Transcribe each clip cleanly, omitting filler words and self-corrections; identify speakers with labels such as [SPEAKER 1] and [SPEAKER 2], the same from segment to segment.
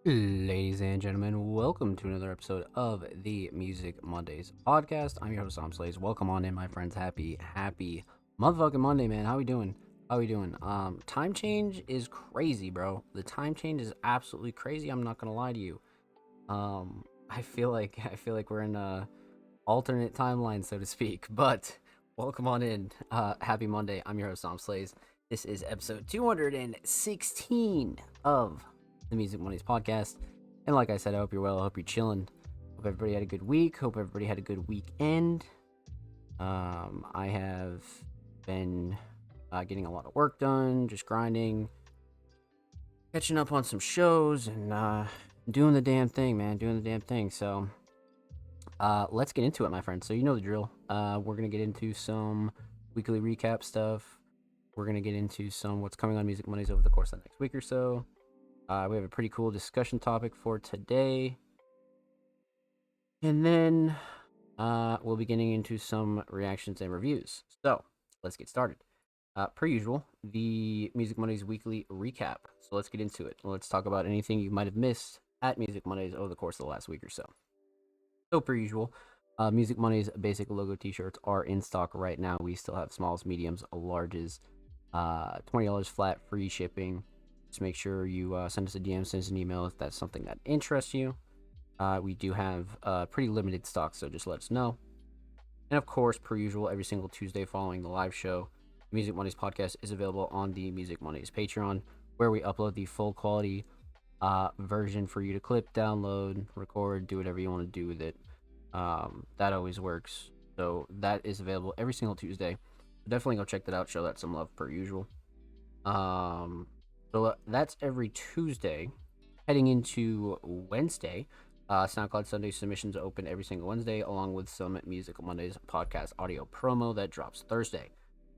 [SPEAKER 1] Ladies and gentlemen, welcome to another episode of the Music Mondays podcast. I'm your host, Sam Slays. Welcome on in, my friends. Happy motherfucking Monday, man. How we doing? Time change is crazy, bro. The time change is absolutely crazy. I'm not gonna lie to you. I feel like we're in a alternate timeline, so to speak. But welcome on in. Happy Monday. I'm your host, Sam Slays. This is episode 216 of the Music Mondays podcast. And like I said, I hope you're well. I hope you're chilling. Hope everybody had a good week. Hope everybody had a good weekend. I have been getting a lot of work done, just grinding, catching up on some shows, and doing the damn thing, man. Doing the damn thing. So let's get into it, my friends. So you know the drill. We're gonna get into some weekly recap stuff. We're gonna get into some what's coming on Music Mondays over the course of the next week or so. We have a pretty cool discussion topic for today. And then we'll be getting into some reactions and reviews. So let's get started. Per usual, the Music Mondays weekly recap. So let's get into it. Let's talk about anything you might have missed at Music Mondays over the course of the last week or so. So per usual, Music Mondays basic logo t-shirts are in stock right now. We still have smalls, mediums, larges, $20 flat, free shipping. Just make sure you send us a DM, send us an email if that's something that interests you. We do have pretty limited stock, so just let us know. And of course, per usual, every single Tuesday following the live show, the Music Mondays podcast is available on the Music Mondays Patreon, where we upload the full quality version for you to clip, download, record, do whatever you want to do with it. That always works. So that is available every single Tuesday. So definitely go check that out. Show that some love per usual. So that's every Tuesday. Heading into Wednesday, SoundCloud Sunday submissions open every single Wednesday, along with some Music Mondays podcast audio promo that drops Thursday.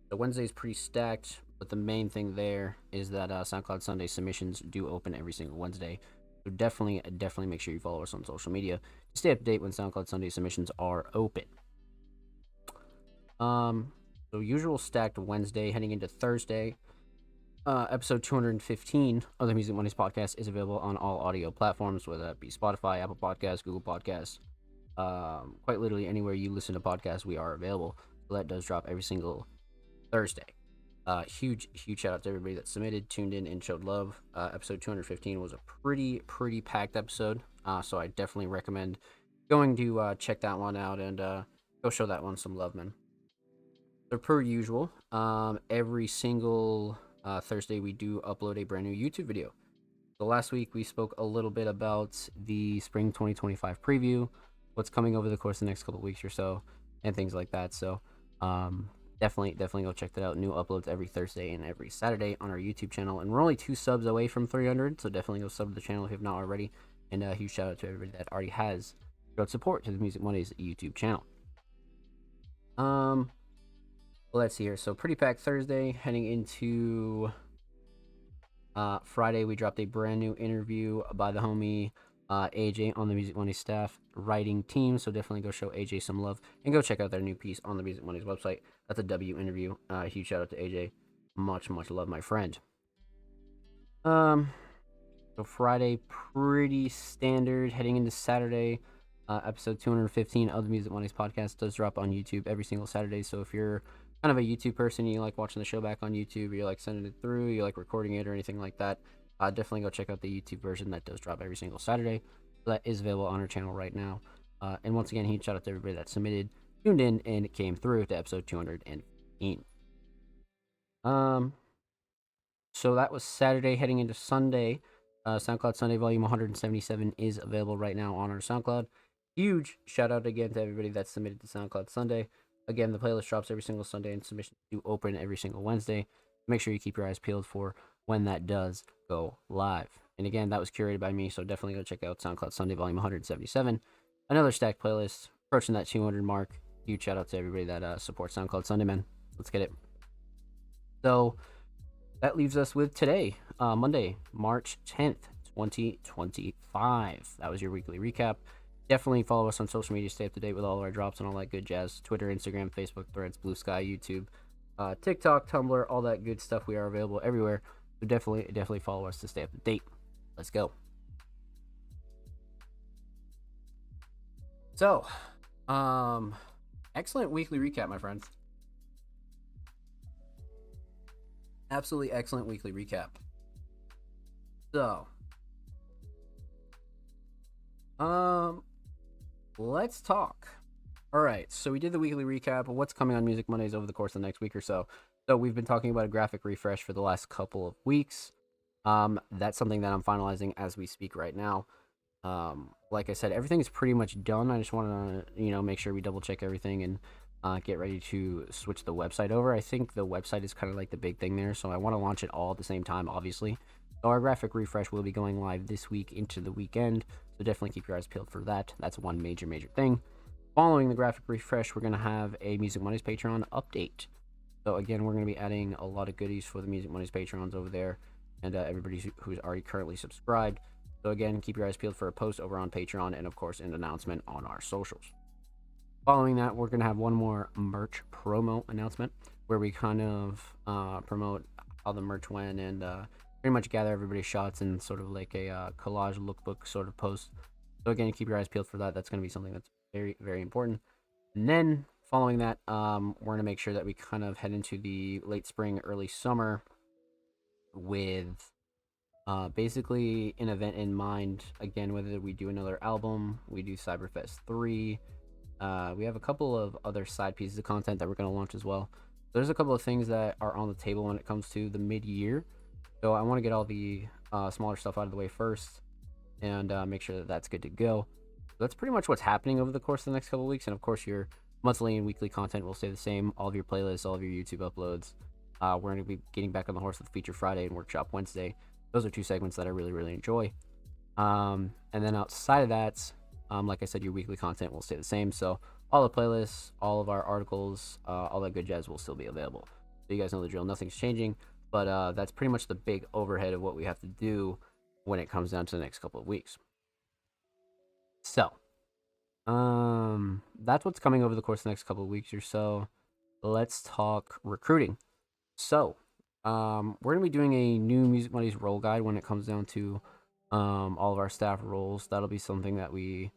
[SPEAKER 1] So Wednesday is pretty stacked, but the main thing there is that SoundCloud Sunday submissions do open every single Wednesday. So definitely make sure you follow us on social media to stay up to date when SoundCloud Sunday submissions are open. So usual stacked Wednesday, heading into Thursday. Episode 215 of the Music Mondays podcast is available on all audio platforms, whether that be Spotify, Apple Podcasts, Google Podcasts, quite literally anywhere you listen to podcasts, we are available. So that does drop every single Thursday. Huge shout out to everybody that submitted, tuned in, and showed love. Episode 215 was a pretty packed episode, so I definitely recommend going to check that one out and go show that one some love, man. So per usual, every single Thursday we do upload a brand new YouTube video. So last week we spoke a little bit about the spring 2025 preview, what's coming over the course of the next couple of weeks or so, and things like that. So definitely go check that out. New uploads every Thursday and every Saturday on our YouTube channel, and we're only 2 subs away from 300, so definitely go sub to the channel if you have not already. And a huge shout out to everybody that already has showed support to the Music Mondays YouTube channel. Let's see here. So pretty packed Thursday. Heading into Friday, we dropped a brand new interview by the homie AJ on the Music Mondays staff writing team. So definitely go show AJ some love and go check out their new piece on the Music Mondays website. That's a W interview. Huge shout out to AJ. Much love, my friend. So Friday, pretty standard. Heading into Saturday. Episode 215 of the Music Mondays podcast does drop on YouTube every single Saturday. So if you're kind of a YouTube person, you like watching the show back on YouTube, you like sending it through, you like recording it or anything like that, definitely go check out the YouTube version that does drop every single Saturday. So that is available on our channel right now. And once again, huge shout out to everybody that submitted, tuned in, and came through to episode 215. So that was Saturday. Heading into Sunday, SoundCloud Sunday Volume 177 is available right now on our SoundCloud. Huge shout out again to everybody that submitted to SoundCloud Sunday. Again, the playlist drops every single Sunday and submissions do open every single Wednesday. Make sure you keep your eyes peeled for when that does go live. And again, that was curated by me, so definitely go check out SoundCloud Sunday Volume 177. Another stacked playlist, approaching that 200 mark. Huge shout out to everybody that supports SoundCloud Sunday, man. Let's get it. So that leaves us with today, Monday, March 10th, 2025. That was your weekly recap. Definitely follow us on social media, stay up to date with all of our drops and all that good jazz. Twitter, Instagram, Facebook, Threads, Blue Sky, YouTube, TikTok, Tumblr, all that good stuff. We are available everywhere. So definitely follow us to stay up to date. Let's go. So, um, excellent weekly recap, my friends. Absolutely excellent weekly recap. So, um, let's talk. All right, so we did the weekly recap of what's coming on Music Mondays over the course of the next week or so. So we've been talking about a graphic refresh for the last couple of weeks. That's something that I'm finalizing as we speak right now. Like I said, everything is pretty much done. I just want to, make sure we double check everything and get ready to switch the website over. I think the website is kind of like the big thing there, so I want to launch it all at the same time, obviously. So our graphic refresh will be going live this week into the weekend, so definitely keep your eyes peeled for that. That's one major thing. Following the graphic refresh, we're going to have a Music Mondays Patreon update. So again, we're going to be adding a lot of goodies for the Music Mondays Patrons over there, and everybody who's already currently subscribed. So again, keep your eyes peeled for a post over on Patreon and, of course, an announcement on our socials. Following that, we're going to have one more merch promo announcement where we kind of promote how the merch went and pretty much gather everybody's shots in sort of like a collage lookbook sort of post. So again, keep your eyes peeled for that. That's going to be something that's very, very important. And then following that, we're going to make sure that we kind of head into the late spring, early summer with basically an event in mind. Again, whether we do another album, we do Cyberfest 3, we have a couple of other side pieces of content that we're going to launch as well. There's a couple of things that are on the table when it comes to the mid-year. So I want to get all the smaller stuff out of the way first and make sure that that's good to go. So that's pretty much what's happening over the course of the next couple of weeks. And of course, your monthly and weekly content will stay the same. All of your playlists, all of your YouTube uploads. We're going to be getting back on the horse with Feature Friday and Workshop Wednesday. Those are two segments that I really, really enjoy. And then outside of that, like I said, your weekly content will stay the same. So all the playlists, all of our articles, all that good jazz will still be available. So you guys know the drill. Nothing's changing. But that's pretty much the big overhead of what we have to do when it comes down to the next couple of weeks. So, that's what's coming over the course of the next couple of weeks or so. Let's talk recruiting. So, we're going to be doing a new Music Mondays role guide when it comes down to all of our staff roles. That'll be something that we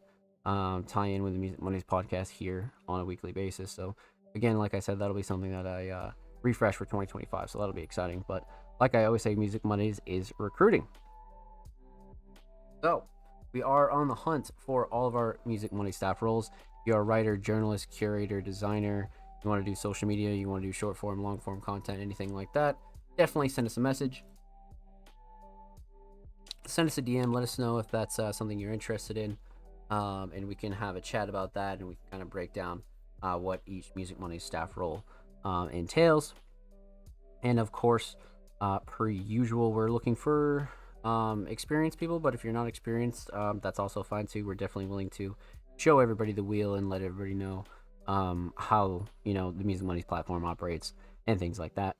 [SPEAKER 1] tie in with the Music Mondays podcast here on a weekly basis. So, again, like I said, that'll be something that I refresh for 2025. So, that'll be exciting. But like I always say, Music Mondays is recruiting. So, we are on the hunt for all of our Music Mondays staff roles. If you're a writer, journalist, curator, designer, you want to do social media, you want to do short form, long form content, anything like that, definitely send us a message. Send us a DM. Let us know if that's something you're interested in, and we can have a chat about that, and we can kind of break down what each Music Mondays staff role entails. And of course, per usual, we're looking for experienced people, but if you're not experienced, that's also fine too. We're definitely willing to show everybody the wheel and let everybody know how the Music Mondays platform operates and things like that.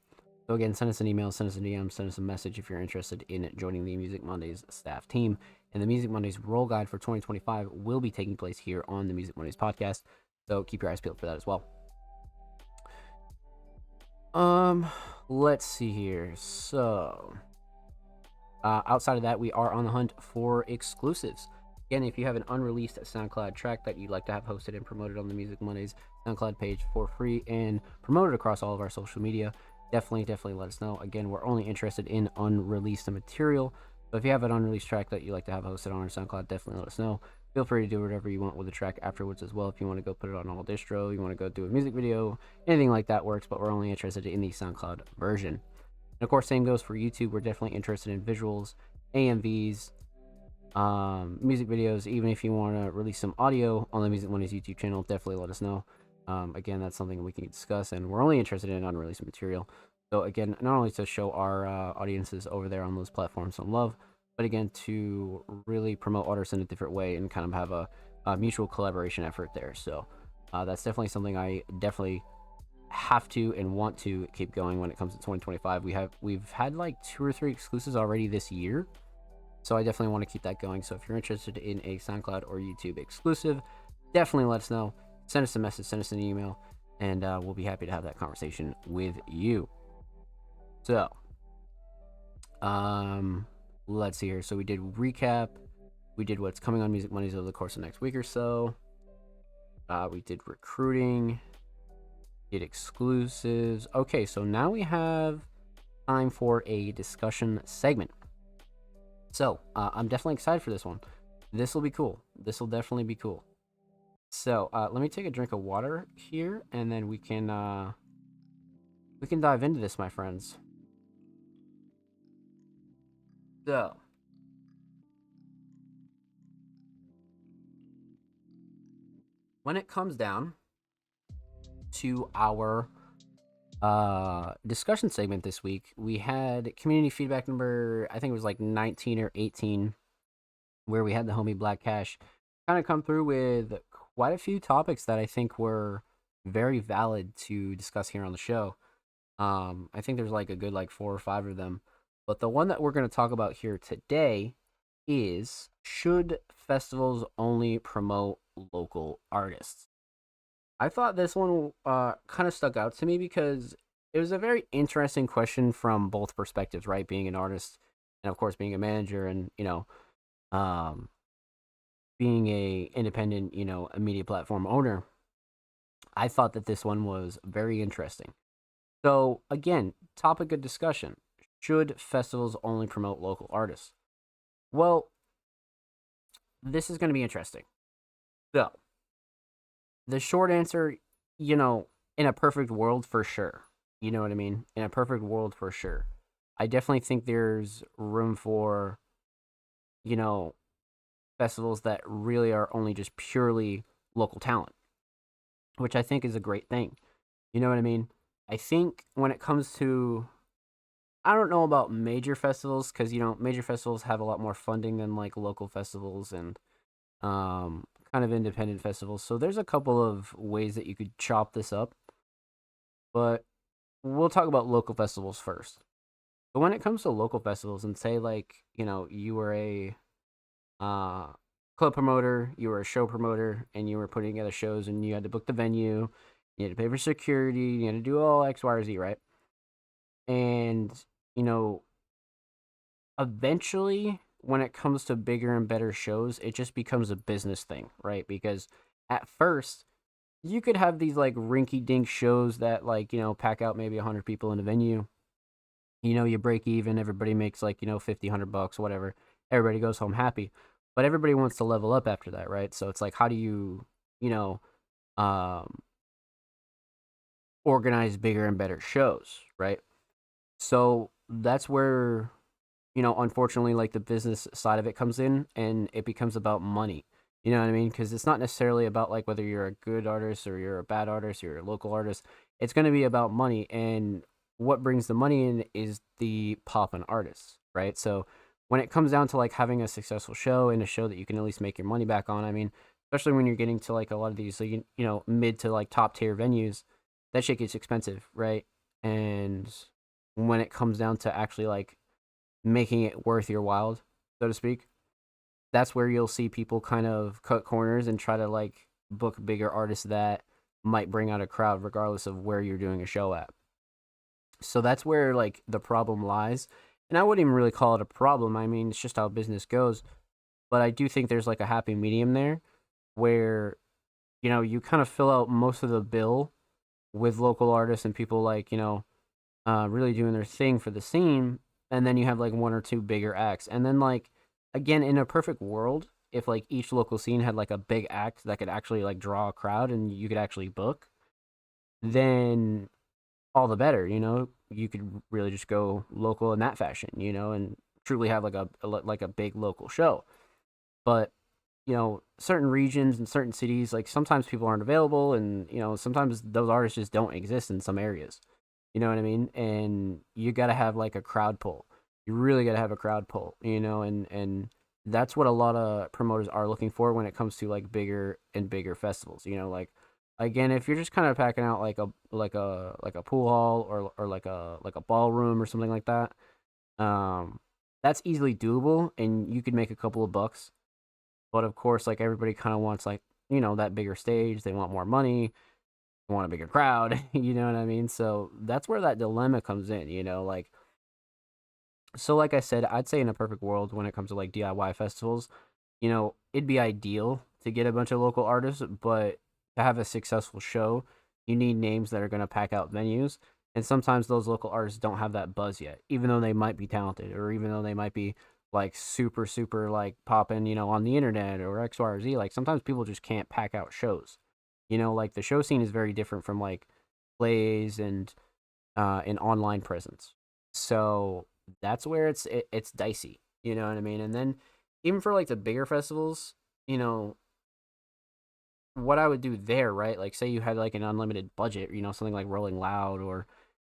[SPEAKER 1] So again, send us an email, send us a DM, send us a message if you're interested in joining the Music Mondays staff team. And the Music Mondays role guide for 2025 will be taking place here on the Music Mondays podcast, so keep your eyes peeled for that as well. Let's see here. So outside of that, we are on the hunt for exclusives. Again, if you have an unreleased SoundCloud track that you'd like to have hosted and promoted on the Music Mondays SoundCloud page for free and promoted across all of our social media, definitely let us know. Again, we're only interested in unreleased material. So if you have an unreleased track that you'd like to have hosted on our SoundCloud, definitely let us know. Feel free to do whatever you want with the track afterwards as well. If you want to go put it on all distro, you want to go do a music video, anything like that works, but we're only interested in the SoundCloud version. And of course, same goes for YouTube. We're definitely interested in visuals, AMVs, music videos. Even if you want to release some audio on the Music Mondays YouTube channel, definitely let us know. Again, that's something we can discuss, and we're only interested in unreleased material. So again, not only to show our audiences over there on those platforms some love, but again, to really promote artists in a different way and kind of have a mutual collaboration effort there. So that's definitely something I definitely have to and want to keep going when it comes to 2025. We've had like 2 or 3 exclusives already this year, so I definitely want to keep that going. So if you're interested in a SoundCloud or YouTube exclusive, definitely let us know. Send us a message, send us an email, and we'll be happy to have that conversation with you. So let's see here. So we did recap, we did what's coming on Music Mondays over the course of the next week or so. We did recruiting, did exclusives. Okay, so now we have time for a discussion segment. So I'm definitely excited for this one. This will be cool. This will definitely be cool. So let me take a drink of water here, and then we can dive into this, my friends. So when it comes down to our discussion segment this week, we had community feedback number, I think it was like 19 or 18, where we had the homie Black Cash kind of come through with quite a few topics that I think were very valid to discuss here on the show. I think there's like a good like 4 or 5 of them, but the one that we're going to talk about here today is, should festivals only promote local artists? I thought this one kind of stuck out to me because it was a very interesting question from both perspectives, right? Being an artist and of course being a manager, and um, being a independent, a media platform owner. I thought that this one was very interesting. So again, topic of discussion: should festivals only promote local artists? Well, this is going to be interesting. So the short answer, you know, in a perfect world, for sure. You know what I mean? In a perfect world, for sure. I definitely think there's room for, you know, festivals that really are only just purely local talent, which I think is a great thing. You know what I mean? I think when it comes to, I don't know about major festivals, because, major festivals have a lot more funding than like local festivals and kind of independent festivals. So there's a couple of ways that you could chop this up, but we'll talk about local festivals first. But when it comes to local festivals, and say like, you were a uh, club promoter, you were a show promoter, and you were putting together shows, and you had to book the venue, you had to pay for security, you had to do all X, Y, or Z, right? And, you know, eventually, when it comes to bigger and better shows, it just becomes a business thing, right? Because at first, you could have these like rinky dink shows that like, pack out maybe 100 people in a venue. You break even, everybody makes like, 50, $100, whatever. Everybody goes home happy. But everybody wants to level up after that, right? So it's like, how do you know, um, organize bigger and better shows, right? So that's where, unfortunately, like the business side of it comes in, and it becomes about money. You know what I mean? Because it's not necessarily about like whether you're a good artist or you're a bad artist, or you're a local artist. It's going to be about money, and what brings the money in is the pop and artists, right? So when it comes down to like having a successful show, and a show that you can at least make your money back on, I mean, especially when you're getting to like a lot of these, so mid to like top tier venues, that shit gets expensive, right? And when it comes down to actually like making it worth your while, so to speak, that's where you'll see people kind of cut corners and try to like book bigger artists that might bring out a crowd regardless of where you're doing a show at. So that's where like the problem lies. And I wouldn't even really call it a problem. I mean, it's just how business goes. But I do think there's like a happy medium there where, you kind of fill out most of the bill with local artists and people like, really doing their thing for the scene, and then you have like one or two bigger acts, and then like, again, in a perfect world, if like each local scene had like a big act that could actually like draw a crowd and you could actually book, then all the better. You could really just go local in that fashion, and truly have like a big local show. But certain regions and certain cities, like sometimes people aren't available, and sometimes those artists just don't exist in some areas. You know what I mean? And you got to have like a crowd pull. You really got to have a crowd pull, and that's what a lot of promoters are looking for when it comes to like bigger and bigger festivals. Like, again, if you're just kind of packing out like a pool hall, or like a ballroom or something like that, um that's easily doable, and you could make a couple of bucks. But of course, like everybody kind of wants like, that bigger stage. They want more money, want a bigger crowd, you know what I mean? So that's where that dilemma comes in, like, so like I said, I'd say in a perfect world, when it comes to like DIY festivals, it'd be ideal to get a bunch of local artists, but to have a successful show, you need names that are going to pack out venues. And sometimes those local artists don't have that buzz yet, even though they might be talented or even though they might be like super, super like popping, on the internet or X, Y, or Z. Like sometimes people just can't pack out shows. Like the show scene is very different from like plays and an online presence. So that's where it's dicey. You know what I mean? And then even for like the bigger festivals, you know, what I would do there, right? Like say you had like an unlimited budget, something like Rolling Loud or,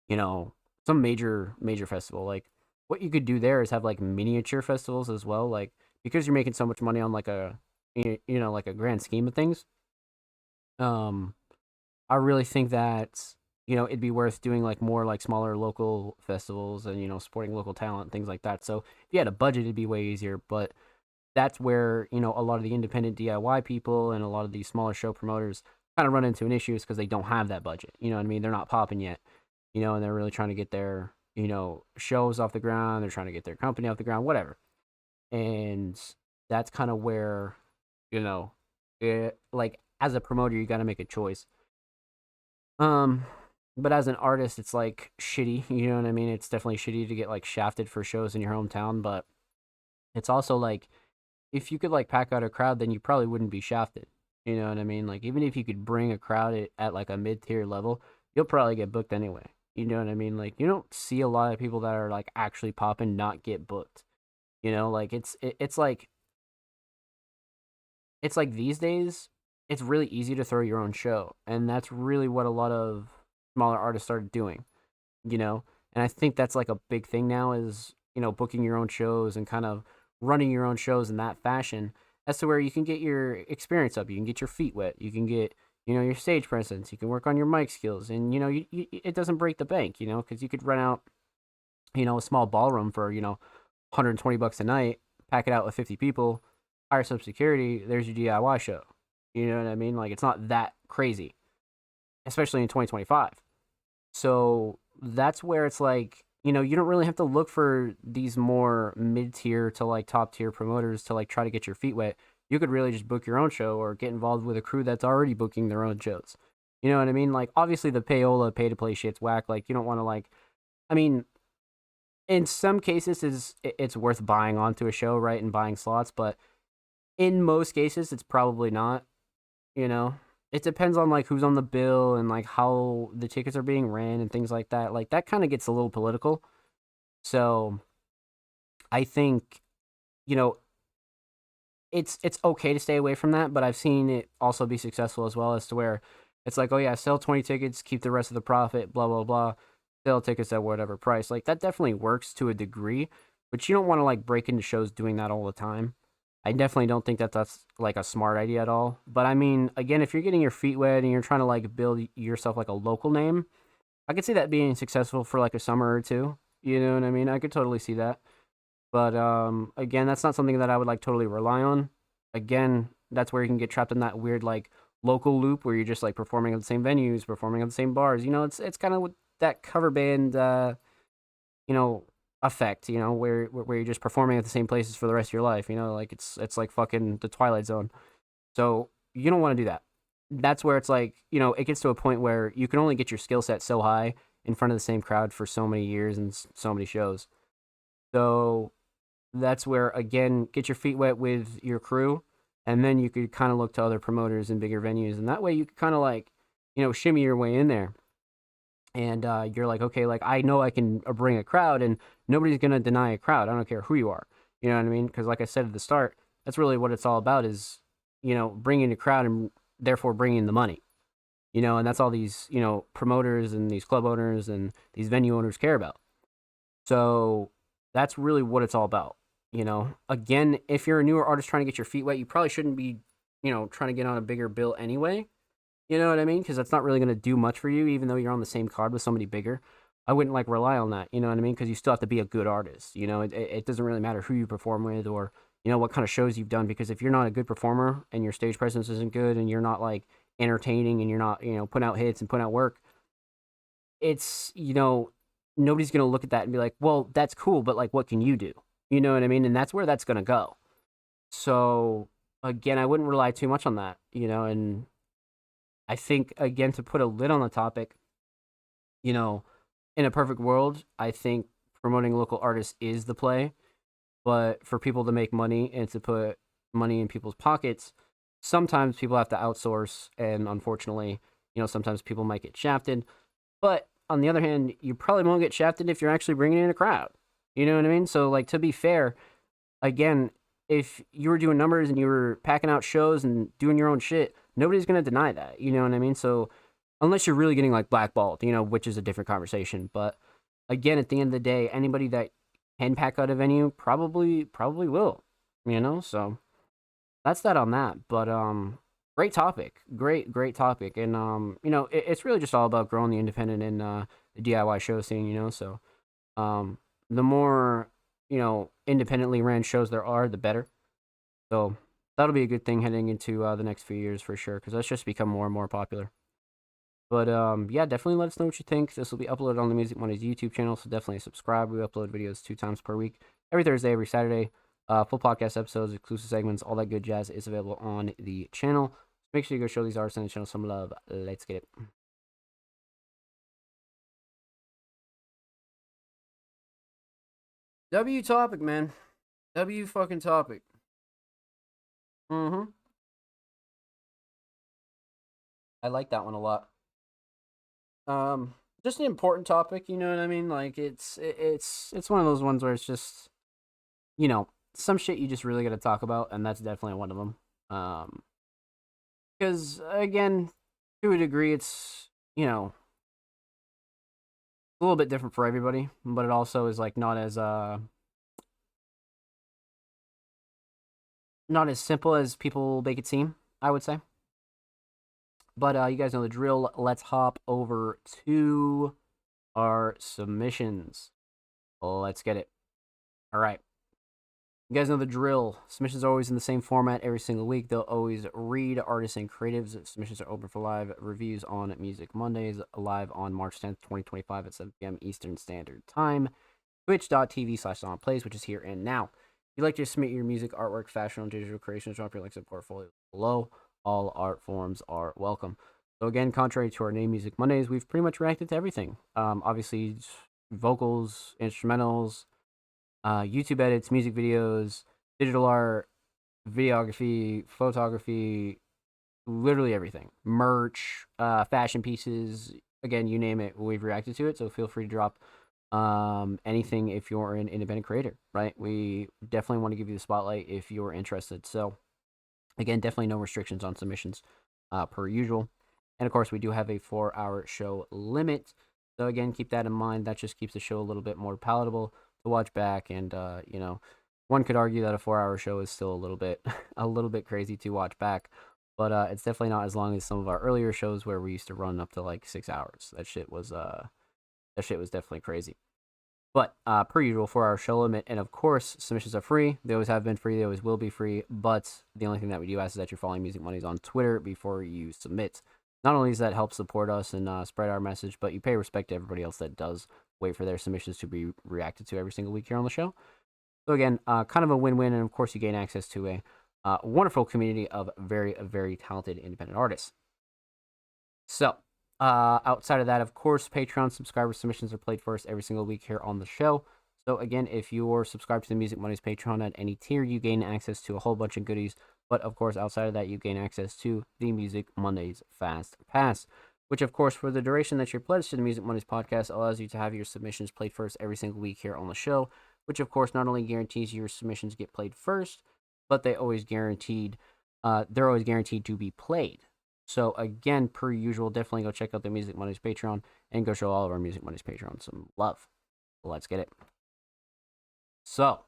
[SPEAKER 1] you know, some major festival. Like what you could do there is have like miniature festivals as well. Like because you're making so much money on like like a grand scheme of things. Um I really think that it'd be worth doing like more like smaller local festivals and supporting local talent, things like that. So if you had a budget, it'd be way easier. But that's where a lot of the independent DIY people and a lot of these smaller show promoters kind of run into an issue is because they don't have that budget. You know what I mean? They're not popping yet, and they're really trying to get their shows off the ground. They're trying to get their company off the ground, whatever. And that's kind of where like as a promoter, you got to make a choice. um, but as an artist, it's like shitty. You know what I mean? It's definitely shitty to get like shafted for shows in your hometown, but it's also like if you could like pack out a crowd, then you probably wouldn't be shafted. You know what I mean? Like even if you could bring a crowd at like a mid tier level, you'll probably get booked anyway. You know what I mean? Like you don't see a lot of people that are like actually popping not get booked. Like it's like these days, it's really easy to throw your own show, and that's really what a lot of smaller artists started doing. You know, and I think that's like a big thing now is booking your own shows and kind of running your own shows in that fashion, as to where you can get your experience up, you can get your feet wet, you can get your stage presence, you can work on your mic skills, and it doesn't break the bank, because you could rent out a small ballroom for 120 bucks a night, pack it out with 50 people, hire some security, there's your DIY show. You know what I mean? Like it's not that crazy, especially in 2025. So that's where it's like, you don't really have to look for these more mid tier to like top tier promoters to like try to get your feet wet. You could really just book your own show or get involved with a crew that's already booking their own shows. You know what I mean? Like obviously the payola pay to play shit's whack. Like you don't want to like, I mean, in some cases it's worth buying onto a show, right, and buying slots, but in most cases it's probably not. You know, it depends on like who's on the bill and like how the tickets are being ran and things like that. Like that kind of gets a little political. So I think you know it's okay to stay away from that, but I've seen it also be successful as well, as to where it's like, oh yeah, sell 20 tickets, keep the rest of the profit, blah blah blah. Sell tickets at whatever price. Like that definitely works to a degree, but you don't want to like break into shows doing that all the time. I definitely don't think that that's like a smart idea at all. But I mean, again, if you're getting your feet wet and you're trying to like build yourself like a local name, I could see that being successful for like a summer or two. You know what I mean? I could totally see that. But again, that's not something that I would like totally rely on. Again, that's where you can get trapped in that weird like local loop where you're just like performing at the same venues, performing at the same bars. It's kind of that cover band you know effect. Where you're just performing at the same places for the rest of your life. Like it's like fucking the Twilight Zone. So you don't want to do that. That's where it's like it gets to a point where you can only get your skill set so high in front of the same crowd for so many years and so many shows. So that's where again get your feet wet with your crew, and then you could kind of look to other promoters and bigger venues, and that way you could kind of like shimmy your way in there. And you're like, okay, like I know I can bring a crowd, and nobody's gonna deny a crowd. I don't care who you are. You know what I mean? Because like I said at the start, that's really what it's all about, is bringing a crowd and therefore bringing the money. And that's all these promoters and these club owners and these venue owners care about. So that's really what it's all about. Again, if you're a newer artist trying to get your feet wet, you probably shouldn't be, trying to get on a bigger bill anyway. You know what I mean? Because that's not really going to do much for you, even though you're on the same card with somebody bigger. I wouldn't like rely on that. You know what I mean? Because you still have to be a good artist. It doesn't really matter who you perform with or what kind of shows you've done. Because if you're not a good performer and your stage presence isn't good and you're not like entertaining and you're not putting out hits and putting out work, it's nobody's going to look at that and be like, well, that's cool, but like, what can you do? You know what I mean? And that's where that's going to go. So again, I wouldn't rely too much on that. And I think, again, to put a lid on the topic, you know, in a perfect world, I think promoting local artists is the play. But for people to make money and to put money in people's pockets, sometimes people have to outsource. And unfortunately, sometimes people might get shafted. But on the other hand, you probably won't get shafted if you're actually bringing in a crowd. You know what I mean? So, like, to be fair, again, if you were doing numbers and you were packing out shows and doing your own shit, nobody's going to deny that. You know what I mean? So, unless you're really getting, like, blackballed, which is a different conversation. But again, at the end of the day, anybody that can pack out a venue probably will. So that's that on that. But great topic, great topic, and it's really just all about growing the independent and the DIY show scene. So the more independently ran shows there are, the better. So that'll be a good thing heading into the next few years for sure, because that's just become more and more popular. But yeah, definitely let us know what you think. This will be uploaded on the Music Mondays YouTube channel, so definitely subscribe. We upload videos 2 times per week, every Thursday, every Saturday. Full podcast episodes, exclusive segments, all that good jazz is available on the channel. So make sure you go show these artists on the channel some love. Let's get it. W topic, man. W fucking topic. Mm-hmm. I like that one a lot. Just an important topic, you know what I mean? Like it's one of those ones where it's just, some shit you just really got to talk about, and that's definitely one of them. Because again, to a degree, it's a little bit different for everybody, but it also is like not as simple as people make it seem, I would say. But you guys know the drill. Let's hop over to our submissions. Let's get it. All right. You guys know the drill. Submissions are always in the same format every single week. They'll always read artists and creatives. Submissions are open for live reviews on Music Mondays, live on March 10th, 2025 at 7 p.m. Eastern Standard Time. Twitch.tv/SonPlays, which is here and now. If you'd like to submit your music, artwork, fashion, or digital creations, drop your links and portfolio below. All art forms are welcome. So again, contrary to our name, Music Mondays, we've pretty much reacted to everything. Obviously, vocals, instrumentals, YouTube edits, music videos, digital art, videography, photography, literally everything. Merch, fashion pieces, again, you name it, we've reacted to it. So feel free to drop anything if you're an independent creator, right? We definitely want to give you the spotlight if you're interested. So again, definitely no restrictions on submissions per usual. And of course, we do have a 4-hour show limit. So again, keep that in mind. That just keeps the show a little bit more palatable to watch back. And one could argue that a 4-hour show is still a little bit crazy to watch back. But it's definitely not as long as some of our earlier shows where we used to run up to like 6 hours. That shit was definitely crazy. But per usual, 4-hour show limit, and of course, submissions are free. They always have been free. They always will be free. But the only thing that we do ask is that you're following Music Mondays on Twitter before you submit. Not only does that help support us and spread our message, but you pay respect to everybody else that does wait for their submissions to be reacted to every single week here on the show. So again, kind of a win-win, and of course, you gain access to a wonderful community of very, very talented independent artists. So, outside of that, of course, Patreon subscriber submissions are played first every single week here on the show. So again, if you're subscribed to the Music Mondays Patreon at any tier, you gain access to a whole bunch of goodies. But of course, outside of that, you gain access to the Music Mondays Fast Pass, which of course, for the duration that you're pledged to the Music Mondays podcast, allows you to have your submissions played first every single week here on the show, which of course not only guarantees your submissions get played first, but they're always guaranteed to be played. So again, per usual, definitely go check out the Music Mondays Patreon and go show all of our Music Mondays Patreon some love. Let's get it. So,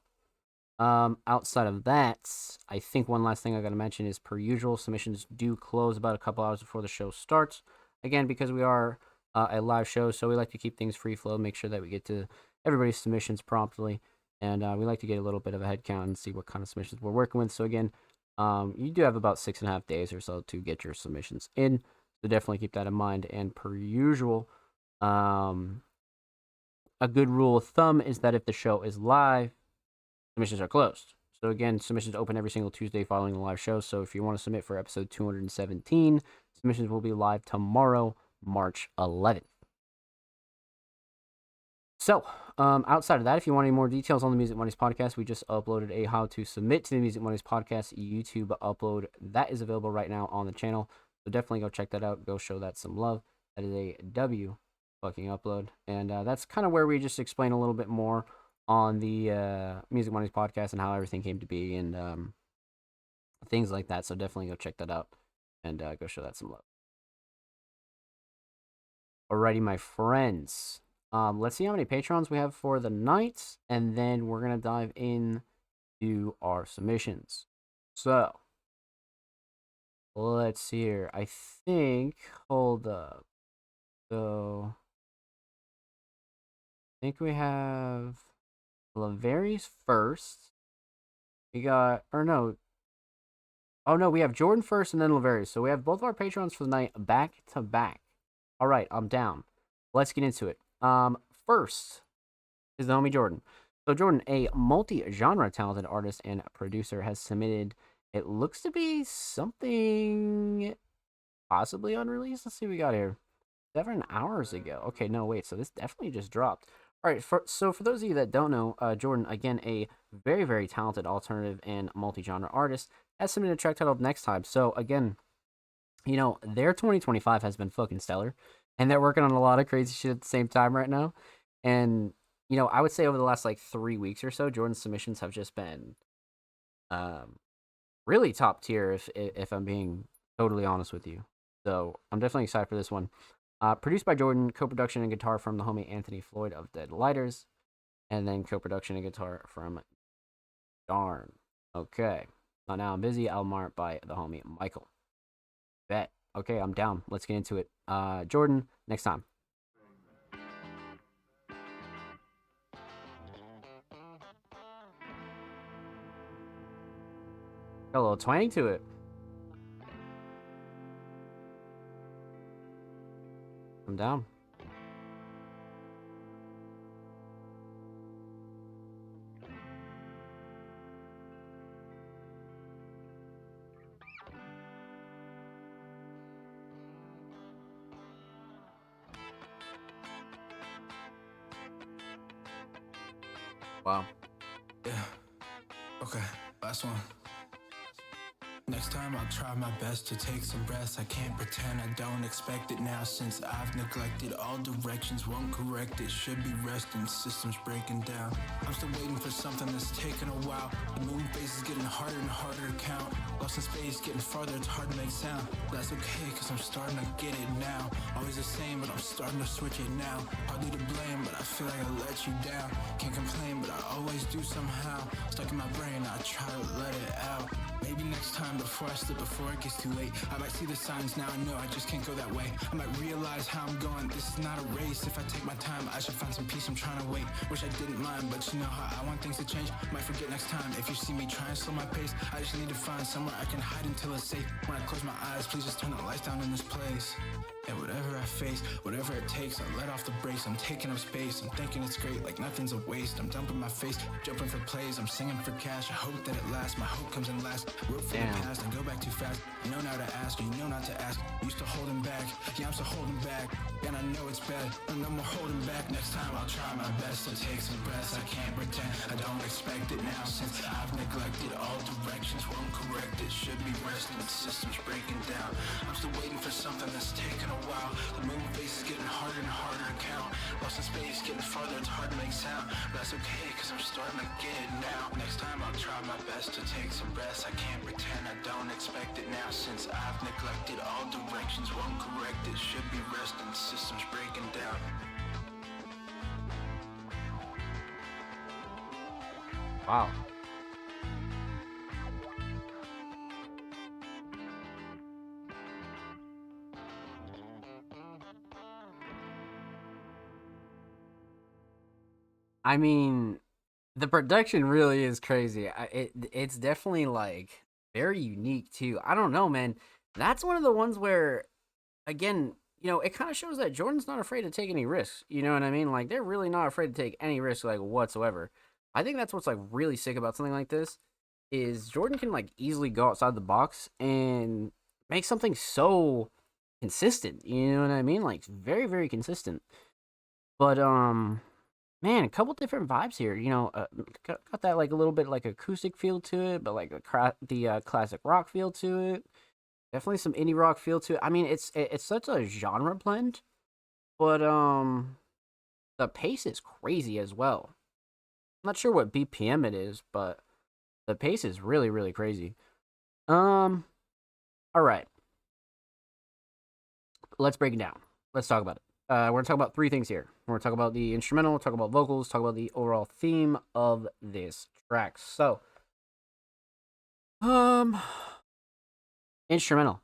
[SPEAKER 1] outside of that, I think one last thing I got to mention is, per usual, submissions do close about a couple hours before the show starts. Again, because we are a live show, so we like to keep things free flow, make sure that we get to everybody's submissions promptly, and we like to get a little bit of a head count and see what kind of submissions we're working with. So again, you do have about 6.5 days or so to get your submissions in, so definitely keep that in mind. And per usual, a good rule of thumb is that if the show is live, submissions are closed. So again, submissions open every single Tuesday following the live show. So if you want to submit for episode 217, Submissions will be live tomorrow, March 11th. So, outside of that, if you want any more details on the Music Mondays podcast, we just uploaded a how to submit to the Music Mondays podcast YouTube upload that is available right now on the channel. So definitely go check that out. Go show that some love. That is a W fucking upload, and that's kind of where we just explain a little bit more on the Music Mondays podcast and how everything came to be and things like that. So definitely go check that out and go show that some love. Alrighty, my friends. Let's see how many Patrons we have for the night, and then we're gonna dive in to our submissions. So let's see here. I think, hold up. So I think we have Laveri's first. We got, or no. Oh no, we have Jordan first and then Laveri. So we have both of our Patrons for the night back to back. All right, I'm down. Let's get into it. First is the homie Jordan. So Jordan, a multi-genre talented artist and producer, has submitted. It looks to be something possibly unreleased. Let's see what we got here. 7 hours ago. Okay, no, wait. So this definitely just dropped. All right. So for those of you that don't know, Jordan, again, a very, very talented alternative and multi-genre artist, has submitted a track titled Next Time. So again, their 2025 has been fucking stellar, and they're working on a lot of crazy shit at the same time right now. And, I would say over the last like 3 weeks or so, Jordan's submissions have just been really top tier, if I'm being totally honest with you. So I'm definitely excited for this one. Produced by Jordan, co-production and guitar from the homie Anthony Floyd of Dead Lighters, and then co-production and guitar from Darn. Okay. Now I'm Busy, album art by the homie Michael. Bet. Okay, I'm down. Let's get into it. Jordan, Next Time. Got a little twang to it. I'm down. Wow.
[SPEAKER 2] Yeah. Okay, last one. Next time I'll try my best to take some breaths. I can't pretend I don't expect it now, since I've neglected all directions, won't correct it. Should be resting, systems breaking down. I'm still waiting for something that's taken a while. The moon phase is getting harder and harder to count. Lost in space, getting farther, it's hard to make sound. That's okay, cause I'm starting to get it now. Always the same, but I'm starting to switch it now. Hardly to blame, but I feel like I let you down. Can't complain, but I always do somehow. Stuck in my brain, I try to let it out. Maybe next time before I slip, before it gets too late. I might see the signs now, I know I just can't go that way. I might realize how I'm going, this is not a race. If I take my time, I should find some peace, I'm trying to wait. Wish I didn't mind, but you know how I want things to change. Might forget next time, if you see me try and slow my pace. I just need to find somewhere I can hide until it's safe. When I close my eyes, please just turn the lights down in this place. And whatever I face, whatever it takes, I let off the brakes. I'm taking up space, I'm thinking it's great, like nothing's a waste. I'm dumping my face, jumping for plays, I'm singing for cash. I hope that it lasts, my hope comes in last. Wrote for the past, I go back too fast. You know now to ask, you know not to ask. Used to holding back, yeah I'm still holding back. And I know it's bad, but no more holding back. Next time I'll try my best to take some breaths. I can't pretend, I don't expect it now, since I've neglected all directions, won't correct it. Should be resting, systems breaking down. I'm still waiting for something that's taken a while. The moon phase is getting harder and harder to count. Lost in space, getting farther, it's hard to make sound. But that's okay, cause I'm starting to get it now. Next time I'll try my best to take some breaths. I can't pretend, I don't expect it now, since I've neglected all directions, won't correct it. Should be resting, systems breaking down.
[SPEAKER 1] Wow. I mean, the production really is crazy. It's definitely like very unique too. I don't know, man. That's one of the ones where, again, it kind of shows that Jordan's not afraid to take any risks. You know what I mean? Like they're really not afraid to take any risk, like whatsoever. I think that's what's like really sick about something like this is Jordan can like easily go outside the box and make something so consistent. You know what I mean? Like very, very consistent. But man, a couple different vibes here. Got that like a little bit like acoustic feel to it, but like the classic rock feel to it. Definitely some indie rock feel to it. I mean, it's such a genre blend, but the pace is crazy as well. I'm not sure what BPM it is, but the pace is really, really crazy. Um, all right, let's break it down. Let's talk about it. We're gonna talk about three things here. We're gonna talk about the instrumental, talk about vocals, talk about the overall theme of this track. So, um, instrumental.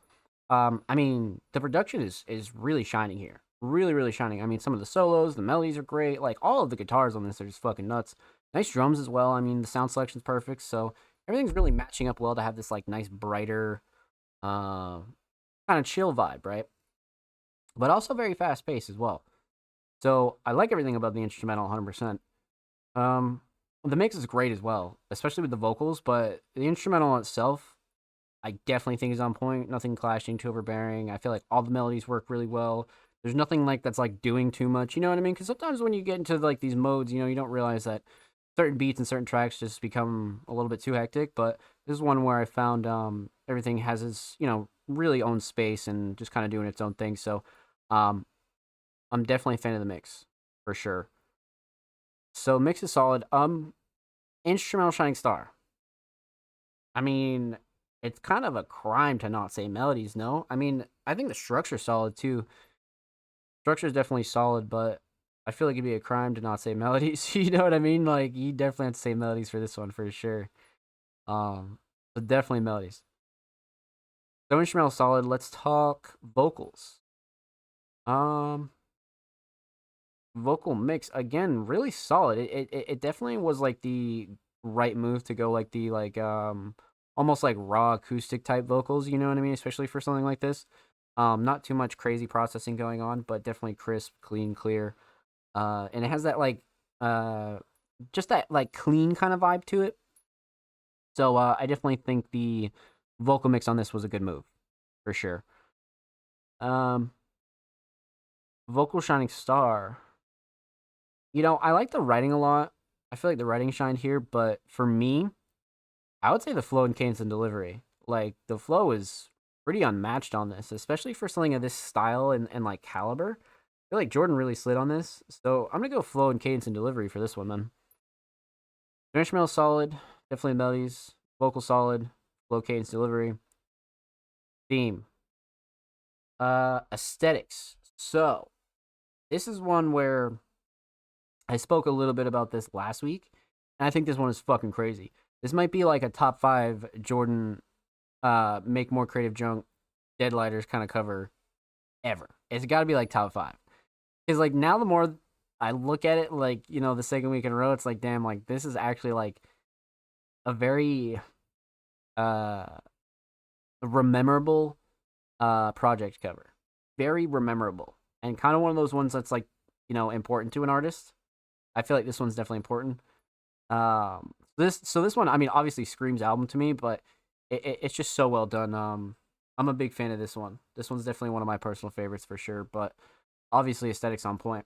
[SPEAKER 1] I mean, the production is really shining here. Really, really shining. I mean, some of the solos, the melodies are great. Like all of the guitars on this are just fucking nuts. Nice drums as well. I mean, the sound selection's perfect. So everything's really matching up well to have this like nice brighter, uh, kind of chill vibe, right? But also very fast paced as well. So I like everything about the instrumental 100%. Um, the mix is great as well, especially with the vocals. But the instrumental itself, I definitely think is on point. Nothing clashing, too overbearing. I feel like all the melodies work really well. There's nothing like that's like doing too much. You know what I mean? Because sometimes when you get into like these modes, you don't realize that certain beats and certain tracks just become a little bit too hectic. But this is one where I found everything has its really own space and just kind of doing its own thing. So um, I'm definitely a fan of the mix for sure. So mix is solid. Instrumental Shining Star. I mean, it's kind of a crime to not say melodies, no? I mean, I think the structure's solid too. Structure's definitely solid, but I feel like it'd be a crime to not say melodies. You know what I mean? Like you definitely have to say melodies for this one for sure. But definitely melodies. So instrumental solid. Let's talk vocals. Um, Vocal mix again, really solid. It definitely was like the right move to go like the almost like raw acoustic type vocals. You know what I mean? Especially for something like this. Not too much crazy processing going on, but definitely crisp, clean, clear. And it has that like uh just that like clean kind of vibe to it. So I definitely think the vocal mix on this was a good move for sure. Um, Vocal Shining Star. I like the writing a lot. I feel like the writing shined here, but for me, I would say the flow and cadence and delivery. Like the flow is pretty unmatched on this, especially for something of this style and like caliber. I feel like Jordan really slid on this, so I'm gonna go flow and cadence and delivery for this one, man. Instrumental solid, definitely melodies. Vocal solid, flow cadence delivery. Theme, aesthetics. So this is one where I spoke a little bit about this last week, and I think this one is fucking crazy. This might be like a top 5 Jordan make more creative junk Deadlighters kind of cover ever. It's got to be like top 5. Cuz like now the more I look at it like, the second week in a row, it's like damn, like this is actually like a very uh rememberable project cover. Very memorable. And kind of one of those ones that's like, important to an artist. I feel like this one's definitely important. This one, I mean, obviously screams album to me, but it's just so well done. I'm a big fan of this one. This one's definitely one of my personal favorites for sure, but obviously aesthetics on point.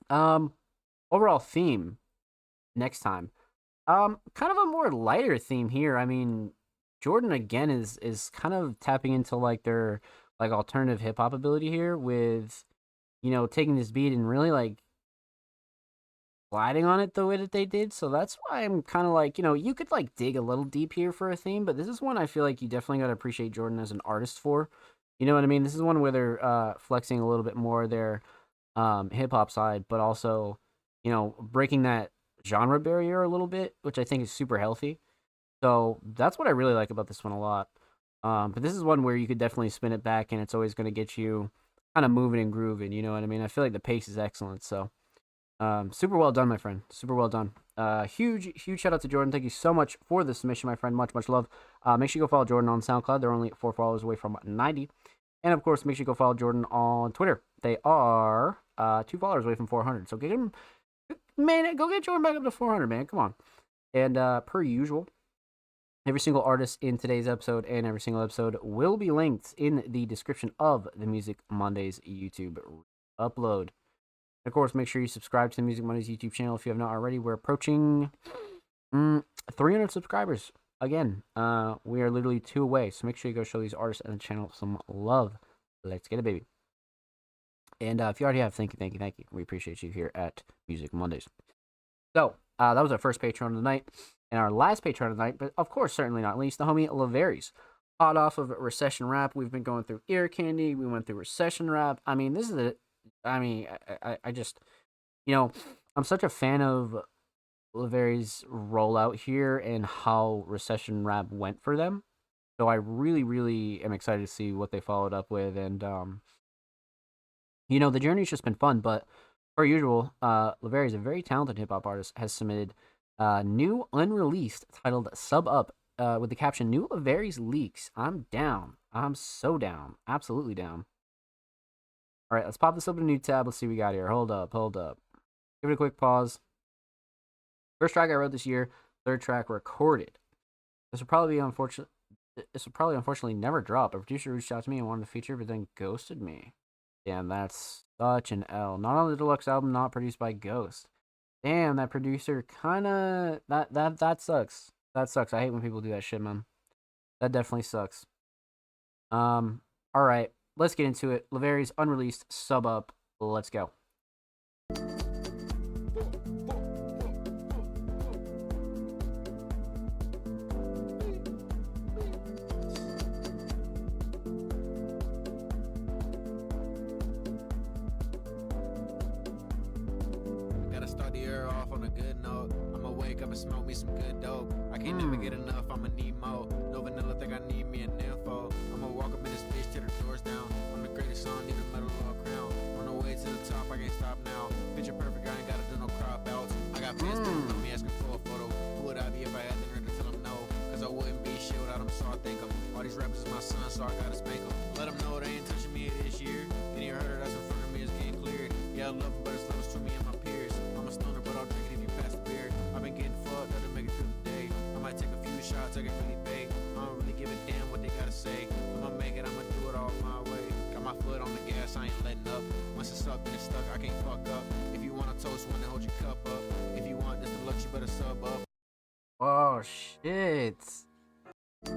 [SPEAKER 1] Um, Overall theme next time. Kind of a more lighter theme here. I mean, Jordan again is kind of tapping into like their like alternative hip hop ability here with taking this beat and really like gliding on it the way that they did. So that's why I'm kind of like, you could like dig a little deep here for a theme, but this is one I feel like you definitely got to appreciate Jordan as an artist for. You know what I mean? This is one where they're flexing a little bit more their hip hop side, but also, breaking that genre barrier a little bit, which I think is super healthy. So that's what I really like about this one a lot. But this is one where you could definitely spin it back and it's always going to get you kind of moving and grooving. You know what I mean? I feel like the pace is excellent. So super well done, my friend. Super well done. Huge shout out to Jordan. Thank you so much for the submission, my friend. Much love. Make sure you go follow Jordan on SoundCloud. They're only 4 followers away from 90. And of course, make sure you go follow Jordan on Twitter. They are 2 followers away from 400. So get him, man. Go get Jordan back up to 400, man. Come on. And per usual, Every single artist in today's episode and every single episode will be linked in the description of the Music Mondays YouTube upload. Of course, make sure you subscribe to the Music Mondays YouTube channel if you have not already. We're approaching 300 subscribers. Again, we are literally 2 away, so make sure you go show these artists and the channel some love. Let's get it, baby. And if you already have, thank you. We appreciate you here at Music Mondays. So, that was our first Patreon of the night. And our last Patreon of the night, but of course, certainly not least, the homie Laveries. Hot off of Recession Rap, we've been going through Ear Candy, we went through Recession Rap. I mean, this is I just, I'm such a fan of Laveries' rollout here and how Recession Rap went for them. So I really, really am excited to see what they followed up with. And, the journey's just been fun, but per usual, Laveries, a very talented hip-hop artist, has submitted new unreleased titled Sub Up with the caption, New Laveries Leaks. I'm down. I'm so down. Absolutely down. All right, let's pop this up in a new tab. Let's see what we got here. Hold up. Give it a quick pause. First track I wrote this year, third track recorded. This will probably unfortunately never drop. A producer reached out to me and wanted to feature, but then ghosted me. Damn, that's such an L. Not on the deluxe album, not produced by Ghost. Damn, that producer kinda that sucks. That sucks. I hate when people do that shit, man. That definitely sucks. Alright, let's get into it. Laveries unreleased Sub Up. Let's go.
[SPEAKER 3] Start the year off on a good note. I'ma wake up and smoke me some good dope. I can't never get enough, I'ma need more. No vanilla, think I need me an info. I'ma walk up in this bitch till the doors down. I'm the greatest son, need a medal or a crown. On the way to the top, I can't stop now. Picture perfect, I ain't gotta do no crop outs. I got fans telling me asking for a photo. Who would I be if I had the nerve to tell them no? Cause I wouldn't be shit without them, so I thank them. All these rappers is my son, so I gotta spank them. Let them know they ain't touching me this year. Any herder that's in front of me is getting cleared. Yeah, I love them, but it's levels to me and my peers. I'm a stoner, but I'll drink it if you pass the beer. I've been getting fucked, I didn't make it through the day. I might take a few shots, I get really big. I don't really give a damn what they gotta say. I'ma make it, I'ma do it all my way. Got my foot on the gas, I ain't letting up. Once it's up, then it's stuck, I can't fuck up. If you want a toast one, then hold your cup up. If you want this deluxe, you better sub up.
[SPEAKER 1] Oh shit.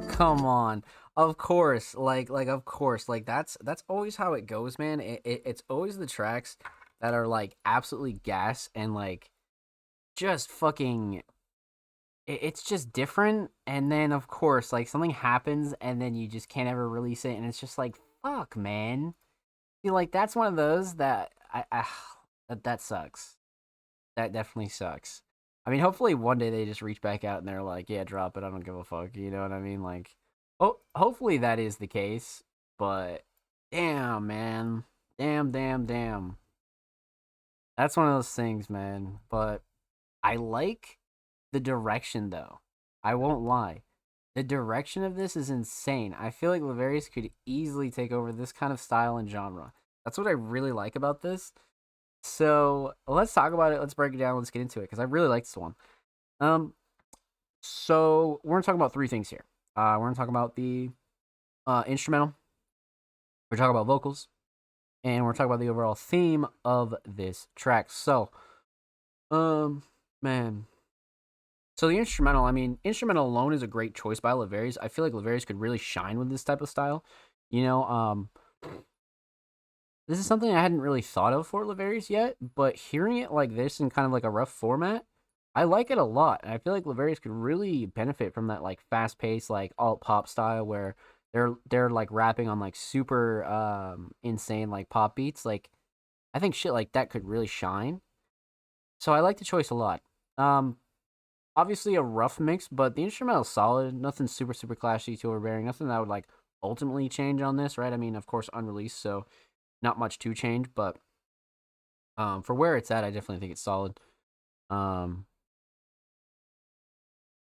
[SPEAKER 1] Come on. Of course. Of course. Like that's always how it goes, man. It's always the tracks that are like absolutely gas and like just fucking it's just different. And then of course like something happens and then you just can't ever release it and it's just like fuck, man. Feel like that's one of those that that sucks. That definitely sucks. I mean, hopefully one day they just reach back out and they're like, yeah, drop it, I don't give a fuck, you know what I mean? Like, oh, hopefully that is the case, but damn, man. Damn. That's one of those things, man, but I like the direction, though. I won't lie. The direction of this is insane. I feel like Laveries could easily take over this kind of style and genre. That's what I really like about this. So let's talk about it. Let's break it down. Let's get into it because I really like this one. So we're gonna talk about 3 things here. We're gonna talk about the instrumental. We're talking about vocals, and we're talking about the overall theme of this track. So, man. So the instrumental. I mean, instrumental alone is a great choice by Laveries. I feel like Laveries could really shine with this type of style. This is something I hadn't really thought of for Laveries yet, but hearing it like this in kind of like a rough format, I like it a lot. And I feel like Laveries could really benefit from that like fast paced, like alt pop style where they're like rapping on like super insane like pop beats. Like I think shit like that could really shine. So I like the choice a lot. Obviously a rough mix, but the instrumental is solid. Nothing super clashy, too overbearing. Nothing that would like ultimately change on this, right? I mean, of course, unreleased, so not much to change, but for where it's at, I definitely think it's solid.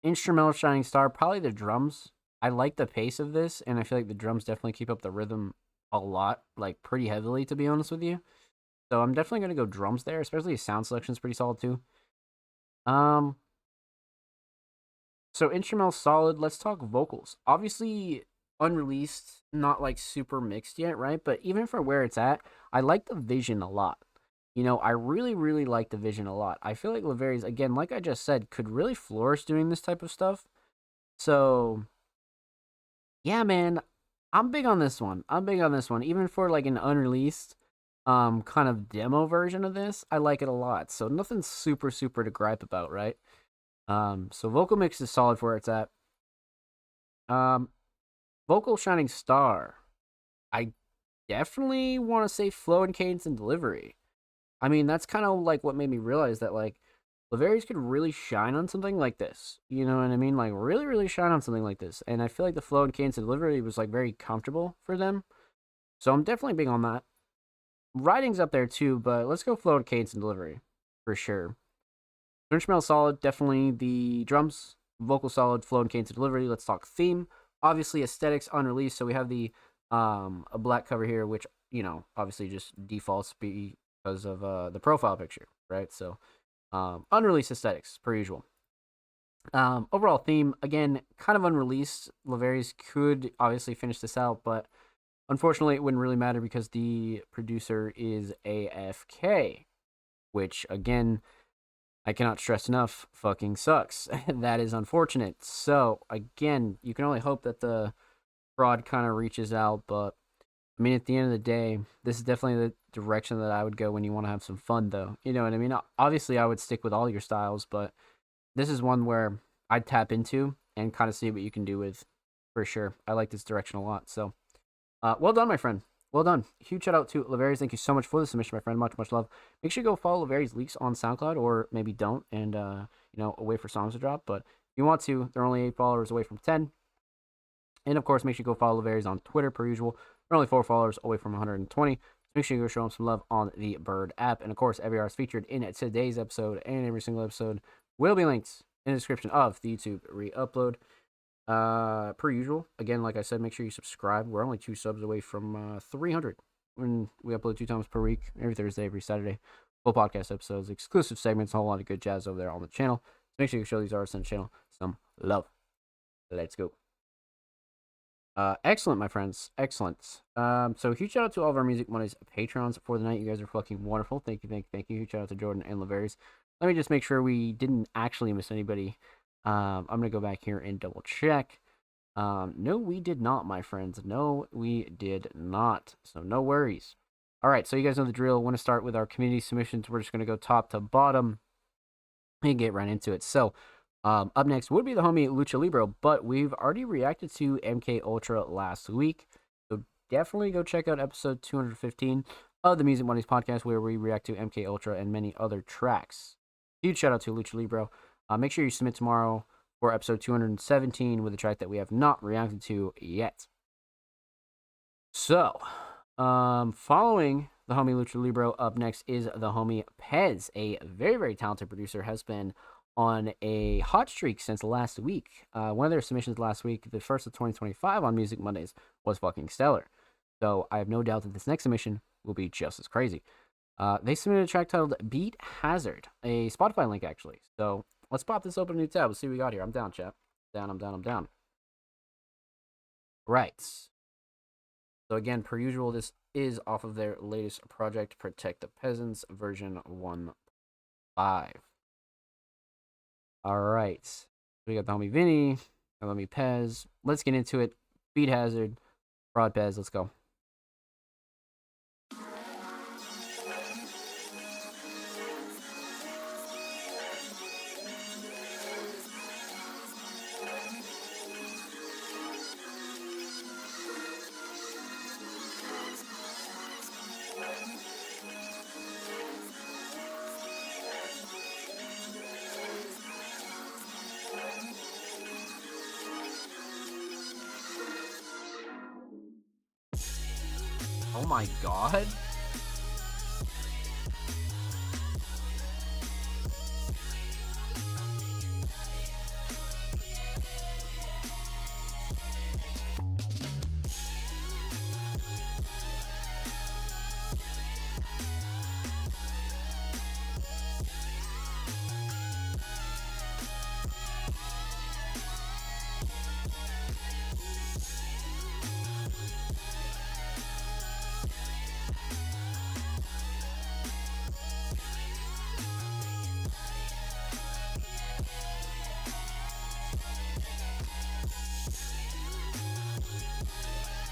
[SPEAKER 1] Instrumental shining star, probably the drums. I like the pace of this, and I feel like the drums definitely keep up the rhythm a lot, like pretty heavily, to be honest with you. So I'm definitely gonna go drums there, especially the sound selection is pretty solid too. So instrumental solid. Let's talk vocals. Obviously unreleased, not like super mixed yet, right? But even for where it's at, I like the vision a lot. I really, really like the vision a lot. I feel like Laverius, again, like I just said, could really flourish doing this type of stuff. So, yeah, man, I'm big on this one. I'm big on this one. Even for like an unreleased kind of demo version of this, I like it a lot. So nothing super, super to gripe about, right? So vocal mix is solid for where it's at. Um, vocal shining star. I definitely want to say flow and cadence and delivery. I mean, that's kind of like what made me realize that like Laverius could really shine on something like this. You know what I mean? Like really, really shine on something like this. And I feel like the flow and cadence and delivery was like very comfortable for them. So I'm definitely big on that. Writing's up there too, but let's go flow and cadence and delivery for sure. Instrumental solid, definitely the drums, vocal solid, flow and cadence and delivery. Let's talk theme. Obviously aesthetics unreleased, so we have the a black cover here, which obviously just defaults because of the profile picture, right? So unreleased aesthetics per usual. Overall theme, again, kind of unreleased. Laverius could obviously finish this out, but unfortunately it wouldn't really matter because the producer is AFK, which again, I cannot stress enough, fucking sucks. That is unfortunate. So again, you can only hope that the fraud kind of reaches out, but I mean, at the end of the day, this is definitely the direction that I would go when you want to have some fun, though. You know what I mean? Obviously, I would stick with all your styles, but this is one where I'd tap into and kind of see what you can do with, for sure. I like this direction a lot. So, well done, my friend. Well done. Huge shout out to Laverius. Thank you so much for the submission, my friend. Much, much love. Make sure you go follow Laverius Leaks on SoundCloud, or maybe don't, and wait for songs to drop. But if you want to, they're only 8 followers away from 10. And of course, make sure you go follow Laverius on Twitter per usual. They're only 4 followers away from 120. So make sure you go show them some love on the Bird app. And of course, every artist featured in today's episode and every single episode will be linked in the description of the YouTube re-upload. Per usual, again, like I said, make sure you subscribe. We're only 2 subs away from 300 when we upload 2 times per week, every Thursday, every Saturday. Full podcast episodes, exclusive segments, a whole lot of good jazz over there on the channel. So make sure you show these artists on the channel some love. Let's go. Excellent, my friends. Excellent. So huge shout out to all of our Music Mondays patrons for the night. You guys are fucking wonderful. Thank you. Huge shout out to Jordan and Laverius. Let me just make sure we didn't actually miss anybody. I'm gonna go back here and double check. No, we did not, my friends. No, we did not. So no worries. All right, so you guys know the drill. Want to start with our community submissions. We're just gonna go top to bottom and get right into it. So, up next would be the homie Lucha Libro, but we've already reacted to MK Ultra last week. So definitely go check out episode 215 of the Music Mondays podcast, where we react to MK Ultra and many other tracks. Huge shout out to Lucha Libro. Make sure you submit tomorrow for episode 217 with a track that we have not reacted to yet. So, following the homie Lucha Libro, up next is the homie Pez, a very, very talented producer, has been on a hot streak since last week. One of their submissions last week, the first of 2025 on Music Mondays, was fucking stellar. So I have no doubt that this next submission will be just as crazy. They submitted a track titled Beat Hazard, a Spotify link actually. So let's pop this open a new tab. Let's see what we got here. I'm down, chat. I'm down. Right. So again, per usual, this is off of their latest project, Protect the Peasants, version 1.5. All right. We got the homie Vinny, the homie Pez. Let's get into it. Beat Hazard, Prod Pez. Let's go. Oh my god.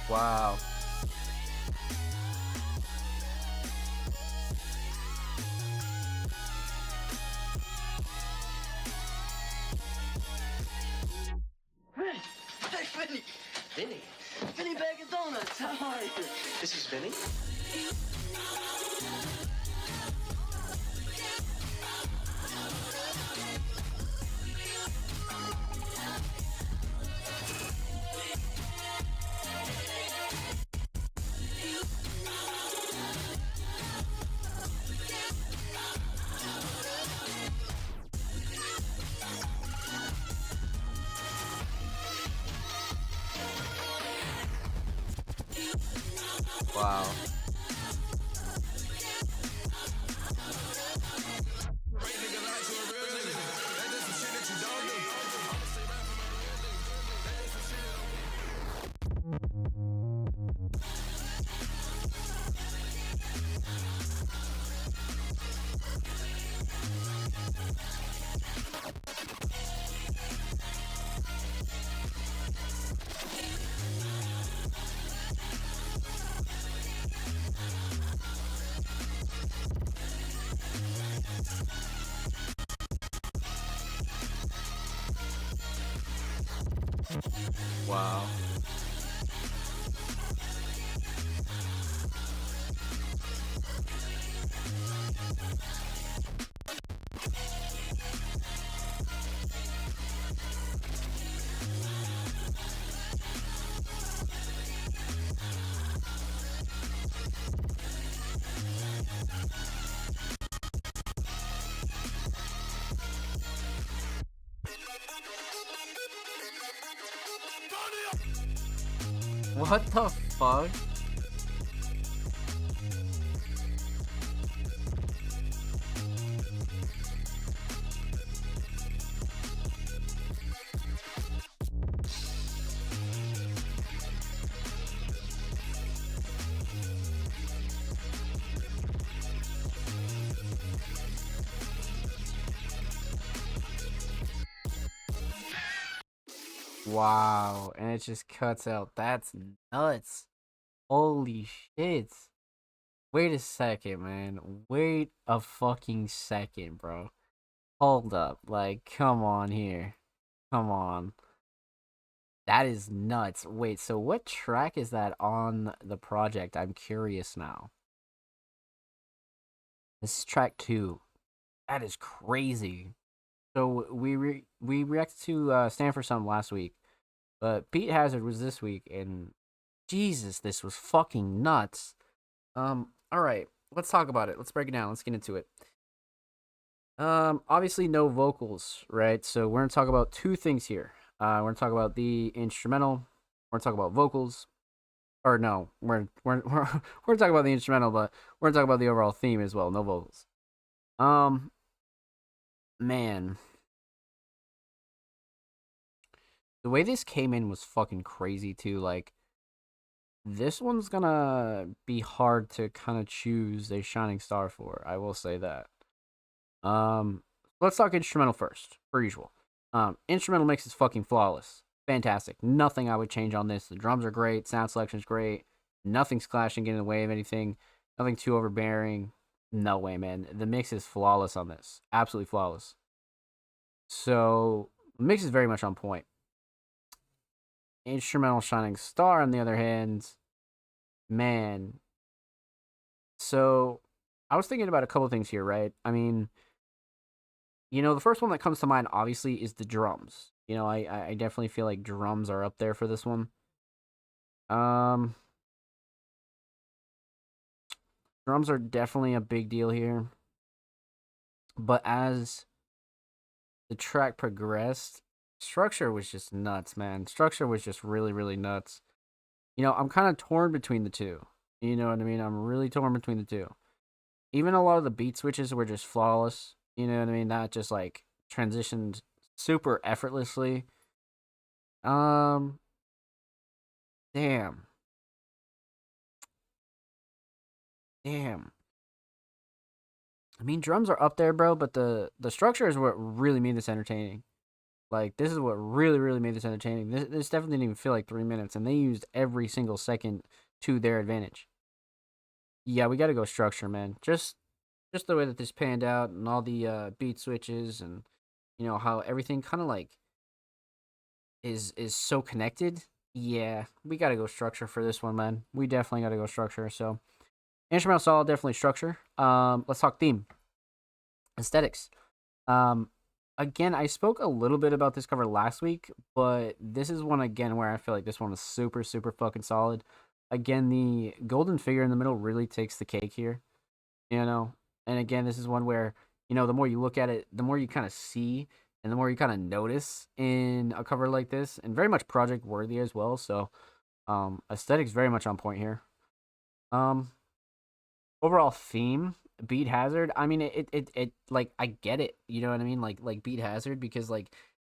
[SPEAKER 1] Wow.
[SPEAKER 4] Hey, Vinny. Vinny. Vinny Bag of Donuts. How are you? This is Vinny.
[SPEAKER 1] Wow. Wow. What the fuck? Wow, and it just cuts out. That's nuts. Holy shit. Wait a second, man. Wait a fucking second, bro. Hold up. Like, come on here. Come on. That is nuts. Wait, so what track is that on the project? I'm curious now. This is track 2. That is crazy. So we reacted to Stand for Something last week, but Pete Hazard was this week, and Jesus, this was fucking nuts. All right, let's talk about it. Let's break it down. Let's get into it. Obviously no vocals, right? So we're gonna talk about two things here. We're gonna talk about the instrumental. We're gonna talk about vocals. Or no, we're gonna talk about the instrumental, but we're gonna talk about the overall theme as well. No vocals. Um, man, the way this came in was fucking crazy too. Like, this one's gonna be hard to kind of choose a shining star for. I will say that. Um, let's talk instrumental first, per usual. Instrumental mix is fucking flawless, fantastic. Nothing I would change on this. The drums are great, sound selection's great. Nothing's clashing, getting in the way of anything. Nothing too overbearing. No way, man. The mix is flawless on this, absolutely flawless. So the mix is very much on point. Instrumental shining star, on the other hand, man. So I was thinking about a couple things here, right? I mean, the first one that comes to mind obviously is the drums. I definitely feel like drums are up there for this one. Um, Drums are definitely a big deal here. But as the track progressed, structure was just nuts, man. Structure was just really, really nuts. I'm kind of torn between the two. You know what I mean? I'm really torn between the two. Even a lot of the beat switches were just flawless. You know what I mean? That just like transitioned super effortlessly. Um, damn, damn. I mean, drums are up there, bro, but the structure is what really made this entertaining. Like, this is what really, really made this entertaining. This definitely didn't even feel like 3 minutes, and they used every single second to their advantage. Yeah, we got to go structure, man. Just the way that this panned out, and all the beat switches, and how everything kind of like is so connected. Yeah, we got to go structure for this one, man. We definitely got to go structure. So, instrumental solid, definitely structure. Let's talk theme, aesthetics. Um, Again, I spoke a little bit about this cover last week, but this is one again where I feel like this one was super, super fucking solid. Again, the golden figure in the middle really takes the cake here, you know. And again, this is one where the more you look at it, the more you kind of see, and the more you kind of notice in a cover like this, and very much project worthy as well. So, aesthetics very much on point here. Um, Overall theme, Beat Hazard. I mean, it like I get it. You know what I mean? Like Beat Hazard, because like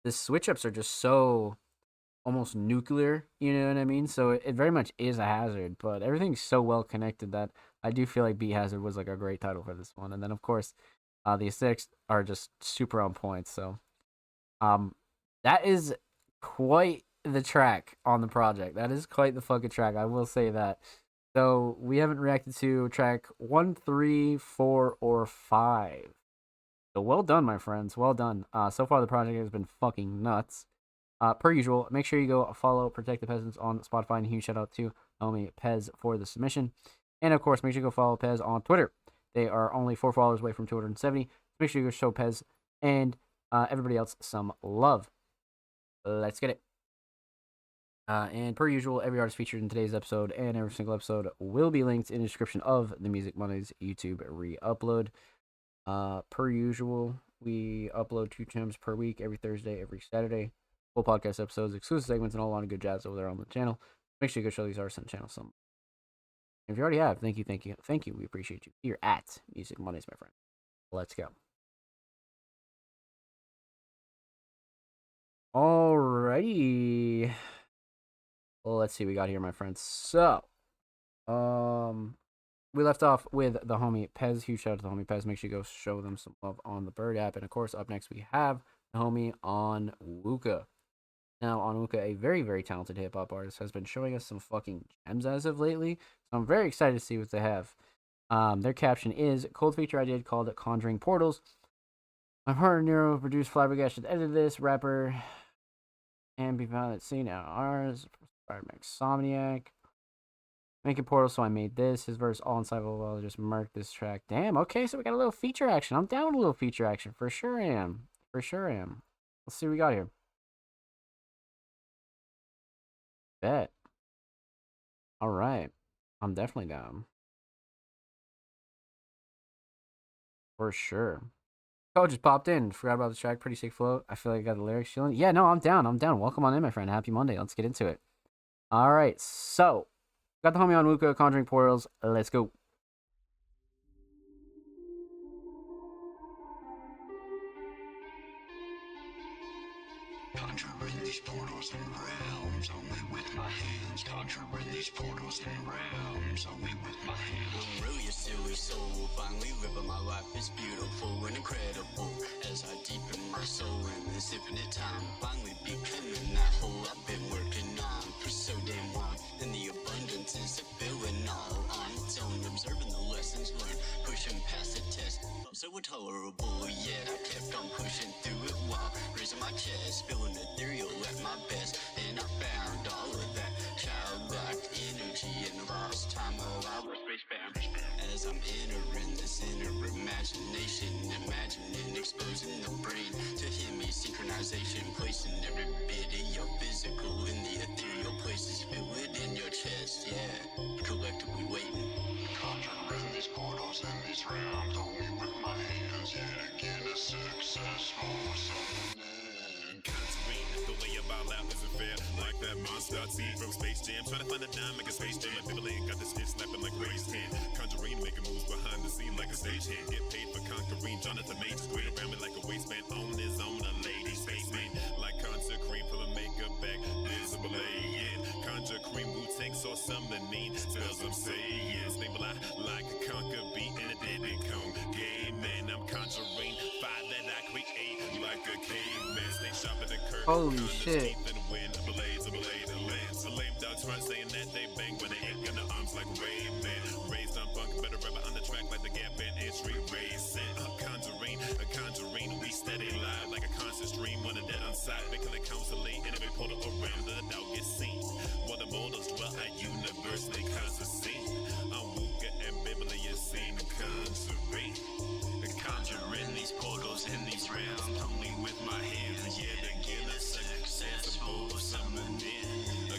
[SPEAKER 1] the switch ups are just so almost nuclear. You know what I mean? So it very much is a hazard, but everything's so well connected that I do feel like Beat Hazard was like a great title for this one. And then of course, the aesthetics are just super on point. So, that is quite the track on the project. That is quite the fucking track. I will say that. So we haven't reacted to track 1, 3, 4, or 5. So well done, my friends. Well done. So far the project has been fucking nuts. Per usual, make sure you go follow Protect the Peasants on Spotify, and a huge shout out to homie Pez for the submission. And of course, make sure you go follow Pez on Twitter. They are only 4 followers away from 270. So make sure you go show Pez and everybody else some love. Let's get it. And per usual, every artist featured in today's episode and every single episode will be linked in the description of the Music Mondays YouTube re-upload. Per usual, we upload 2 times per week, every Thursday, every Saturday. Full podcast episodes, exclusive segments, and a lot of good jazz over there on the channel. Make sure you go show these artists on the channel some. If you already have, thank you. We appreciate you. You're at Music Mondays, my friend. Let's go. Alrighty. Well, let's see what we got here, my friends. So, we left off with the homie Pez. Huge shout out to the homie Pez. Make sure you go show them some love on the Bird app. And of course, up next we have the homie Onwuka. Now, Onwuka, a very, very talented hip hop artist, has been showing us some fucking gems as of lately. So I'm very excited to see what they have. Their caption is cold feature I did called Conjuring Portals. My partner Nero produced Flabbergasted edited this rapper and be found at scene at ours. Insomniac. Making portals, so I made this. His verse all inside of I'll just mark this track. Damn, okay, so we got a little feature action. I'm down with a little feature action. For sure I am. Let's see what we got here. Bet. Alright. I'm definitely down. For sure. Oh, just popped in. Forgot about the track. Pretty sick flow. I feel like I got the lyrics feeling. Yeah, no, I'm down. Welcome on in, my friend. Happy Monday. Let's get into it. All right, so got the homie Onwuka, Conjuring Portals. Let's go.
[SPEAKER 5] Conjuring these portals and realms only with my hands. Conjuring these portals and realms only with my hands. I'm really a silly soul. Finally living my life is beautiful and incredible. As I deepen my soul in this infinite time, finally becoming that whole I've been working on for so damn long. And the abundance is filling all on its own. Observing the lessons learned, pushing past the test. So intolerable, yet I kept on pushing through it while raising my chest, feeling ethereal at my best. And I found all of that childlike energy in the lost time of our spacebound. As I'm entering this inner imagination, imagining exposing the brain to hemi synchronization, placing every bit of your physical in the ethereal places. Feel it in your chest, yeah, collectively waiting. Conjuring these portals and these realms only with my hands, yet again a successful summoning.
[SPEAKER 6] Conjuring, the way you ball out isn't fair. Like that monster I see from Space Jam, trying to find a dime like a Space Jam. Like People ain't got this shit snapping like Grace can. Conjuring, making moves behind the scene like a stagehand. Get paid for conquering. Jonathan Majors, great around me like a waistband. On his own, a lady spaceman. Like Conjure Cream, pull a makeup back, visible alien. Conjure Cream, Wu-Tang, saw something mean. Spells I'm saying, stable I like a conquer beat and a deadly cone. Game man, I'm conjuring fire that I create like a caveman. Stay sharp at the
[SPEAKER 1] Holy shit.
[SPEAKER 6] Saying that they bang, but they ain't got no arms like Ray-Ban. Raised on funk, better rapper on the track like the Gap Band and Street Racing. A conjuring, we steady live like a constant stream. One of dead on side, making the council late, and every portal around the dog gets seen. While the models dwell at universe, they cause a scene. I'm Wooka and Biblia scene, conjuring these portals in these realms, only with my hands, yeah, to give a successful summoning.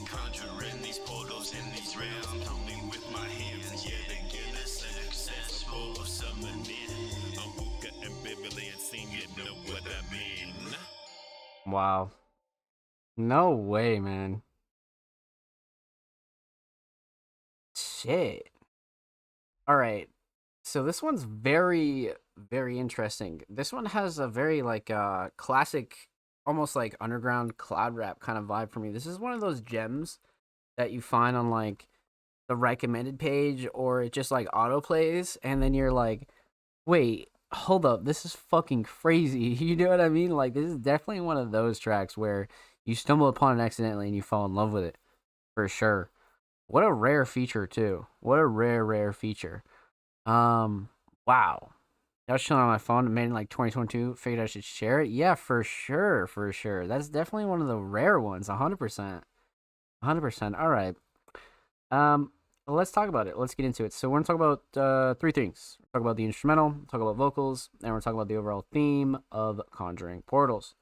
[SPEAKER 6] Conjuring these portals in these realms, only with my hands, yeah, to get a successful summoning. I'm Wooka and Biblia scene, you know what I mean.
[SPEAKER 1] Wow. No way, man. Shit. All right. So this one's very, very interesting. This one has a very like classic, almost like underground cloud rap kind of vibe for me. This is one of those gems that you find on like the recommended page, or it just like auto plays, and then you're like, wait, hold up, this is fucking crazy. You know what I mean? Like, this is definitely one of those tracks where you stumble upon it accidentally and you fall in love with it, for sure. What a rare feature too. What a rare feature. Wow. I was chilling on my phone, made in like 2022. Figured I should share it. Yeah, for sure, for sure. That's definitely one of the rare ones. 100%. 100%. All right. Let's talk about it. Let's get into it. So we're gonna talk about three things. Talk about the instrumental, talk about vocals, and we're talking about the overall theme of Conjuring Portals.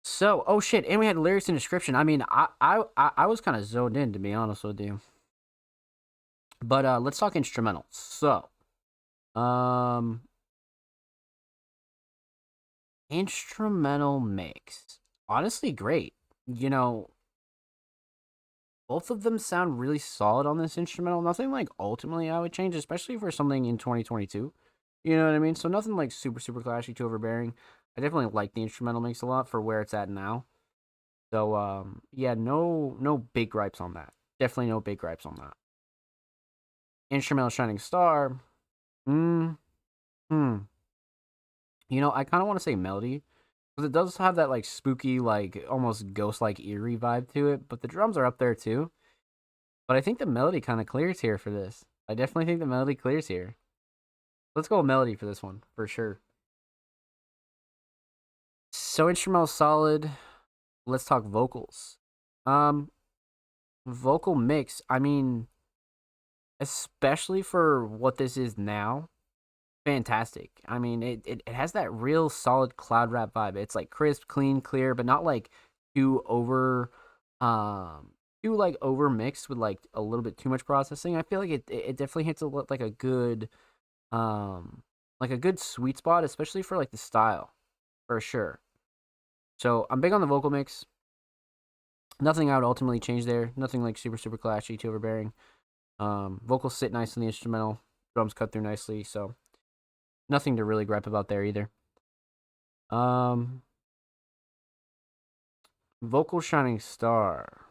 [SPEAKER 1] So, oh shit, and we had lyrics and description. I mean, I was kind of zoned in, to be honest with you. But let's talk instrumental. So, instrumental mix. Honestly, great. You know, both of them sound really solid on this instrumental. Nothing like ultimately I would change, especially for something in 2022. You know what I mean? So nothing like super clashy, too overbearing. I definitely like the instrumental mix a lot for where it's at now. So yeah, no big gripes on that. Definitely no big gripes on that. Instrumental Shining Star. Hmm. You know, I kind of want to say melody, because it does have that like spooky, like almost ghost-like eerie vibe to it. But the drums are up there too. But I think the melody kind of clears here for this. I definitely think the melody clears here. Let's go with melody for this one, for sure. So instrumental solid. Let's talk vocals. Vocal mix. I mean, especially for what this is now, fantastic. I mean, it has that real solid cloud rap vibe. It's like crisp, clean, clear, but not like too over, too like over mixed with like a little bit too much processing. I feel like it definitely hits like a good sweet spot, especially for like the style, for sure. So I'm big on the vocal mix. Nothing I would ultimately change there. Nothing like super clashy, too overbearing. Vocals sit nice in the instrumental. Drums cut through nicely, so nothing to really gripe about there either. Vocal Shining Star.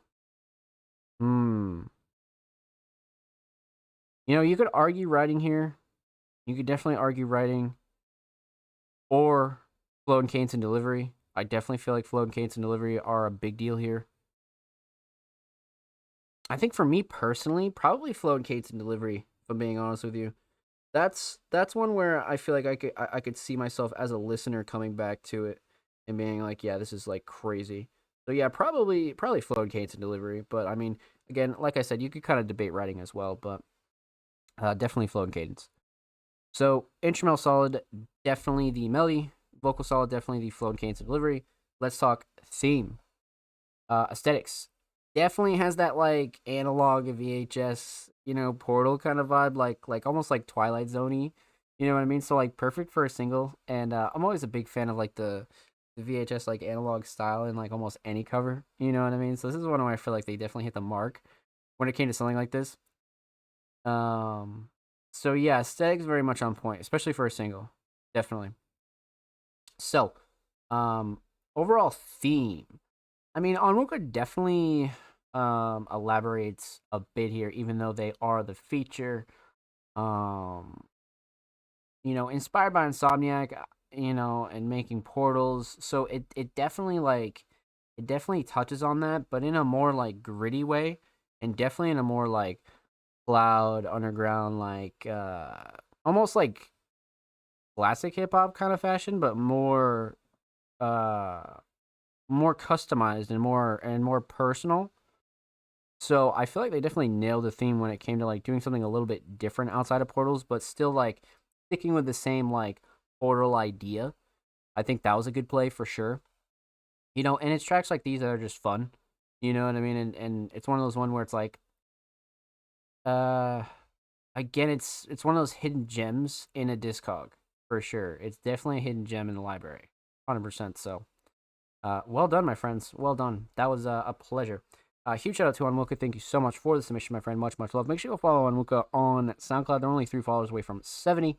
[SPEAKER 1] You know, you could argue writing here. You could definitely argue writing. Or flow and cadence and delivery. I definitely feel like flow and cadence and delivery are a big deal here. I think for me personally, probably flow and cadence and delivery, if I'm being honest with you. That's one where I feel like I could see myself as a listener coming back to it and being like, yeah, this is like crazy. So yeah, probably flow and cadence and delivery. But I mean, again, like I said, you could kind of debate writing as well, but definitely flow and cadence. So instrumental solid, definitely the melody. Vocal solid, definitely the flow and cadence and delivery. Let's talk theme. Aesthetics. Definitely has that like analog VHS, you know, Portal kind of vibe, like almost like Twilight Zoney. You know what I mean? So like perfect for a single. And I'm always a big fan of like the VHS like analog style in like almost any cover. You know what I mean? So this is one where I feel like they definitely hit the mark when it came to something like this. So yeah, aesthetics very much on point, especially for a single. Definitely. So, overall theme. I mean, Onwuka definitely elaborates a bit here, even though they are the feature. You know, inspired by Insomniac, you know, and making portals. So it definitely like it definitely touches on that, but in a more like gritty way, and definitely in a more like loud underground, like almost like classic hip hop kind of fashion, but uh more customized and more personal. So I feel like they definitely nailed the theme when it came to like doing something a little bit different outside of portals, but still like sticking with the same like portal idea. I think that was a good play for sure. You know, and it's tracks like these that are just fun. You know what I mean? And it's one of those one where it's like, uh, again, it's one of those hidden gems in a discog for sure. It's definitely a hidden gem in the library, 100%. So, well done, my friends. Well done. That was a pleasure. Huge shout out to Onwuka. Thank you so much for the submission, my friend. Much, much love. Make sure you go follow Onwuka on SoundCloud. They're only 3 followers away from 70.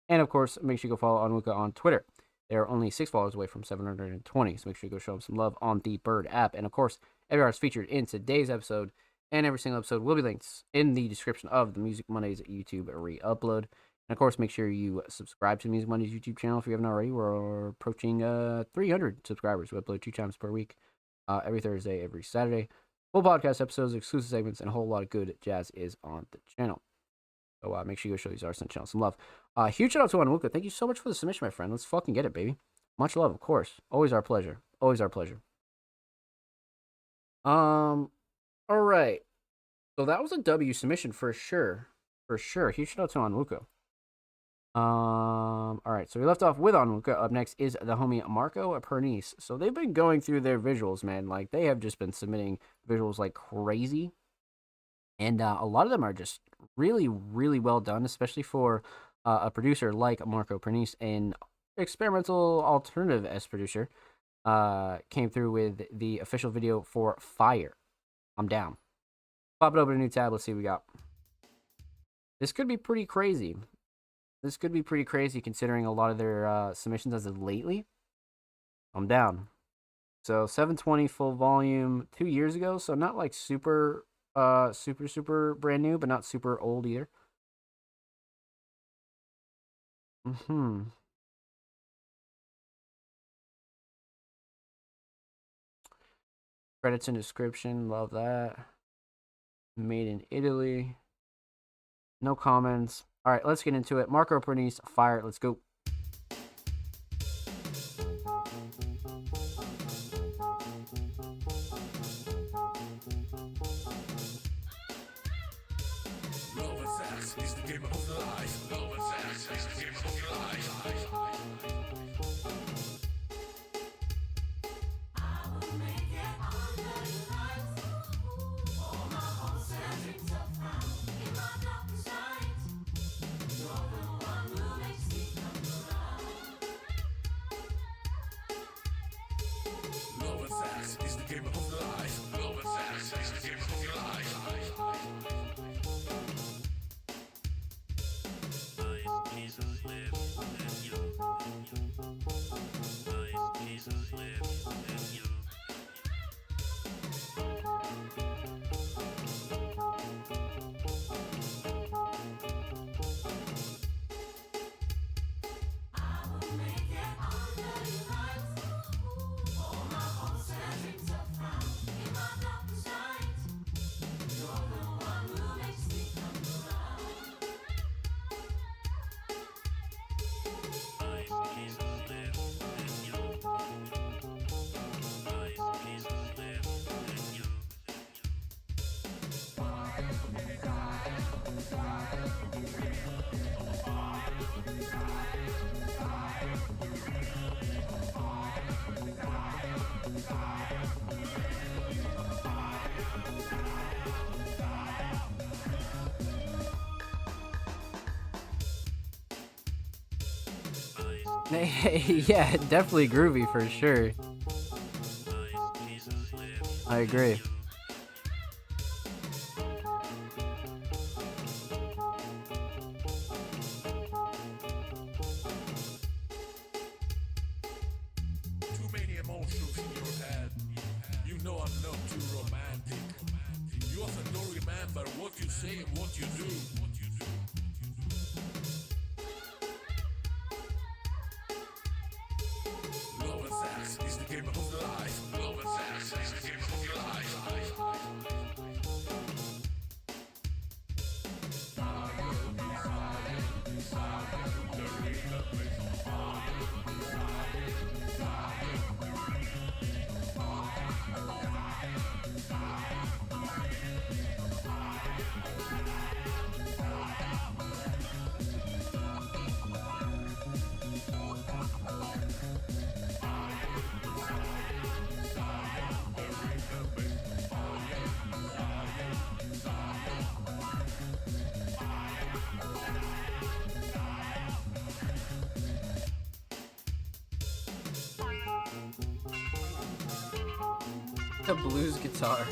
[SPEAKER 1] And of course, make sure you go follow Onwuka on Twitter. They're only 6 followers away from 720. So make sure you go show them some love on the Bird app. And of course, every artist featured in today's episode and every single episode will be linked in the description of the Music Mondays YouTube re-upload. And of course, make sure you subscribe to the Music Mondays YouTube channel if you haven't already. We're approaching 300 subscribers. We upload 2 times per week, every Thursday, every Saturday. Full podcast episodes, exclusive segments, and a whole lot of good jazz is on the channel. So make sure you go show these artists on the channel some love. Huge shout out to Onwuka. Thank you so much for the submission, my friend. Let's fucking get it, baby. Much love, of course. Always our pleasure. Always our pleasure. All right. So that was a W submission for sure. For sure. Huge shout out to Onwuka. All right. So we left off with Onwuka. Up next is the homie Marco Pernice. So they've been going through their visuals, man. Like they have just been submitting visuals like crazy. And a lot of them are just really, really well done, especially for a producer like Marco Pernice, an experimental alternative S producer, came through with the official video for Fire. I'm down. Pop it open a new tab. Let's see what we got. This could be pretty crazy. This could be pretty crazy considering a lot of their submissions as of lately. I'm down. So 720 full volume 2 years ago. So not like super brand new, but not super old either. Credits and description, love that. Made in Italy. No comments. All right, let's get into it. Marco Pernice, Fire. Let's go.
[SPEAKER 6] Love and sex is the game of life. Love and sex is the game of life. Love and sex is the game of life. Love and sex is the game of life.
[SPEAKER 1] Yeah, definitely groovy for sure. I agree.
[SPEAKER 6] Too many emotions in your head. You know I'm not too romantic. You often don't remember what you say and what you do.
[SPEAKER 1] the blues guitar.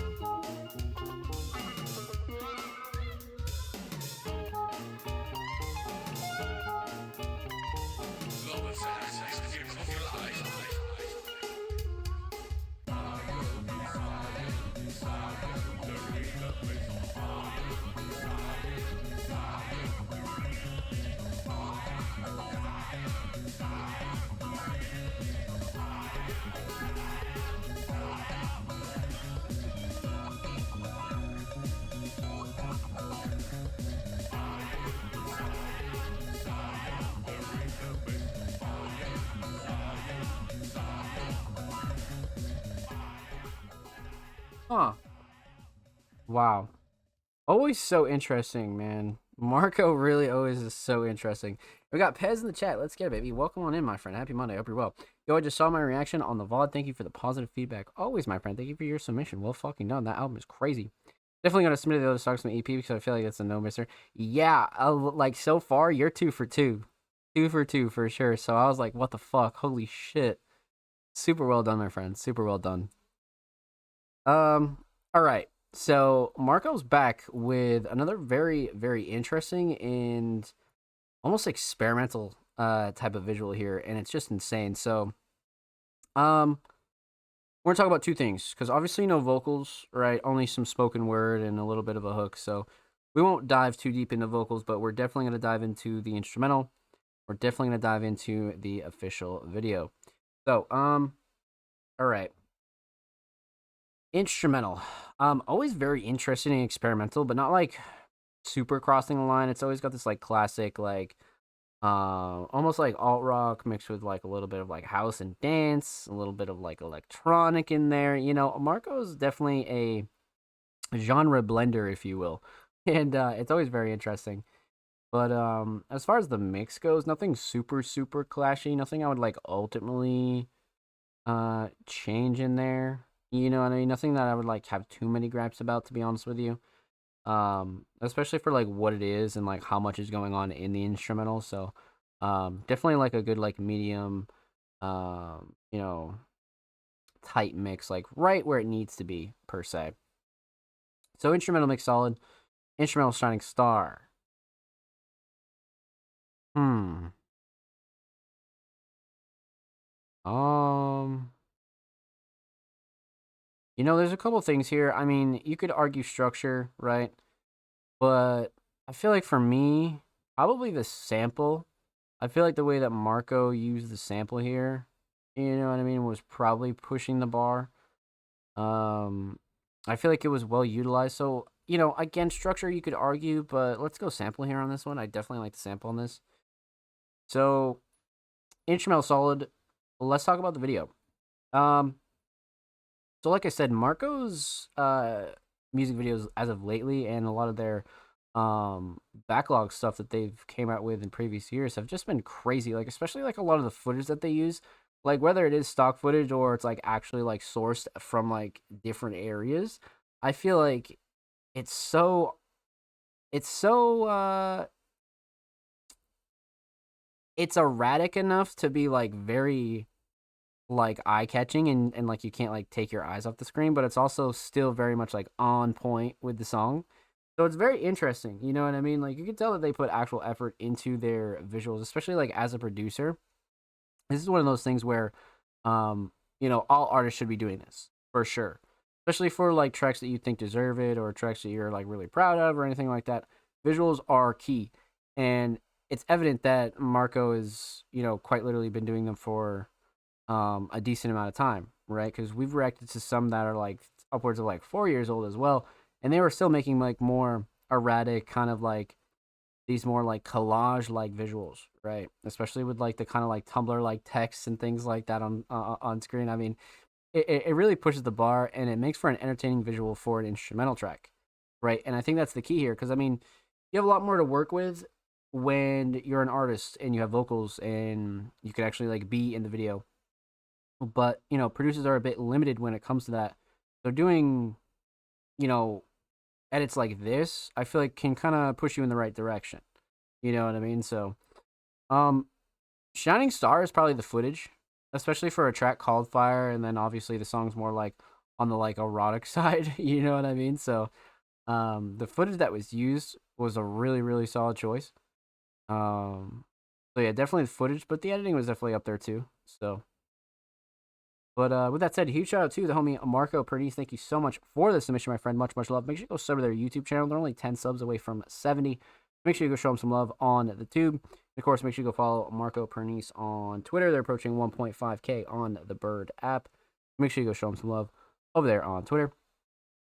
[SPEAKER 1] Huh. Wow. Always so interesting, man. Marco really always is so interesting. We got Pez in the chat. Let's get it, baby. Welcome on in, my friend. Happy Monday. Hope you're well. Yo, I just saw my reaction on the VOD. Thank you for the positive feedback. Always, my friend. Thank you for your submission. Well fucking done. That album is crazy. Definitely gonna submit the other songs from the EP because I feel like it's a no misser. Yeah, like so far you're 2 for 2, 2 for 2 for sure. So I was like, what the fuck? Holy shit! Super well done, my friend. Super well done. All right. So Marco's back with another very, very interesting and almost experimental type of visual here, and it's just insane. So, we're gonna talk about two things because obviously no vocals, right? Only some spoken word and a little bit of a hook. So we won't dive too deep into vocals, but we're definitely gonna dive into the instrumental. We're definitely gonna dive into the official video. So, all right. Instrumental. Always very interesting and experimental, but not like super crossing the line. It's always got this like classic, like almost like alt rock mixed with like a little bit of like house and dance, a little bit of like electronic in there. You know, Marco's definitely a genre blender, if you will, and it's always very interesting. But as far as the mix goes, nothing super clashy. Nothing I would like ultimately change in there. You know what I mean? Nothing that I would like have too many gripes about, to be honest with you. Especially for like what it is and like how much is going on in the instrumental. So, definitely like a good like medium, you know, tight mix, like right where it needs to be per se. So instrumental mix solid, instrumental shining star. Um, you know, there's a couple things here. I mean, you could argue structure, right? But I feel like for me, probably the sample. I feel like the way that Marco used the sample here, you know what I mean, was probably pushing the bar. I feel like it was well utilized. So, you know, again, structure you could argue, but let's go sample here on this one. I definitely like the sample on this. So, instrumental solid. Let's talk about the video. So like I said, Marco's music videos as of lately and a lot of their backlog stuff that they've came out with in previous years have just been crazy. Like especially like a lot of the footage that they use, like whether it is stock footage or it's like actually like sourced from like different areas. I feel like it's so it's erratic enough to be like very like eye-catching and like you can't like take your eyes off the screen, but it's also still very much like on point with the song. So it's very interesting, you know what I mean? Like you can tell that they put actual effort into their visuals, especially like as a producer. This is one of those things where you know, all artists should be doing this for sure. Especially for like tracks that you think deserve it or tracks that you're like really proud of or anything like that. Visuals are key. And it's evident that Marco is, you know, quite literally been doing them for a decent amount of time, right? Because we've reacted to some that are like upwards of like 4 years old as well, and they were still making like more erratic kind of like these more like collage like visuals, right? Especially with like the kind of like Tumblr like text and things like that on screen. I mean, it really pushes the bar and it makes for an entertaining visual for an instrumental track, right? And I think that's the key here because I mean, you have a lot more to work with when you're an artist and you have vocals and you can actually like be in the video. But, you know, producers are a bit limited when it comes to that. They're doing, you know, edits like this, I feel like can kind of push you in the right direction. You know what I mean? So, Shining Star is probably the footage, especially for a track called Fire, and then obviously the song's more like on the like erotic side, you know what I mean? So the footage that was used was a really, really solid choice. So yeah, definitely the footage, but the editing was definitely up there too. So but with that said, huge shout out to the homie Marco Pernice. Thank you so much for the submission, my friend. Much, much love. Make sure you go sub to their YouTube channel. They're only 10 subs away from 70. Make sure you go show them some love on the tube. And of course, make sure you go follow Marco Pernice on Twitter. They're approaching 1.5K on the Bird app. Make sure you go show them some love over there on Twitter.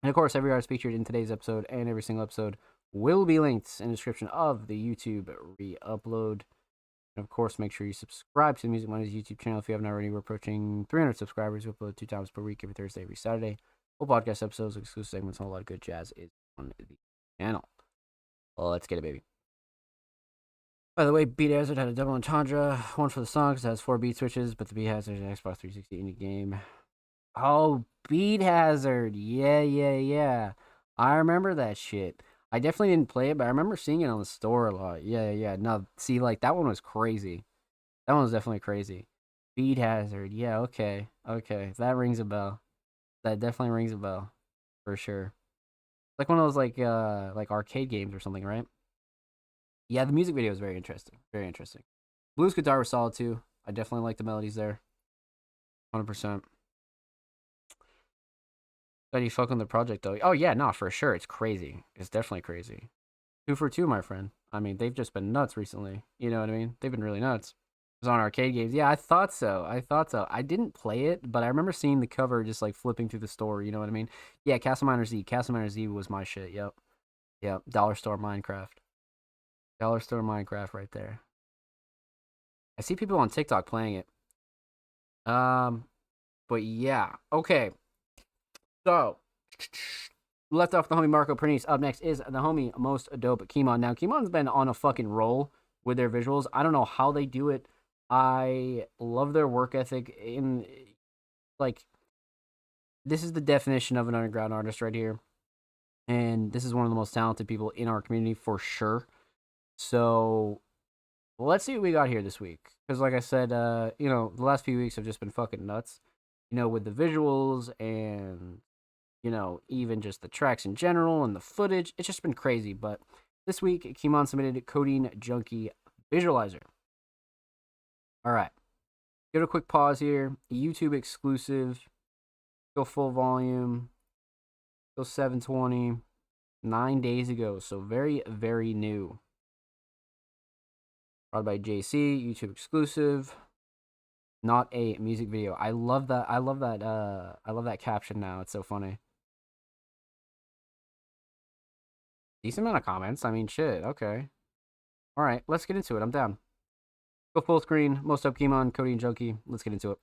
[SPEAKER 1] And of course, every artist featured in today's episode and every single episode will be linked in the description of the YouTube re-upload. And of course, make sure you subscribe to the Music Mondays YouTube channel if you haven't already. We're approaching 300 subscribers. We upload 2 times per week, every Thursday, every Saturday. Full podcast episodes, exclusive segments, and a lot of good jazz is on the channel. Well, let's get it, baby. By the way, Beat Hazard had a double entendre. One for the song because it has 4 beat switches, but the Beat Hazard is an Xbox 360 indie game. Oh, Beat Hazard. Yeah. I remember that shit. I definitely didn't play it, but I remember seeing it on the store a lot. Yeah. No, see, like, that one was crazy. That one was definitely crazy. Beat Hazard. Yeah, okay. That rings a bell. That definitely rings a bell. For sure. Like one of those, like arcade games or something, right? Yeah, the music video is very interesting. Very interesting. Blues guitar was solid, too. I definitely like the melodies there. 100%. How do you fuck on the project, though? Oh, yeah, no, for sure. It's crazy. It's definitely crazy. 2 for 2, my friend. I mean, they've just been nuts recently. You know what I mean? They've been really nuts. It was on arcade games. Yeah, I thought so. I didn't play it, but I remember seeing the cover just, like, flipping through the store. You know what I mean? Yeah, Castle Miner Z. Castle Miner Z was my shit. Yep. Dollar Store Minecraft. Dollar Store Minecraft right there. I see people on TikTok playing it. But yeah. Okay. So, left off the homie Marco Pernice. Up next is the homie Most Dope Kimon. Now, Kimon's been on a fucking roll with their visuals. I don't know how they do it. I love their work ethic. Like, this is the definition of an underground artist right here. And this is one of the most talented people in our community for sure. So, let's see what we got here this week. Because, like I said, the last few weeks have just been fucking nuts. With the visuals and even just the tracks in general and the footage. It's just been crazy. But this week, Kimon submitted Codeine Junkie Visualizer. All right. Give it a quick pause here. YouTube exclusive. Go full volume. Go 720. 9 days ago. So very, very new. Brought by JC. YouTube exclusive. Not a music video. I love that. I love that caption now. It's so funny. Decent amount of comments. I mean, shit. Okay. All right. Let's get into it. I'm down. Go full screen. Most Up Kimon, Codeine Junkie. Let's get into it.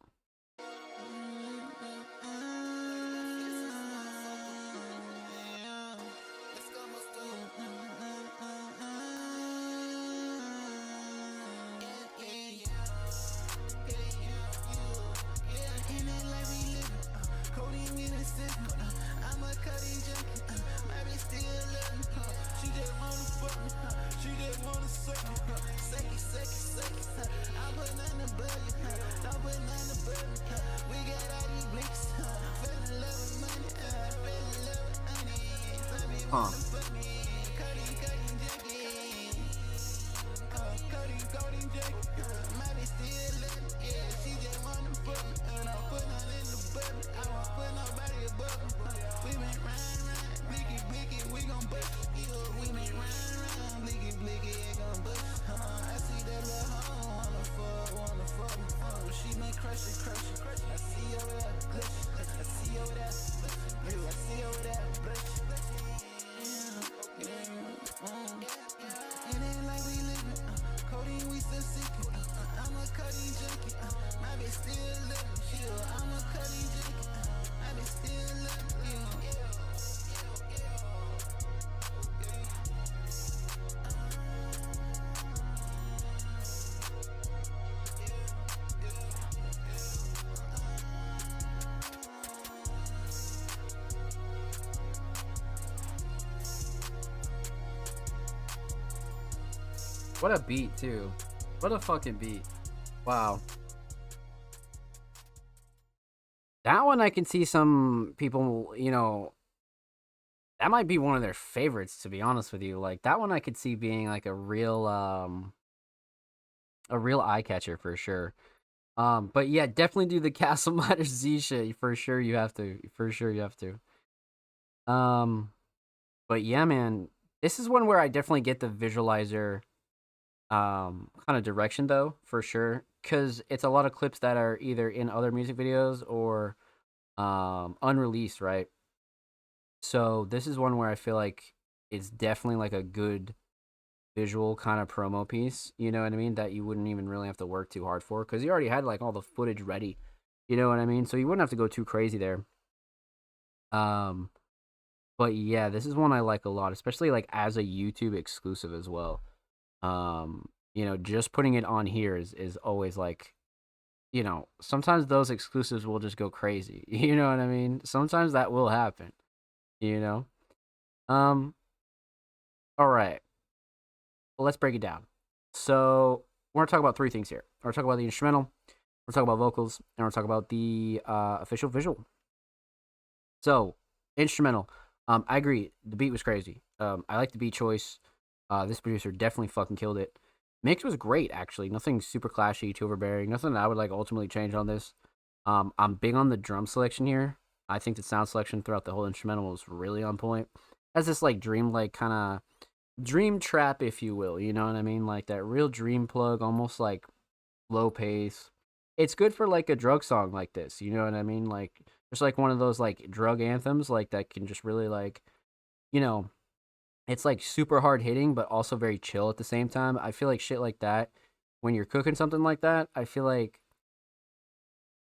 [SPEAKER 1] Huh. What a beat, too. What a fucking beat. Wow. That one I can see some people, that might be one of their favorites, to be honest with you. Like that one I could see being like a real eye catcher for sure. But yeah, definitely do the Castle Miner Z shit for sure. You have to, for sure you have to. Um, but yeah, man, this is one where I definitely get the visualizer kind of direction though, for sure, because it's a lot of clips that are either in other music videos or unreleased, right? So this is one where I feel like it's definitely like a good visual kind of promo piece, you know what I mean, that you wouldn't even really have to work too hard for because you already had like all the footage ready, you know what I mean, so you wouldn't have to go too crazy there. um but yeah, this is one I like a lot, especially like as a YouTube exclusive as well. Just putting it on here is always like, sometimes those exclusives will just go crazy. You know what I mean? Sometimes that will happen, you know? Um, all right. Well, let's break it down. So we're gonna talk about three things here. We're gonna talk about the instrumental, we're gonna talk about vocals, and we're gonna talk about the official visual. So, instrumental. I agree. The beat was crazy. I like the beat choice. This producer definitely fucking killed it. Mix was great, actually. Nothing super clashy, too overbearing. Nothing that I would like ultimately change on this. I'm big on the drum selection here. I think the sound selection throughout the whole instrumental was really on point. Has this like dream-like kind of dream trap, if you will. You know what I mean? Like that real dream plug, almost like low pace. It's good for like a drug song like this. You know what I mean? Like just like one of those like drug anthems, like that can just really like, you know, it's like super hard hitting, but also very chill at the same time. I feel like shit like that, when you're cooking something like that, I feel like,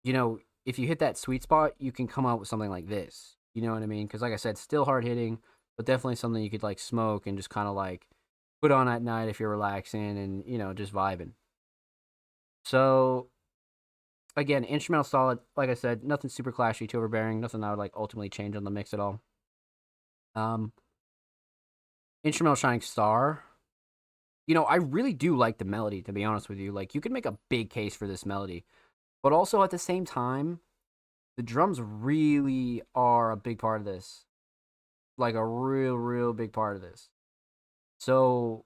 [SPEAKER 1] if you hit that sweet spot, you can come out with something like this. You know what I mean? Because like I said, still hard hitting, but definitely something you could like smoke and just kind of like put on at night if you're relaxing and, just vibing. So again, instrumental solid. Like I said, nothing super clashy, too overbearing. Nothing I would like ultimately change on the mix at all. Um, Instrumental shining star. I really do like the melody, to be honest with you. Like, you can make a big case for this melody, but also at the same time, the drums really are a big part of this. Like, a real, real big part of this. So,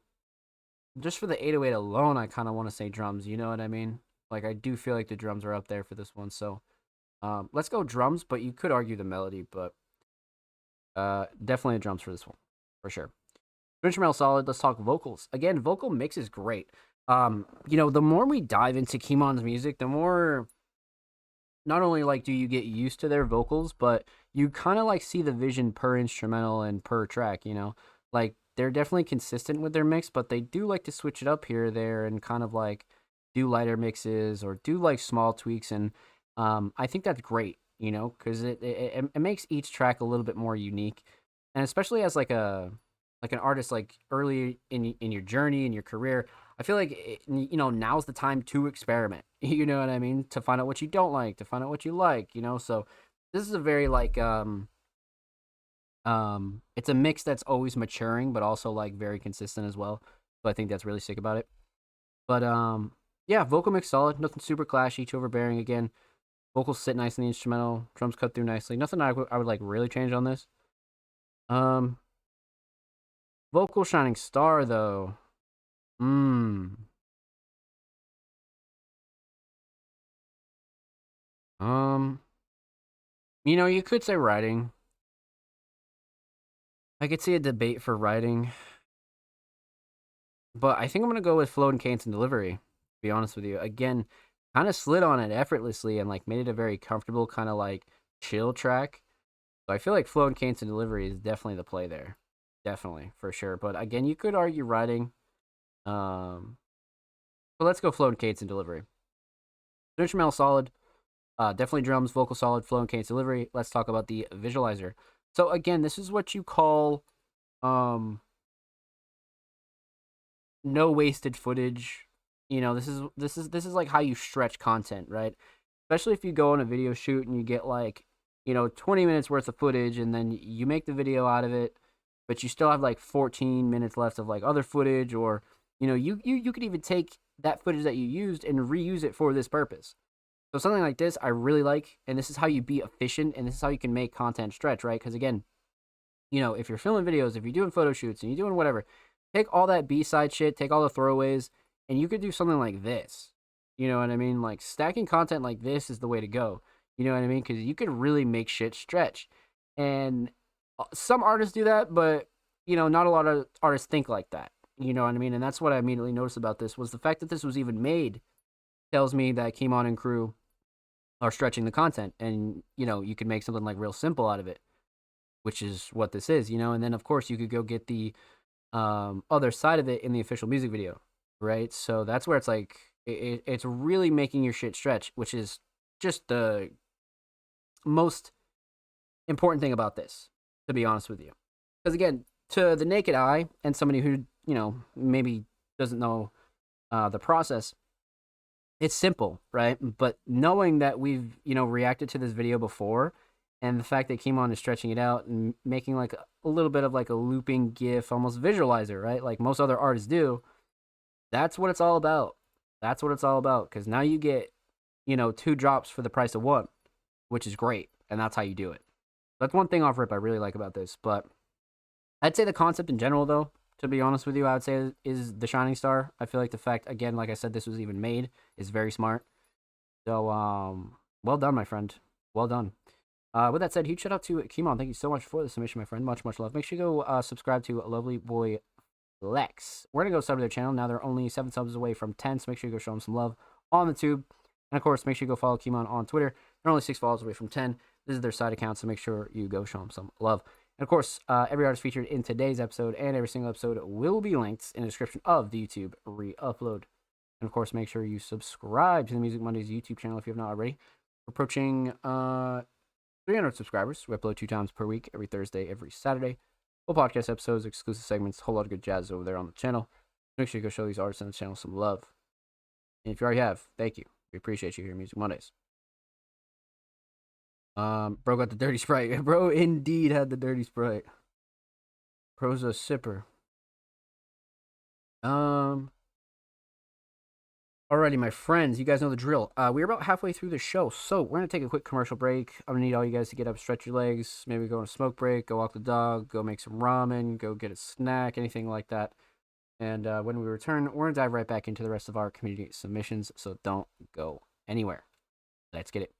[SPEAKER 1] just for the 808 alone, I kind of want to say drums. You know what I mean? Like, I do feel like the drums are up there for this one. So, let's go drums, but you could argue the melody, but definitely the drums for this one, for sure. Instrumental solid. Let's talk vocals. Again, vocal mix is great. The more we dive into Kemon's music, the more not only like do you get used to their vocals, but you kind of like see the vision per instrumental and per track, Like they're definitely consistent with their mix, but they do like to switch it up here or there and kind of like do lighter mixes or do like small tweaks, and I think that's great, because it makes each track a little bit more unique, and especially as like an artist like early in your journey in your career, I feel like now's the time to experiment. You know what I mean? To find out what you don't like, to find out what you like. So this is a very like it's a mix that's always maturing, but also like very consistent as well. So I think that's really sick about it. But yeah, vocal mix solid. Nothing super clashy, too overbearing. Again, vocals sit nice in the instrumental. Drums cut through nicely. Nothing I would like really change on this. Vocal shining star though. Hmm. Um. You could say writing. I could see a debate for writing, but I think I'm gonna go with flow and cadence and delivery. To be honest with you, again, kind of slid on it effortlessly and like made it a very comfortable kind of like chill track. So I feel like flow and cadence and delivery is definitely the play there. Definitely, for sure. But again, you could argue writing. But let's go flow and cadence and delivery. Instrumental solid. Definitely drums, vocal solid, flow and cadence delivery. Let's talk about the visualizer. So again, this is what you call no wasted footage. This is like how you stretch content, right? Especially if you go on a video shoot and you get like 20 minutes worth of footage, and then you make the video out of it, but you still have like 14 minutes left of like other footage, or you could even take that footage that you used and reuse it for this purpose. So something like this, I really like, and this is how you be efficient, and this is how you can make content stretch, right? Because again, if you're filming videos, if you're doing photo shoots, and you're doing whatever, take all that B-side shit, take all the throwaways, and you could do something like this. You know what I mean? Like, stacking content like this is the way to go. You know what I mean? Because you could really make shit stretch. And some artists do that, but, not a lot of artists think like that. You know what I mean? And that's what I immediately noticed about this, was the fact that this was even made tells me that Kimon and crew are stretching the content. And, you could make something like real simple out of it, which is what this is, And then, of course, you could go get the other side of it in the official music video, right? So that's where it's like, it's really making your shit stretch, which is just the most important thing about this, to be honest with you. Because again, to the naked eye and somebody who, maybe doesn't know the process, it's simple, right? But knowing that we've, reacted to this video before, and the fact that Kimon is stretching it out and making like a little bit of like a looping GIF, almost visualizer, right? Like most other artists do. That's what it's all about. That's what it's all about. Because now you get, 2 drops for the price of 1, which is great. And that's how you do it. That's one thing off rip I really like about this. But I'd say the concept in general, though, to be honest with you, I would say is the Shining Star. I feel like the fact, again, like I said, this was even made is very smart. So, well done, my friend. Well done. With that said, huge shout out to Kimon. Thank you so much for the submission, my friend. Much, much love. Make sure you go subscribe to Lovely Boy Lex. We're going to go sub to their channel. Now they're only 7 subs away from 10, so make sure you go show them some love on the tube. And of course, make sure you go follow Kimon on Twitter. They're only 6 follows away from 10. This is their side account, so make sure you go show them some love. And of course, every artist featured in today's episode and every single episode will be linked in the description of the YouTube re-upload. And of course, make sure you subscribe to the Music Mondays YouTube channel if you have not already. We're approaching 300 subscribers. We upload 2 times per week, every Thursday, every Saturday. Full podcast episodes, exclusive segments, a whole lot of good jazz over there on the channel. Make sure you go show these artists on the channel some love. And if you already have, thank you. We appreciate you here at Music Mondays. Bro got the dirty Sprite. Bro indeed had the dirty Sprite. Bro's a sipper. Alrighty, my friends, you guys know the drill. We're about halfway through the show, so we're going to take a quick commercial break. I'm going to need all you guys to get up, stretch your legs, maybe go on a smoke break, go walk the dog, go make some ramen, go get a snack, anything like that. And when we return, we're going to dive right back into the rest of our community submissions, so don't go anywhere. Let's get it.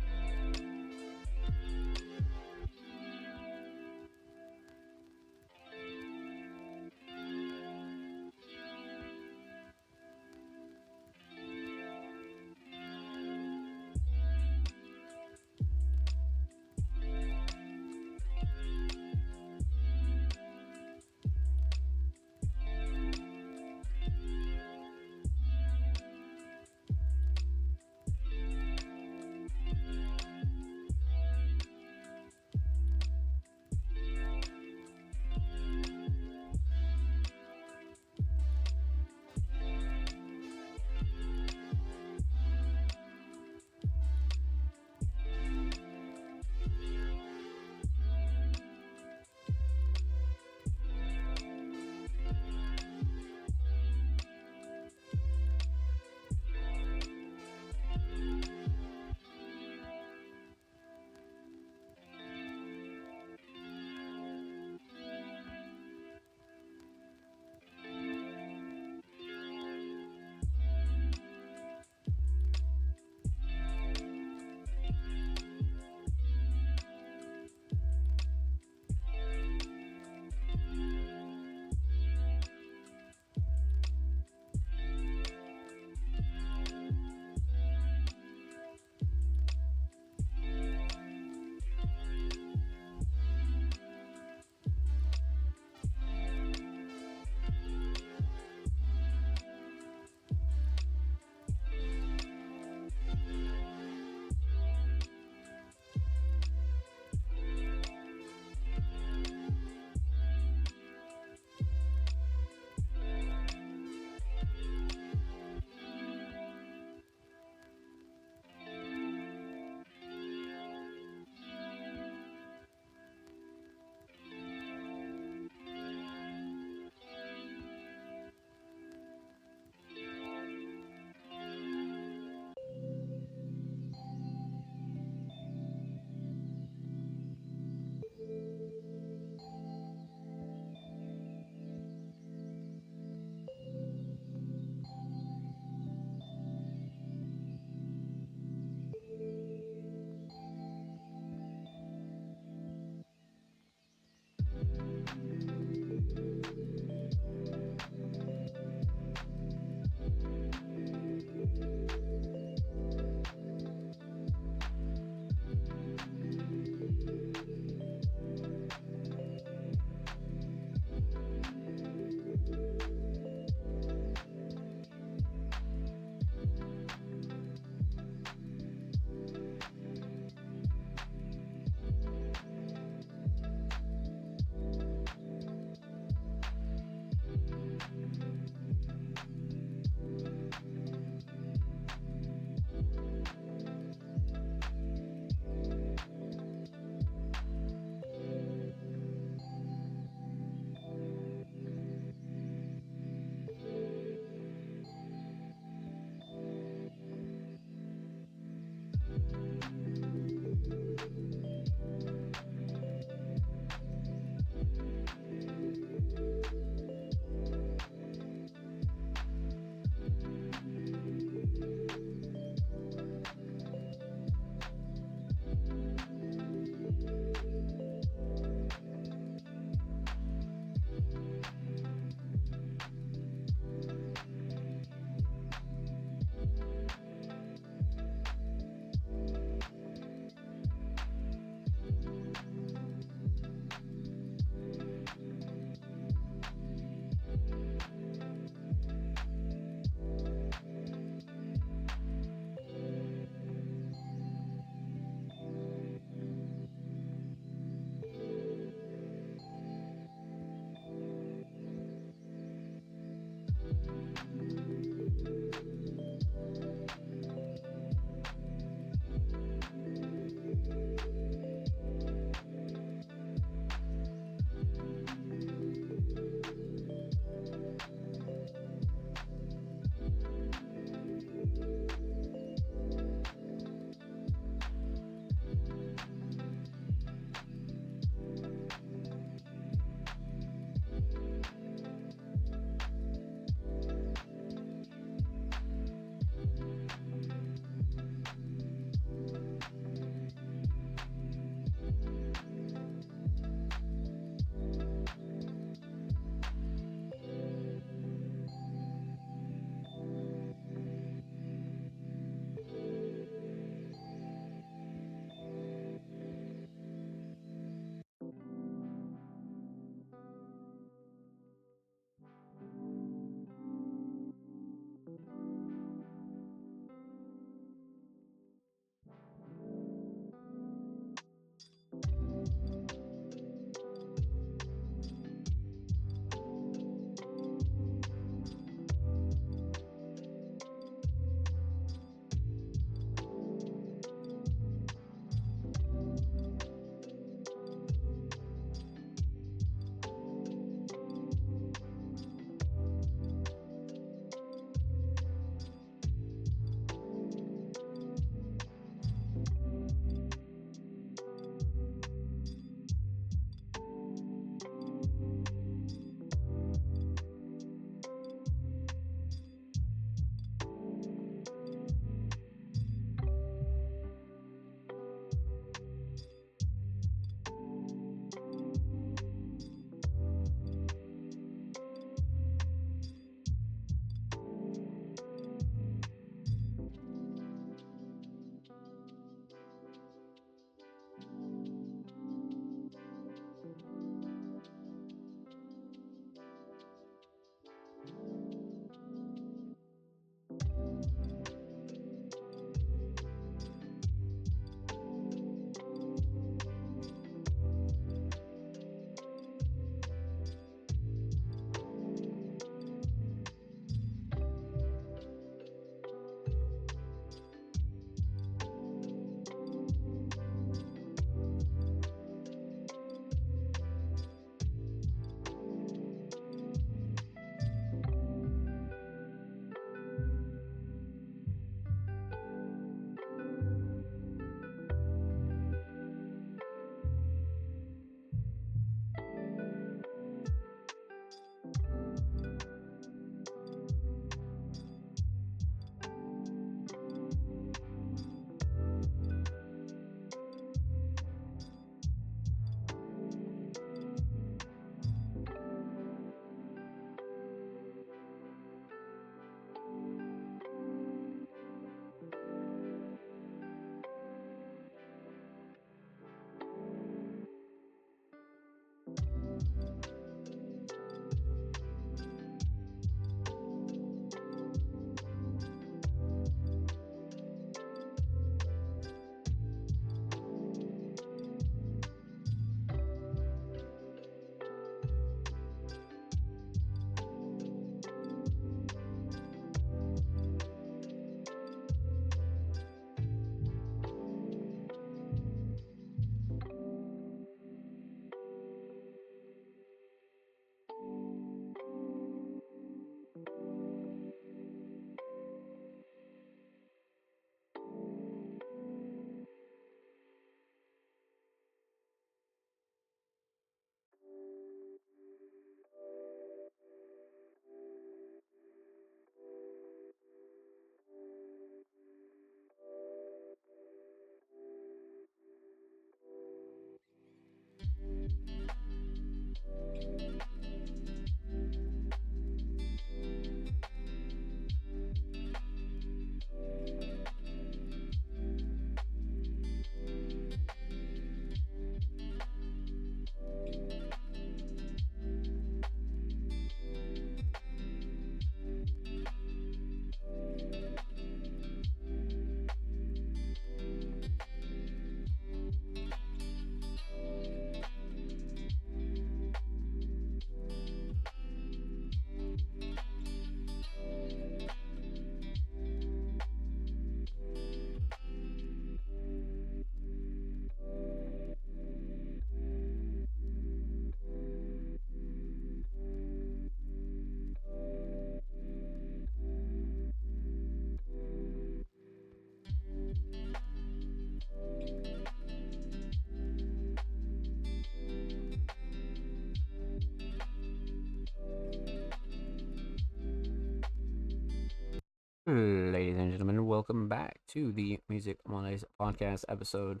[SPEAKER 1] Ladies and gentlemen, welcome back to the Music Mondays podcast, episode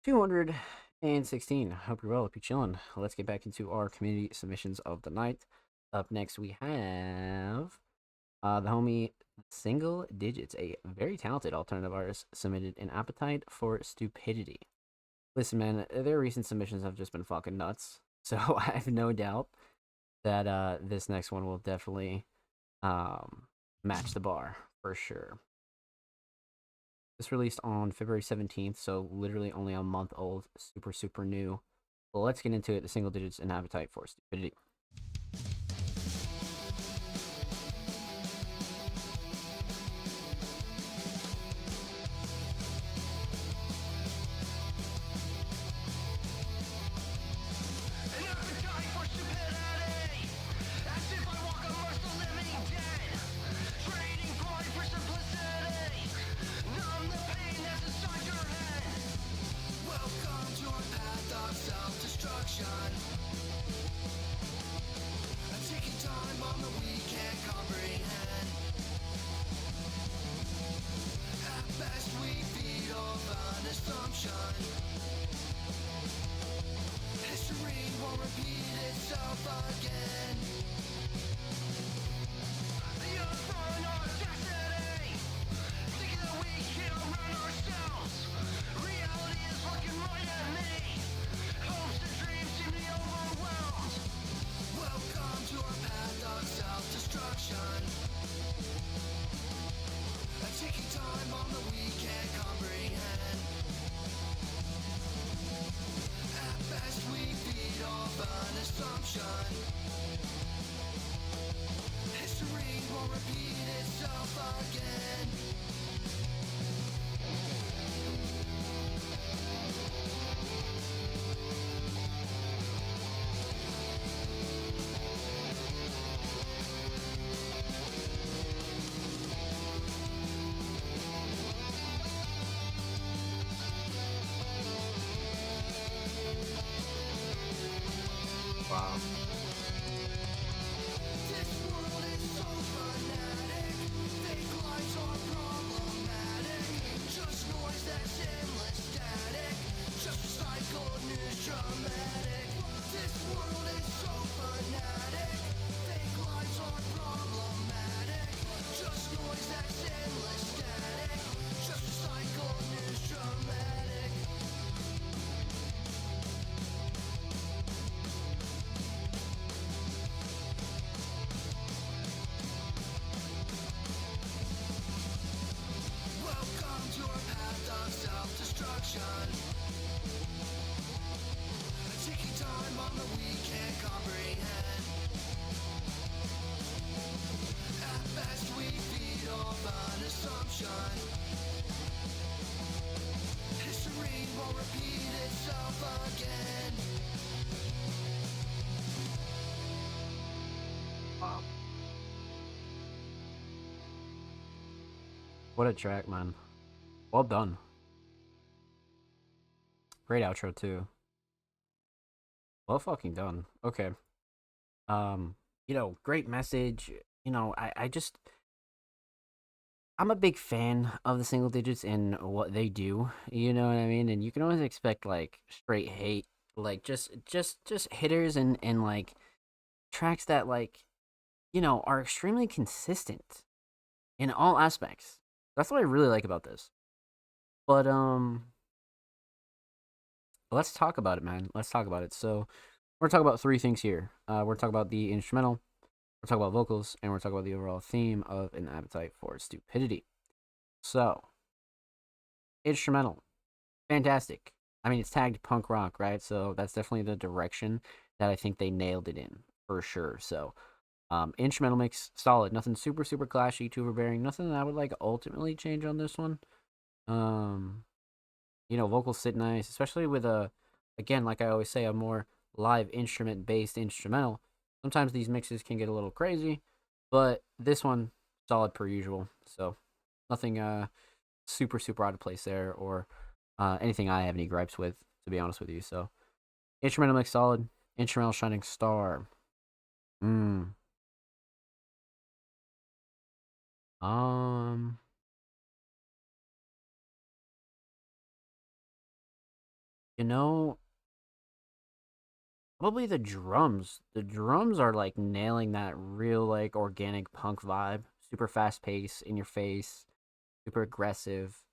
[SPEAKER 1] 216. Hope you're well. Hope you're chilling. Let's get back into our community submissions of the night. Up next, we have the homie Single Digits, a very talented alternative artist, submitted an Appetite for Stupidity. Listen, man, their recent submissions have just been fucking nuts. So I have no doubt that this next one will definitely match the bar for sure. This released on February 17th, so literally only a month old, super new. Well, let's get into it. The Single Digits and Appetite for Stupidity. Wow. Wow. What a track, man. Well done. Great outro too. Well fucking done. Okay. Great message. I'm a big fan of the Single Digits and what they do. You know what I mean? And you can always expect like straight hate, like just hitters and like tracks that like are extremely consistent in all aspects. That's what I really like about this. But let's talk about it, man. Let's talk about it. So we're talking about three things here. We're talking about the instrumental, we're talking about vocals, and we're talking about the overall theme of An Appetite for Stupidity. So, instrumental, fantastic. I mean, it's tagged punk rock, right? So that's definitely the direction that I think they nailed it in for sure. So, instrumental mix solid. Nothing super super clashy, too overbearing. Nothing that I would like ultimately change on this one. Vocals sit nice, especially with again, like I always say, a more live instrument based instrumental. Sometimes these mixes can get a little crazy, but this one solid per usual. So nothing super super out of place there or anything I have any gripes with, to be honest with you. So instrumental mix solid. Instrumental shining star. Um you know, Probably the drums. The drums are like nailing that real like organic punk vibe. Super fast pace, in your face, super aggressive.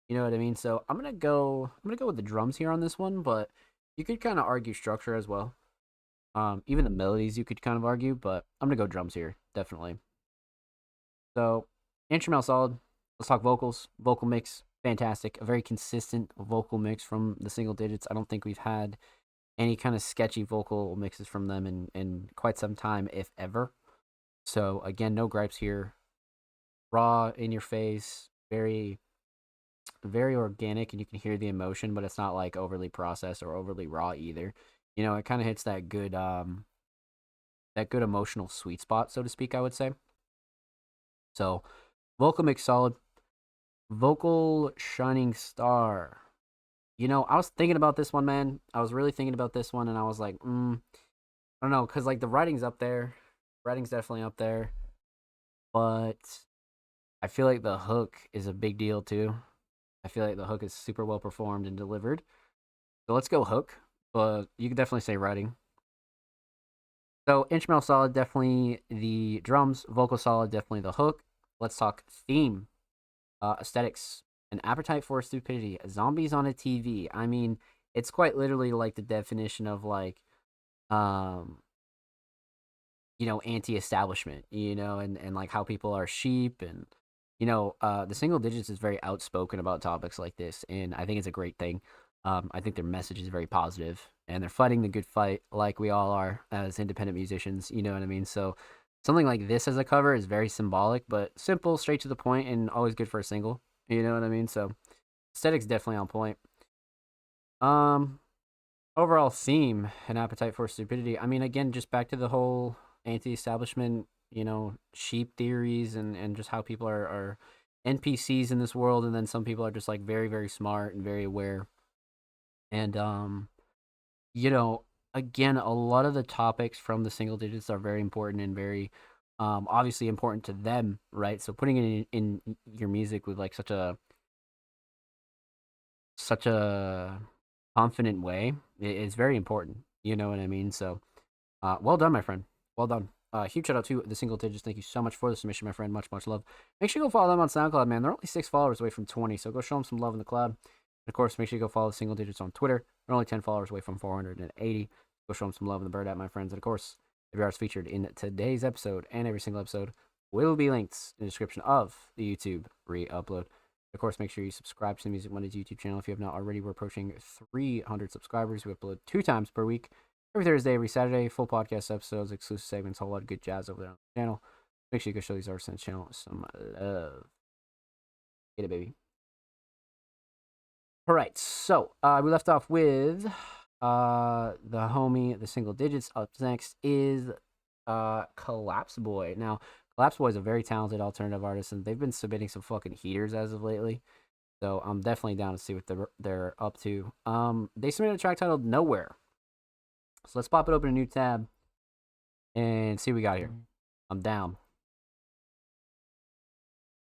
[SPEAKER 1] You know what I mean? So I'm gonna go with the drums here on this one, but you could kind of argue structure as well. Even the melodies you could kind of argue, but I'm gonna go drums here, definitely. So instrumental solid. Let's talk vocals. Vocal mix, fantastic. A very consistent vocal mix from the Single Digits. I don't think we've had any kind of sketchy vocal mixes from them in quite some time, if ever. So again, no gripes here. Raw, in your face, very very organic, and you can hear the emotion, but it's not like overly processed or overly raw either. It kind of hits that good emotional sweet spot, so to speak, I would say. So vocal mix solid. Vocal shining star. I was thinking about this one, man. I was really thinking about this one, and I was like, I don't know, because like the writing's up there. Writing's definitely up there, but I feel like the hook is a big deal too. I feel like the hook is super well performed and delivered. So let's go hook, but you could definitely say writing. So instrumental solid, definitely the drums. Vocal solid, definitely the hook. Let's talk theme. Aesthetics. An Appetite for Stupidity. Zombies on a TV. I mean, it's quite literally like the definition of like, anti-establishment, and like how people are sheep and, the Single Digits is very outspoken about topics like this, and I think it's a great thing. I think their message is very positive, and they're fighting the good fight like we all are as independent musicians, you know what I mean? So something like this as a cover is very symbolic, but simple, straight to the point, and always good for a single. You know what I mean? So aesthetics definitely on point. Overall theme, An Appetite for Stupidity. I mean, again, just back to the whole anti-establishment, sheep theories and just how people are NPCs in this world, and then some people are just like very, very smart and very aware. And again, a lot of the topics from the Single Digits are very important and very obviously important to them, right? So putting it in your music with like such a confident way is very important. You know what I mean? So well done, my friend. Well done. Huge shout out to the Single Digits. Thank you so much for the submission, my friend. Much, much love. Make sure you go follow them on SoundCloud, man. They're only 6 followers away from 20, so go show them some love in the cloud. And of course, make sure you go follow the Single Digits on Twitter. They're only 10 followers away from 480. Go show them some love in the Bird app, my friends. And of course, every artist featured in today's episode and every single episode will be linked in the description of the YouTube re-upload. Of course, make sure you subscribe to the Music Mondays YouTube channel if you have not already. We're approaching 300 subscribers. We upload 2 times per week. Every Thursday, every Saturday, full podcast episodes, exclusive segments, a whole lot of good jazz over there on the channel. Make sure you go show these artists on the channel some love. Get it, baby. All right, so we left off with the homie, the Single Digits. Up next is Collapse Boy. Now, Collapse Boy is a very talented alternative artist, and they've been submitting some fucking heaters as of lately. So I'm definitely down to see what they're up to. They submitted a track titled Nowhere. So let's pop it open a new tab and see what we got here. I'm down.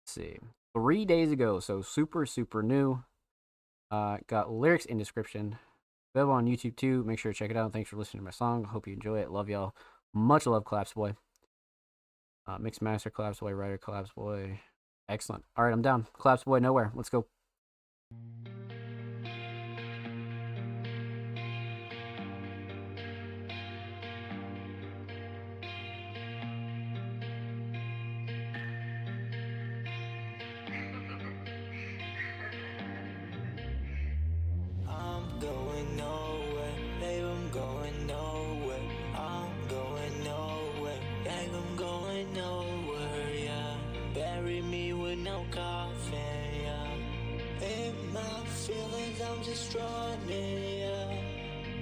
[SPEAKER 1] Let's see. 3 days ago, so super, super new. Got lyrics in description. Available on YouTube too. Make sure to check it out. Thanks for listening to my song. Hope you enjoy it. Love y'all. Much love, Collapse Boy. Mix master, Collapse Boy, writer, Collapse Boy. Excellent. All right, I'm down. Collapse Boy, Nowhere. Let's go.
[SPEAKER 7] I'm just running, yeah.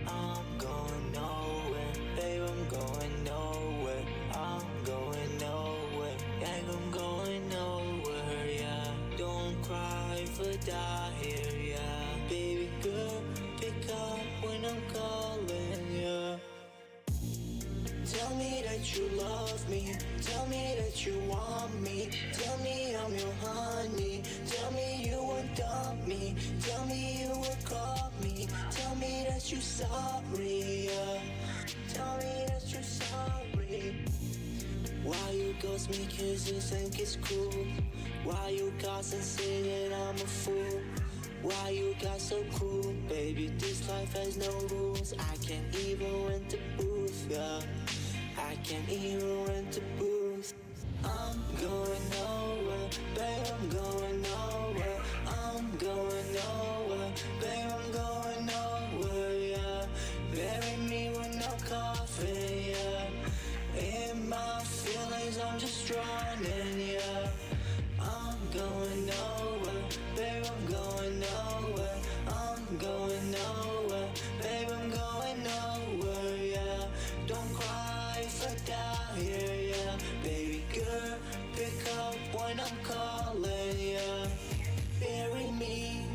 [SPEAKER 7] I'm going nowhere, babe, I'm going nowhere. I'm going nowhere, yeah, I'm going nowhere, yeah. Don't cry if I die here, yeah. Baby girl, pick up when I'm calling, yeah. Tell me that you love me, tell me that you want me, tell me I'm your honey, tell me you won't dump me, tell me you will call me, tell me that you're sorry, yeah. Tell me that you're sorry. Why you ghost me cause you think it's cool? Why you gossip and say that I'm a fool? Why you got so cool? Baby, this life has no rules. I can't even rent a booth, yeah. I can't even rent a booth. I'm going nowhere, babe, I'm going nowhere. I'm going nowhere, babe, I'm going nowhere, yeah. Bury me with no coffin, yeah. In my feelings, I'm just drowning, yeah. I'm going nowhere, babe, I'm going nowhere. I'm going nowhere, babe, I'm going nowhere, yeah. Don't cry if I die here, yeah. Baby girl, pick up when I'm calling, yeah. Bury me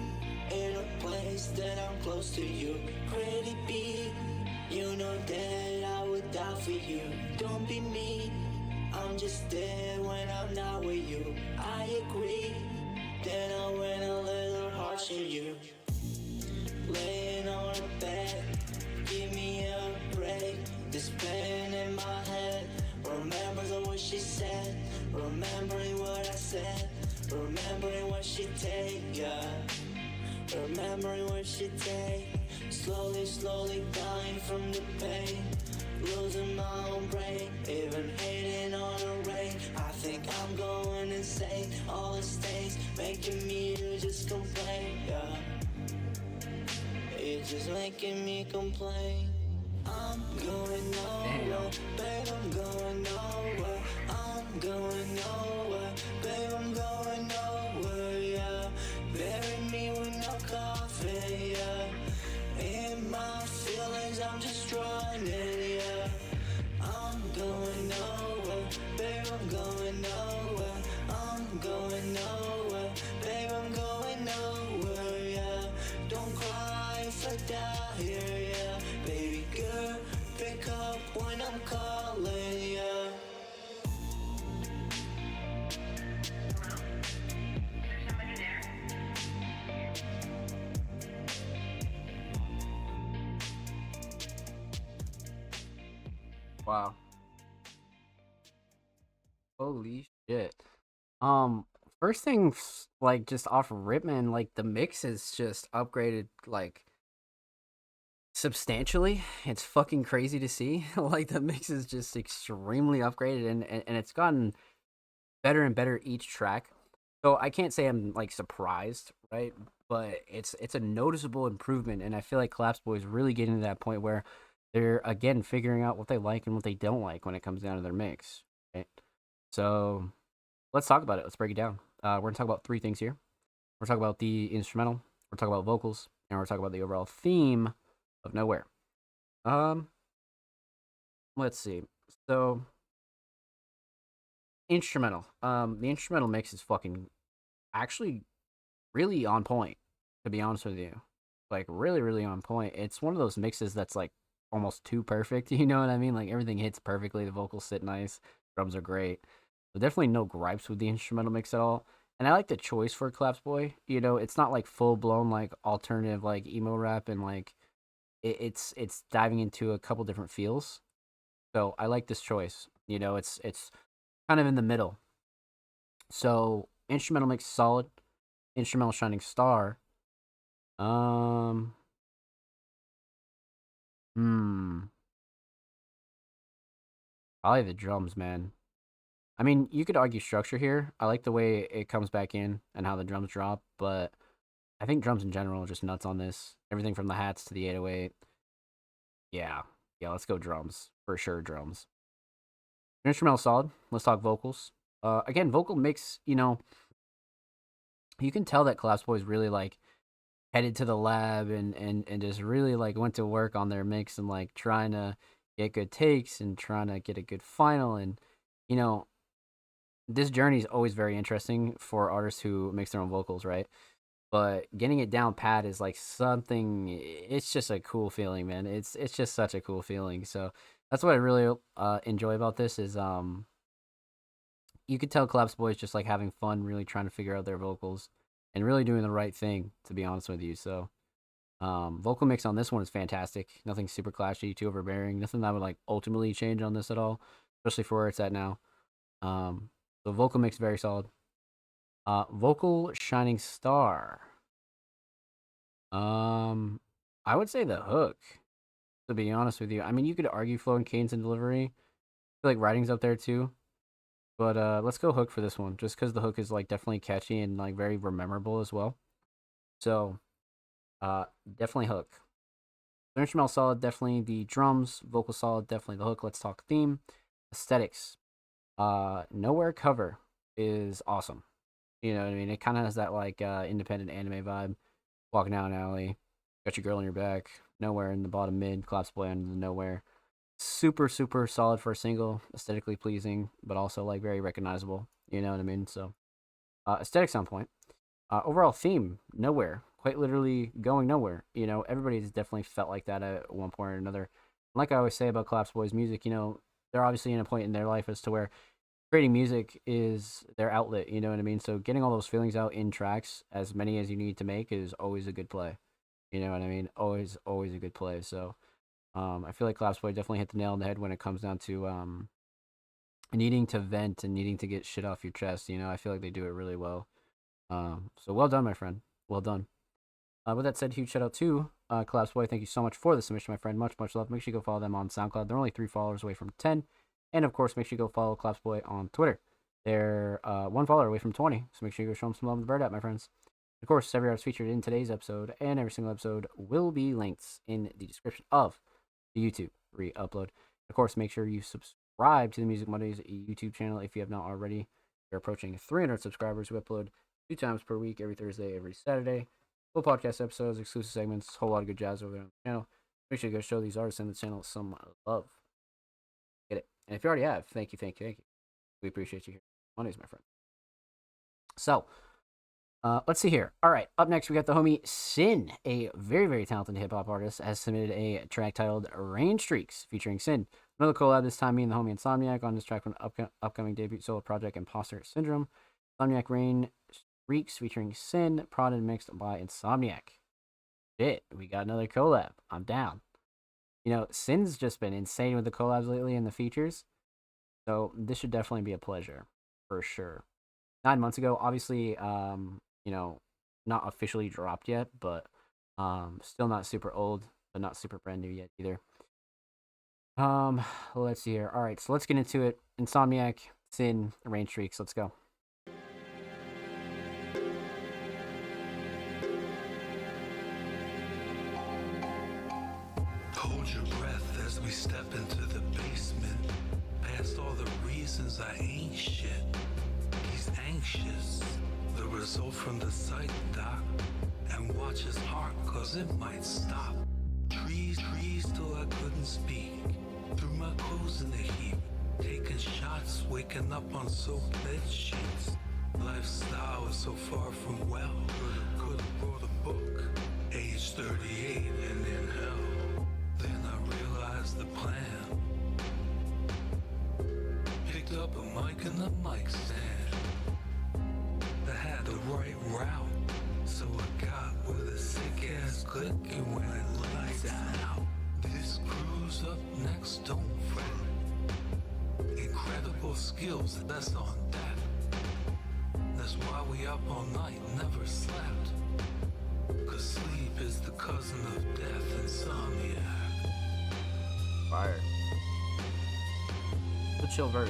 [SPEAKER 7] in a place that I'm close to you. Pretty big, you know that I would die for you. Don't be me, I'm just there when I'm not with you. I agree, then I went a little harsh on you. Laying on a bed, give me a break. This pain in my head, remembering what she said, remembering what I said, remembering what she take, yeah. Remembering what she take, slowly, slowly dying from the pain, losing my own brain, even hating on the rain. I think I'm going insane, all the stains making me to just complain, yeah. It's just making me complain. I'm going nowhere, babe, I'm going nowhere. I'm going nowhere, babe, I'm going nowhere, yeah. Bury me with no coffin, yeah. In my feelings, I'm just drowning, yeah. I'm going nowhere, babe, I'm going nowhere. I'm going nowhere, babe, I'm going nowhere, yeah. Don't cry if I die here, yeah. Baby girl, pick up when I'm calling, yeah.
[SPEAKER 1] Wow. Holy shit. First thing, like, just off rip, man, like, the mix is just upgraded, like, substantially. It's fucking crazy to see. Like, the mix is just extremely upgraded, and it's gotten better and better each track. So I can't say I'm, like, surprised, right? But it's a noticeable improvement, and I feel like Collapse Boy is really getting to that point where they're, again, figuring out what they like and what they don't like when it comes down to their mix, right? So let's talk about it. Let's break it down. We're gonna talk about three things here. We're talking about the instrumental. We're talking about vocals, and we're talking about the overall theme of Nowhere. Um, let's see. So instrumental. The instrumental mix is fucking actually really on point. To be honest with you, like really, really on point. It's one of those mixes that's like almost too perfect. You know what I mean? Like everything hits perfectly. The vocals sit nice. Drums are great. So definitely no gripes with the instrumental mix at all. And I like the choice for Collapse Boy. You know, it's not like full blown like alternative like emo rap and like it's diving into a couple different feels. So I like this choice. You know, it's kind of in the middle. So instrumental mix solid. Instrumental shining star. Um hmm. Probably the drums, man. I mean, you could argue structure here. I like the way it comes back in and how the drums drop, but I think drums in general are just nuts on this. Everything from the hats to the 808. Yeah. Yeah, let's go drums. For sure, drums. Instrumental solid. Let's talk vocals. Again, vocal mix, you know, you can tell that Collapse Boys really like headed to the lab and just really like went to work on their mix and like trying to get good takes and trying to get a good final. And you know, this journey is always very interesting for artists who mix their own vocals, right? But getting it down pat is like something. It's just a cool feeling, man. It's just such a cool feeling. So that's what I really enjoy about this is you could tell Collapse Boys just like having fun, really trying to figure out their vocals and really doing the right thing. To be honest with you, so vocal mix on this one is fantastic. Nothing super clashy, too overbearing. Nothing that would like ultimately change on this at all, especially for where it's at now. So vocal mix very solid. Vocal shining star. I would say the hook. To be honest with you, I mean you could argue flow and cadence and delivery. I feel like writing's up there too. But let's go hook for this one, just because the hook is like definitely catchy and like very memorable as well. So definitely hook. The instrumental solid, definitely the drums, vocal solid, definitely the hook. Let's talk theme. Aesthetics. Nowhere cover is awesome. You know what I mean? It kind of has that like independent anime vibe. Walking down an alley, got your girl on your back. Nowhere in the bottom mid, Collapse Boy under the nowhere. Super super solid for a single, aesthetically pleasing, but also like very recognizable. You know what I mean? So aesthetics on point. Overall theme, nowhere. Quite literally going nowhere. You know, everybody's definitely felt like that at one point or another. Like I always say about Collapse Boys music, you know, they're obviously in a point in their life as to where creating music is their outlet, you know what I mean? So getting all those feelings out in tracks, as many as you need to make, is always a good play. You know what I mean? Always, always a good play. So I feel like Collapse Boy definitely hit the nail on the head when it comes down to needing to vent and needing to get shit off your chest. You know, I feel like they do it really well. So well done, my friend. Well done. With that said, huge shout out to Collapse Boy. Thank you so much for the submission, my friend. Much, much love. Make sure you go follow them on SoundCloud. They're only 3 followers away from 10. And of course, make sure you go follow Collapse Boy on Twitter. They're 1 follower away from 20. So make sure you go show them some love in the bird app, my friends. Of course, every artist featured in today's episode and every single episode will be linked in the description of to YouTube re-upload. Of course, make sure you subscribe to the Music Mondays YouTube channel if you have not already. We're approaching 300 subscribers. We upload 2 times per week, every Thursday, every Saturday. Full podcast episodes, exclusive segments, whole lot of good jazz over there on the channel. Make sure you go show these artists in the channel some love. Get it. And if you already have, thank you. We appreciate you here. Mondays, my friend. So, let's see here. All right, up next we got the homie Sin, a very, very talented hip-hop artist, has submitted a track titled Rain Streaks featuring Sin. Another collab, this time me and the homie Insomniac on this track from upcoming debut solo project Imposter Syndrome. Insomniac Rain Streaks featuring Sin, prod and mixed by Insomniac. Shit, we got another collab. I'm down. You know, Sin's just been insane with the collabs lately and the features, so this should definitely be a pleasure, for sure. 9 months ago, obviously, you know, not officially dropped yet, but still not super old, but not super brand new yet either. Let's see here. All right, so let's get into it. Insomniac, Sin, Rain Streaks. Let's go.
[SPEAKER 2] Hold your breath as we step into the basement. Past all the reasons I ain't shit. He's anxious. The result from the psych doc. And watch his heart, cause it might stop. Trees till I couldn't speak. Threw my clothes in the heap. Taking shots, waking up on soaked bed sheets. Lifestyle is so far from well. Could've brought a book. Age 38 and in hell. Then I realized the plan. Picked up a mic and a mic stand. I had the right route. So I got with a sick ass click and when it lights out. This crew's up next, don't fret. Incredible skills, that's on deck. That's why we up all night, never slept. Cause sleep is the cousin of death, insomniac.
[SPEAKER 1] Fire. The chill verse.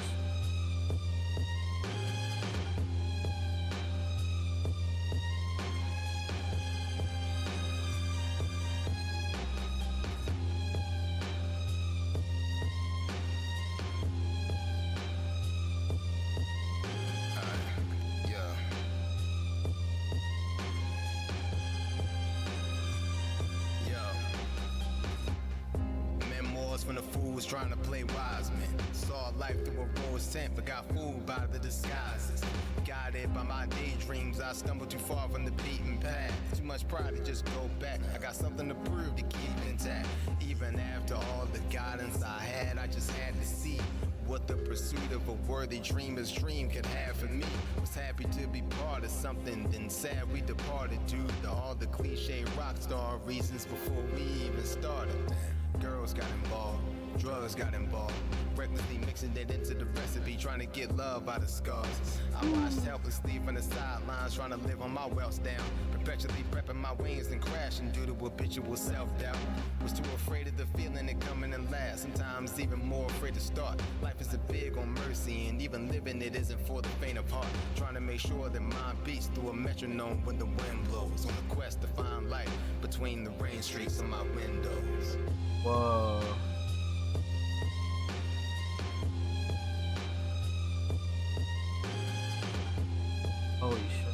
[SPEAKER 8] When the fool was trying to play wise man. Saw life through a rose tent, but got fooled by the disguises. Guided by my daydreams, I stumbled too far from the beaten path. Too much pride to just go back. I got something to prove to keep intact. Even after all the guidance I had, I just had to see what the pursuit of a worthy dreamer's dream could have for me. Was happy to be part of something, then sad we departed due to all the cliche rock star reasons before we even started. Girls got involved, drugs got involved, recklessly mixing it into the recipe, trying to get love out of scars. I watched helplessly from the sidelines, trying to live on my wealth down, perpetually prepping my wings and crashing due to habitual self-doubt. Was too afraid of the feeling it coming and last, sometimes even more afraid to start. Life is a big on mercy, and even living it isn't for the faint of heart. Trying to make sure that mine beats through a metronome when the wind blows, on the quest to find light between the rain streaks on my windows.
[SPEAKER 1] Whoa. Holy shit.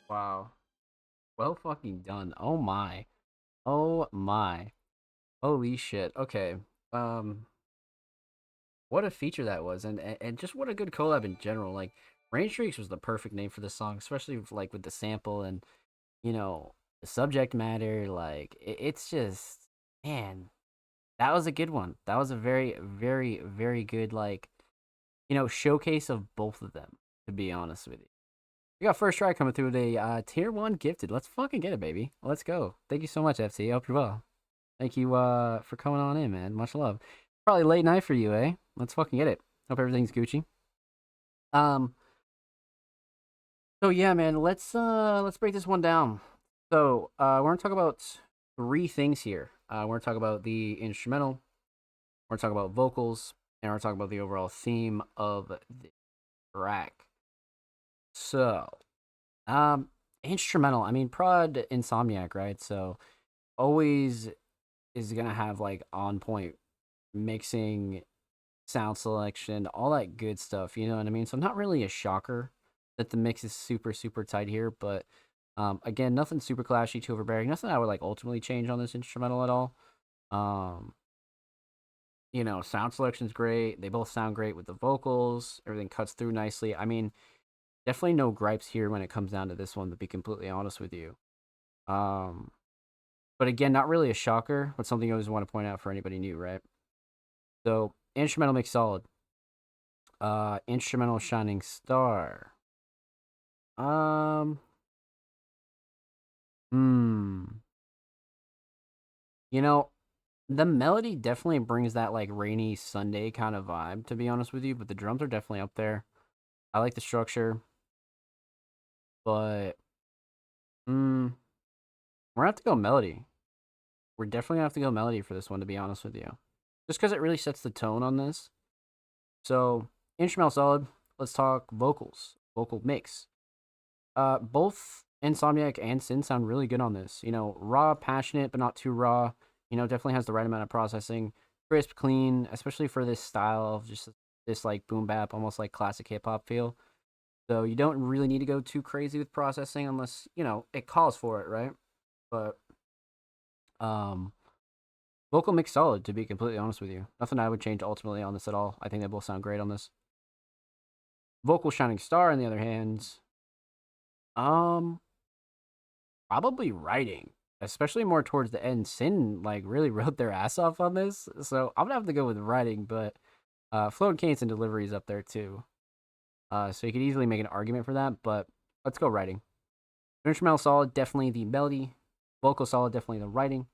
[SPEAKER 1] Wow. Well fucking done. Oh my. Oh my. Holy shit. Okay. What a feature that was, and just what a good collab in general. Like, Rain Streaks was the perfect name for this song, especially like with the sample and, you know, the subject matter. Like, it's just, man, that was a good one. That was a very, very, very good, like, you know, showcase of both of them, to be honest with you. We got first try coming through with a tier 1 gifted. Let's fucking get it, baby. Let's go. Thank you so much, FC. I hope you're well. Thank you for coming on in, man. Much love. Probably late night for you, eh? Let's fucking get it. Hope everything's Gucci. So yeah, man, let's break this one down. So we're gonna talk about three things here. We're gonna talk about the instrumental, we're gonna talk about vocals, and we're gonna talk about the overall theme of the track. So, instrumental. I mean, Prod Insomniac, right? So always is gonna have like on point mixing, sound selection, all that good stuff. You know what I mean? So not really a shocker that the mix is super super tight here, but again, nothing super clashy, too overbearing. Nothing I would like ultimately change on this instrumental at all. Um, sound selection's great. They both sound great with the vocals. Everything cuts through nicely. I mean, definitely no gripes here when it comes down to this one, to be completely honest with you. Um, but again, not really a shocker, but something I always want to point out for anybody new, right? So instrumental mix solid. Instrumental shining star. Um, hmm. You know, the melody definitely brings that like rainy Sunday kind of vibe, to be honest with you, but the drums are definitely up there. I like the structure, but we're gonna have to go melody. We're definitely gonna have to go melody for this one, to be honest with you. Just because it really sets the tone on this. So, instrumental solid. Let's talk vocals. Vocal mix. Both Insomniac and Sin sound really good on this. Raw, passionate, but not too raw. Definitely has the right amount of processing. Crisp, clean, especially for this style of just this like boom bap, almost like classic hip hop feel. So you don't really need to go too crazy with processing unless, it calls for it, right? But um vocal mix solid, to be completely honest with you. Nothing I would change ultimately on this at all. I think they both sound great on this. Vocal shining star, on the other hand, um probably writing, especially more towards the end. Sin like really wrote their ass off on this, so I'm gonna have to go with writing. But flow and cadence and delivery is up there too. So you could easily make an argument for that, but let's go writing. Instrumental solid, definitely the melody. Vocal solid, definitely the writing.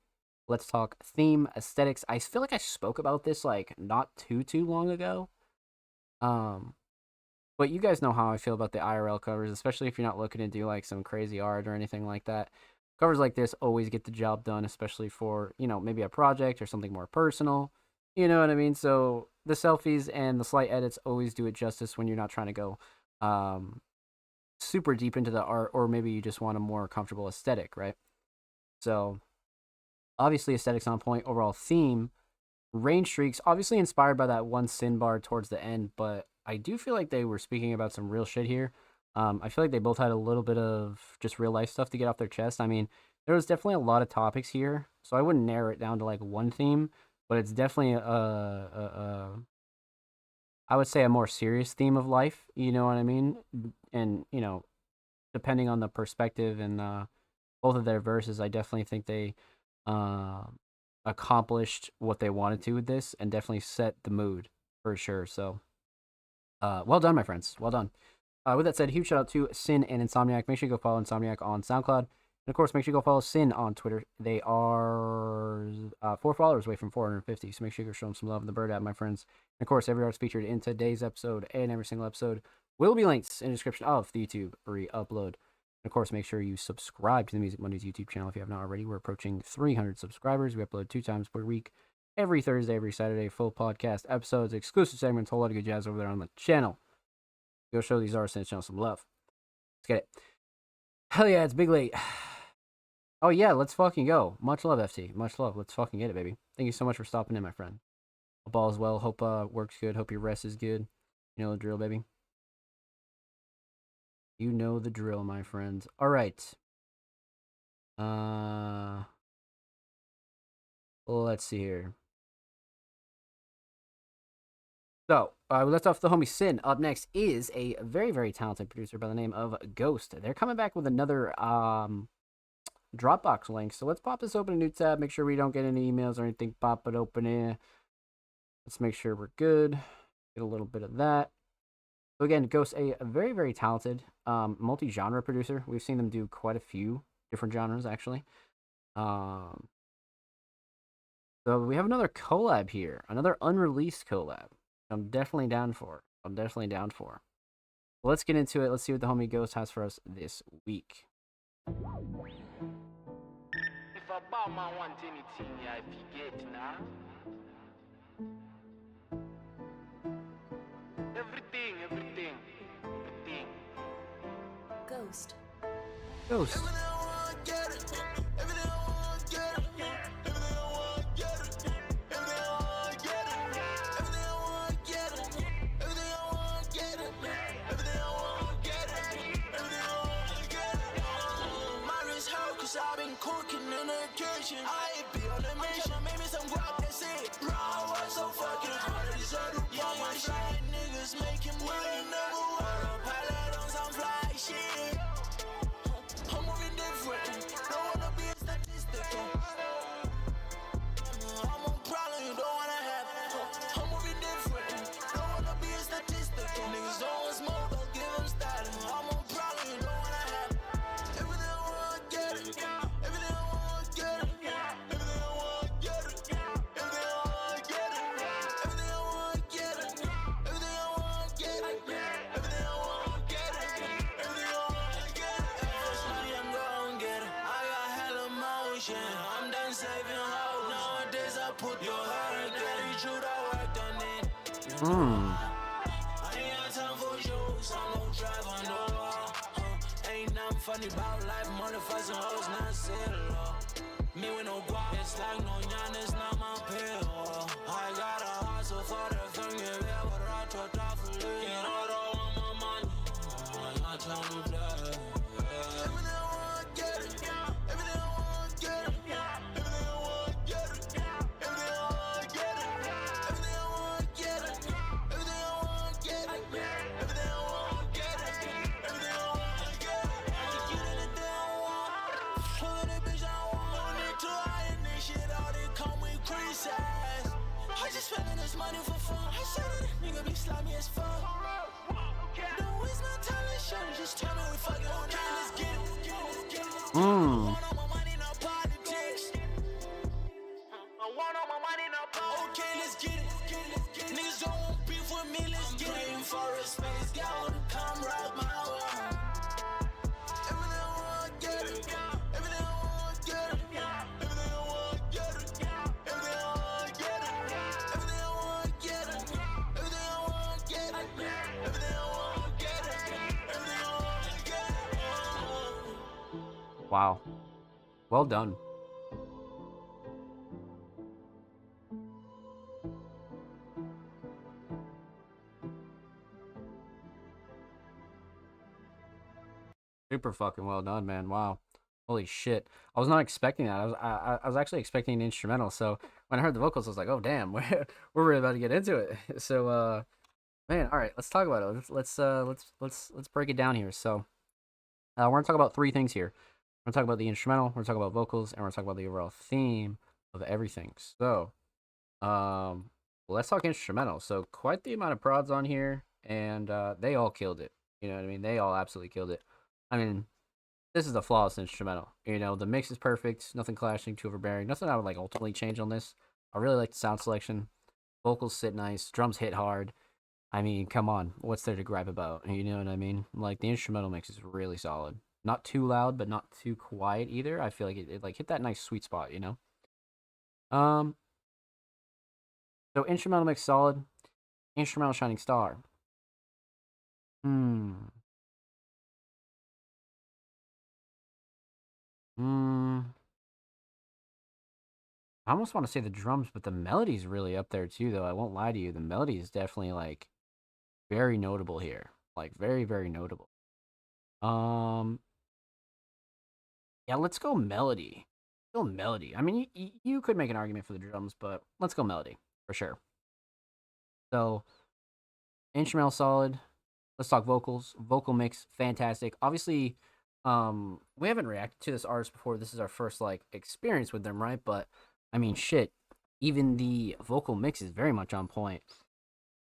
[SPEAKER 1] Let's talk theme, aesthetics. I feel like I spoke about this like not too long ago. But you guys know how I feel about the IRL covers, especially if you're not looking to do like some crazy art or anything like that. Covers like this always get the job done, especially for, maybe a project or something more personal. You know what I mean? So the selfies and the slight edits always do it justice when you're not trying to go super deep into the art, or maybe you just want a more comfortable aesthetic, right? So obviously aesthetics on point, overall theme, rain streaks, obviously inspired by that one Sin bar towards the end, but I do feel like they were speaking about some real shit here. I feel like they both had a little bit of just real life stuff to get off their chest. I mean, there was definitely a lot of topics here, so I wouldn't narrow it down to like one theme, but it's definitely I would say a more serious theme of life. You know what I mean? And depending on the perspective and both of their verses, I definitely think they accomplished what they wanted to with this, and definitely set the mood for sure. So, well done, my friends. Well done. With that said, huge shout out to Sin and Insomniac. Make sure you go follow Insomniac on SoundCloud. And of course, make sure you go follow Sin on Twitter. They are 4 followers away from 450. So make sure you go show them some love in the Bird app, my friends. And of course, every artist featured in today's episode and every single episode will be linked in the description of the YouTube re-upload. And of course, make sure you subscribe to the Music Mondays YouTube channel if you have not already. We're approaching 300 subscribers. We upload 2 times per week, every Thursday, every Saturday, full podcast episodes, exclusive segments, a whole lot of good jazz over there on the channel. Go show these artists and channel some love. Let's get it. Hell yeah, it's Big Late. Oh yeah, let's fucking go. Much love, FT. Much love. Let's fucking get it, baby. Thank you so much for stopping in, my friend. Hope all is well. Hope work's good. Hope your rest is good. You know the drill, baby. You know the drill, my friends. All right. Let's see here. So, we left off the homie Sin. Up next is a very, very talented producer by the name of Ghost. They're coming back with another Dropbox link. So let's pop this open a new tab. Make sure we don't get any emails or anything. Pop it open in. Let's make sure we're good. Get a little bit of that. So again, Ghost, a very, very talented multi-genre producer. We've seen them do quite a few different genres, actually. So we have another collab here. Another unreleased collab. I'm definitely down for. let's get into it. Let's see what the homie Ghost has for us this week.
[SPEAKER 9] If a bad man want anything, yeah, if you get now. Everything.
[SPEAKER 10] Ghost.
[SPEAKER 1] Ghost.
[SPEAKER 7] I've been cooking in the kitchen. I be on the mission. Maybe some guap, that's it. Raw work so fucking hard. Deserve to pump my shit. Niggas making money, never want a pilot on some fly shit. I'm moving different. Don't wanna be a statistic. I'm on problem, you don't wanna have. I'm moving different. Don't wanna be a statistic. Niggas don't want smoke, don't give them styling. I'm on problem, you don't wanna have. Everything I wanna get it. Everything I wanna get it. Everything I wanna get it. Everything I wanna get it. Everything I wanna get it. Everything I wanna get it. Everything I wanna get it. Everything I wanna get it. First money, I'm gon' get it. I got hella motion. I'm done saving hoes. Nowadays I put your heart in it. You the work done it. I ain't got time for shows. I'm gon' drive on the wall. Ain't nothing funny about life. Motherfucking hoes not settle. Me with no guap, it's like no yan, it's not my pill. I got a hustle for the thing, yeah, but I to thoughtfully. You know, don't want my money. I'm not trying to play. Everything I wanna get it. Everything I wanna get it. Everything I wanna get it. Everything I wanna get it. Everything I wanna get it. Everything I wanna get it. Everything I wanna get it. Everything I wanna get it. I can get anything I want. Look at the bitch I want. Don't need to hide this shit. All they come with creases. I just spending this money for fun. I said it, nigga be slimy as fuck. Don't waste my time, let's show. Just tell me we fucking on it. Let's get it. I want all my money, no politics. I want all my money, no politics. Okay, let's get it. Niggas don't want beef with me, let's get it. In forest space, y'all come rock my world. Everything I wanna get it. Everything I wanna get it. Everything I wanna get it. Everything I wanna get it. Everything I wanna get it. Everything I wanna get it. Everything I wanna get it. Everything I wanna get it.
[SPEAKER 1] Wow. Well done. Super fucking well done, man. Wow. Holy shit. I was not expecting that. I was actually expecting an instrumental. So when I heard the vocals, I was like, oh damn, we're really about to get into it. So man, all right, let's talk about it. Let's break it down here. So we're gonna talk about three things here. We're gonna talk about the instrumental, we're gonna talk about vocals, and we're gonna talk about the overall theme of everything. So let's talk instrumental. So quite the amount of prods on here, and they all killed it. You know what I mean? They all absolutely killed it. I mean, this is a flawless instrumental. You know, the mix is perfect, nothing clashing, too overbearing, nothing I would like ultimately change on this. I really like the sound selection. Vocals sit nice, drums hit hard. I mean, come on, what's there to gripe about? You know what I mean? Like the instrumental mix is really solid. Not too loud, but not too quiet either. I feel like it like hit that nice sweet spot, you know? So instrumental mix solid. Instrumental shining star. I almost want to say the drums, but the melody's really up there too, though. I won't lie to you. The melody is definitely like very notable here. Like very, very notable. Yeah, let's go melody. Go melody. I mean, you could make an argument for the drums, but let's go melody for sure. So, instrumental solid. Let's talk vocals. Vocal mix fantastic. Obviously, we haven't reacted to this artist before. This is our first like experience with them, right? But I mean, shit. Even the vocal mix is very much on point.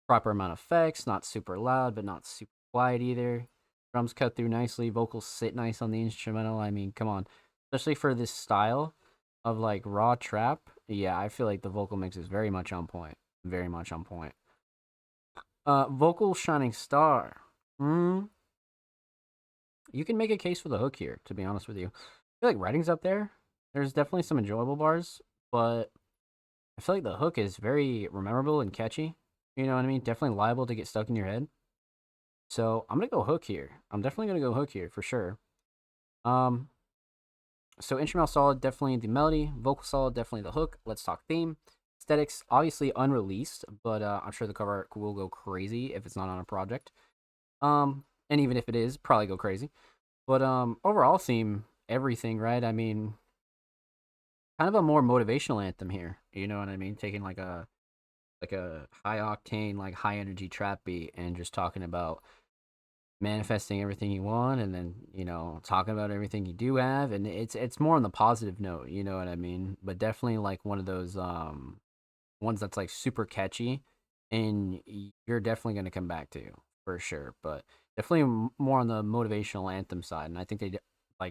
[SPEAKER 1] Proper amount of effects, not super loud, but not super quiet either. Drums cut through nicely. Vocals sit nice on the instrumental. I mean, come on. Especially for this style of like raw trap. Yeah, I feel like the vocal mix is very much on point. Very much on point. Vocal shining star. Mm, you can make a case for the hook here, to be honest with you. I feel like writing's up there. There's definitely some enjoyable bars, but I feel like the hook is very memorable and catchy. You know what I mean? Definitely liable to get stuck in your head. So I'm gonna go hook here. I'm definitely gonna go hook here for sure. Um, so instrumental solid, definitely the melody. Vocal solid, definitely the hook. Let's talk theme. Aesthetics, obviously unreleased, but I'm sure the cover art will go crazy if it's not on a project. And even if it is, probably go crazy. But overall theme, everything, right? I mean, kind of a more motivational anthem here. You know what I mean? Taking like a high octane, like high energy trap beat and just talking about manifesting everything you want, and then talking about everything you do have, and it's more on the positive note. You know what I mean? But definitely like one of those ones that's like super catchy, and you're definitely gonna come back to for sure. But definitely more on the motivational anthem side, and I think they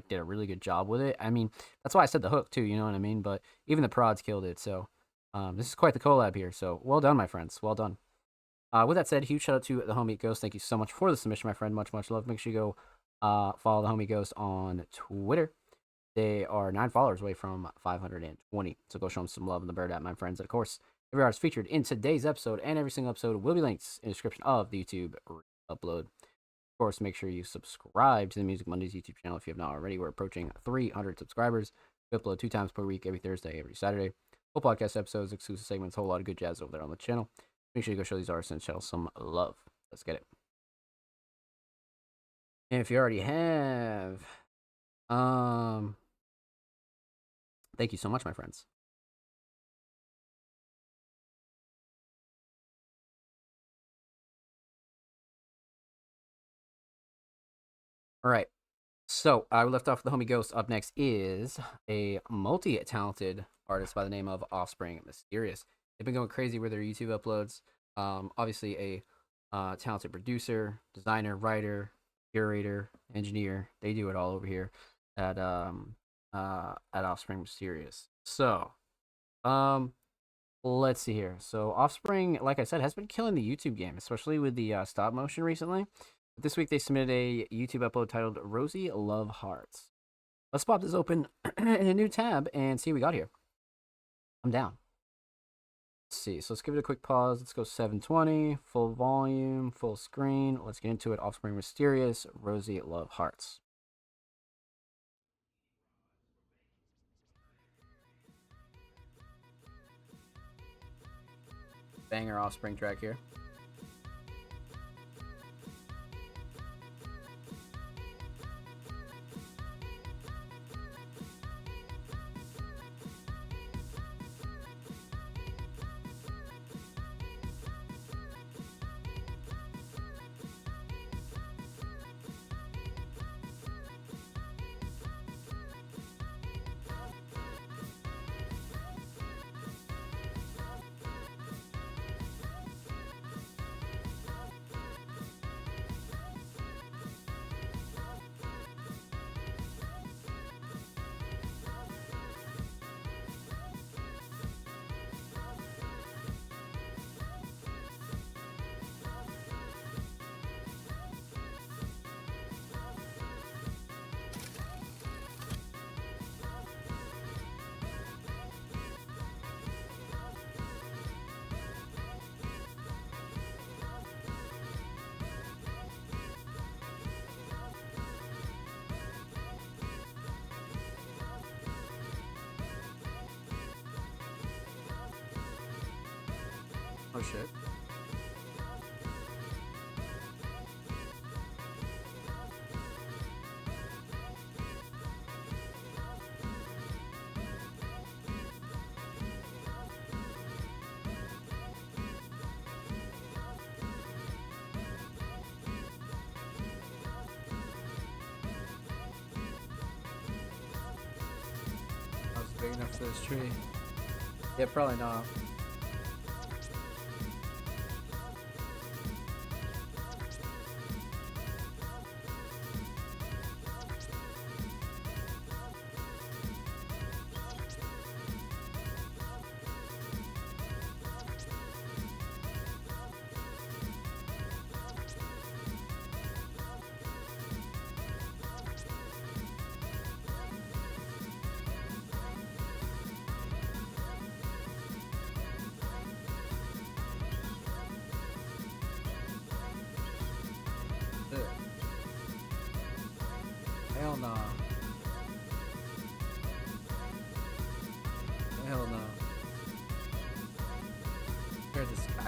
[SPEAKER 1] did a really good job with it. I mean, that's why I said the hook too. You know what I mean? But even the prods killed it. So this is quite the collab here. So well done, my friends. Well done. With that said, huge shout out to the homie Ghost. Thank you so much for the submission, my friend. Much love. Make sure you go follow the homie Ghost on Twitter. They are 9 followers away from 520. So go show them some love in the bird app, my friends. And of course, every artist featured in today's episode and every single episode will be linked in the description of the YouTube upload. Of course, make sure you subscribe to the Music Mondays YouTube channel if you have not already. We're approaching 300 subscribers. We upload 2 times per week, every Thursday, every Saturday. Full podcast episodes, exclusive segments, a whole lot of good jazz over there on the channel. Make sure you go show these artists and show some love. Let's get it. And if you already have, thank you so much, my friends. All right. So I left off with the homie Ghost. Up next is a multi-talented artist by the name of Offspring Mysterious. They've been going crazy with their YouTube uploads. Obviously a talented producer, designer, writer, curator, engineer. They do it all over here at Offspring Mysterious. So, let's see here. So Offspring, like I said, has been killing the YouTube game, especially with the stop motion recently. But this week they submitted a YouTube upload titled Rosie Love Hearts. Let's pop this open in a new tab and see what we got here. I'm down. Let's see. So let's give it a quick pause. Let's go 720, full volume, full screen. Let's get into it. Offspring Mysterious, Rosie Love Hearts. Banger Offspring track here. Oh shit. That was big enough for this tree. Yeah, probably not.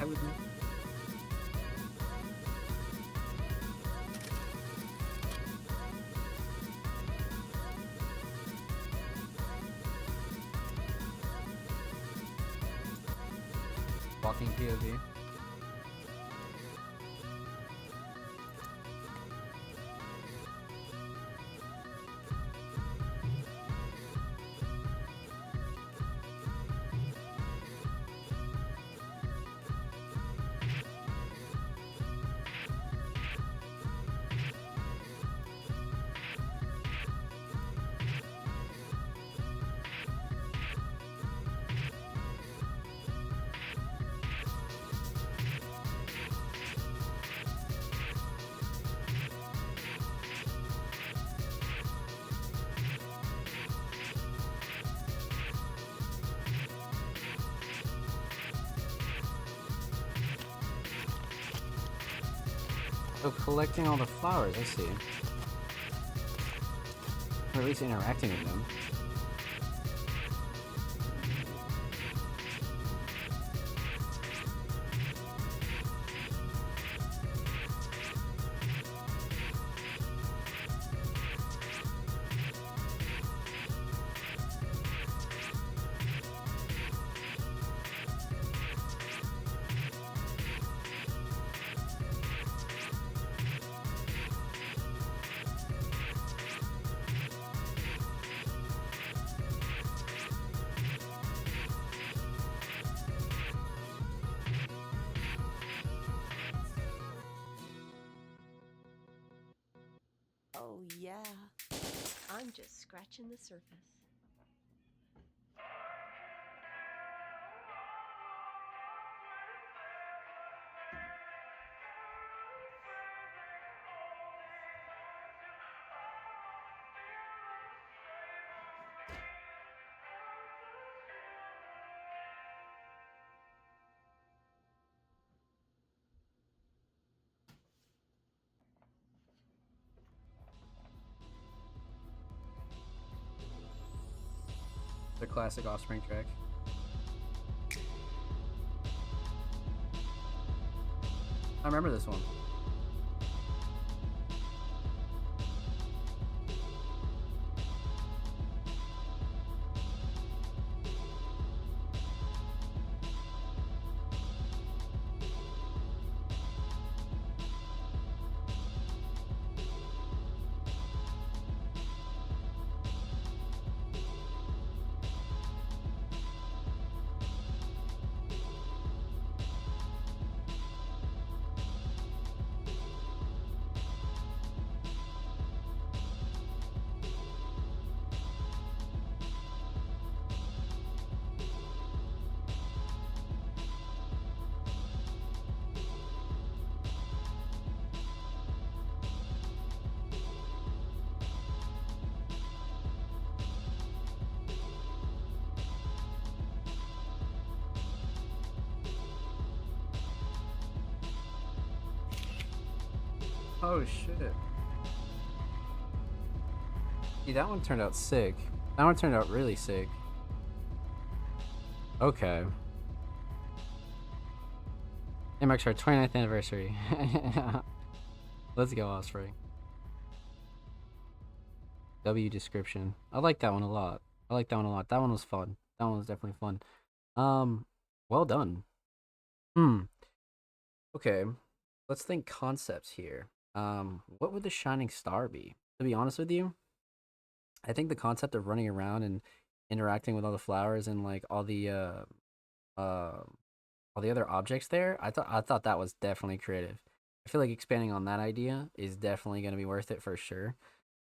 [SPEAKER 1] Ride with me. Walking POV. So collecting all the flowers, I see. Or at least interacting with them.
[SPEAKER 10] Oh, yeah. I'm just scratching the surface.
[SPEAKER 1] The classic Offspring track. I remember this one. Oh shit. See, that one turned out sick. That one turned out really sick. Okay. It marks our 29th anniversary. Let's go, Offspring. W description. I like that one a lot. I like that one a lot. That one was fun. That one was definitely fun. Well done. Okay. Let's think concepts here. What would the shining star be? To be honest with you, I think the concept of running around and interacting with all the flowers and like all the other objects there, I thought that was definitely creative. I feel like expanding on that idea is definitely going to be worth it for sure.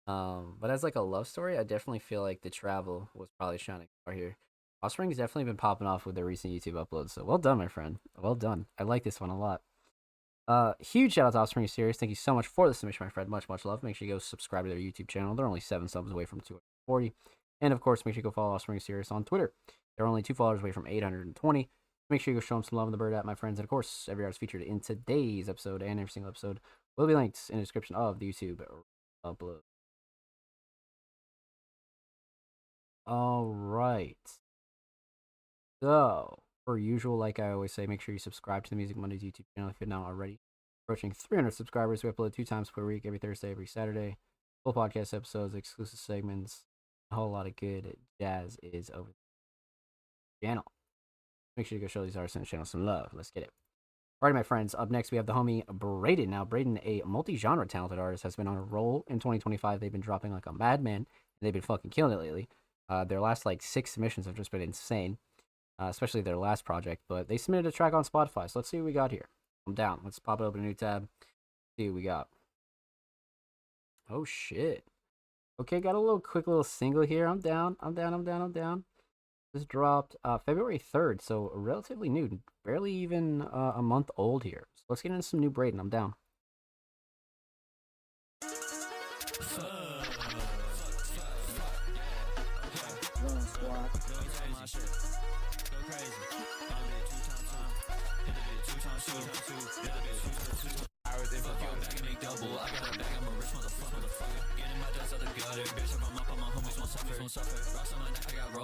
[SPEAKER 1] But as like a love story, I definitely feel like the travel was probably shining star here. Offspring's definitely been popping off with their recent YouTube uploads, so well done, my friend. Well done. I like this one a lot. Huge shout out to Offspring Series. Thank you so much for the submission, my friend. Much love. Make sure you go subscribe to their YouTube channel. They're only 7 subs away from 240. And of course, make sure you go follow Offspring Series on Twitter. They're only 2 followers away from 820. Make sure you go show them some love in the bird app, my friends. And of course, every artist featured in today's episode and every single episode will be linked in the description of the YouTube upload. All right. So per usual, like I always say, make sure you subscribe to the Music Mondays YouTube channel if you're not already. Approaching 300 subscribers. We upload 2 times per week, every Thursday, every Saturday. Full podcast episodes, exclusive segments, a whole lot of good jazz is over the channel. Make sure you go show these artists on the channel some love. Let's get it. Alright, my friends, up next we have the homie Braden. Now, Braden, a multi-genre talented artist, has been on a roll in 2025. They've been dropping like a madman, and they've been fucking killing it lately. Their last like 6 submissions have just been insane, especially their last project. But they submitted a track on Spotify, so let's see what we got here. I'm down. Let's pop it open a new tab. See what we got. Oh shit. Okay, got a little quick little single here. I'm down. This dropped February 3rd, so relatively new, barely even a month old here. So let's get into some new Braden. I'm down.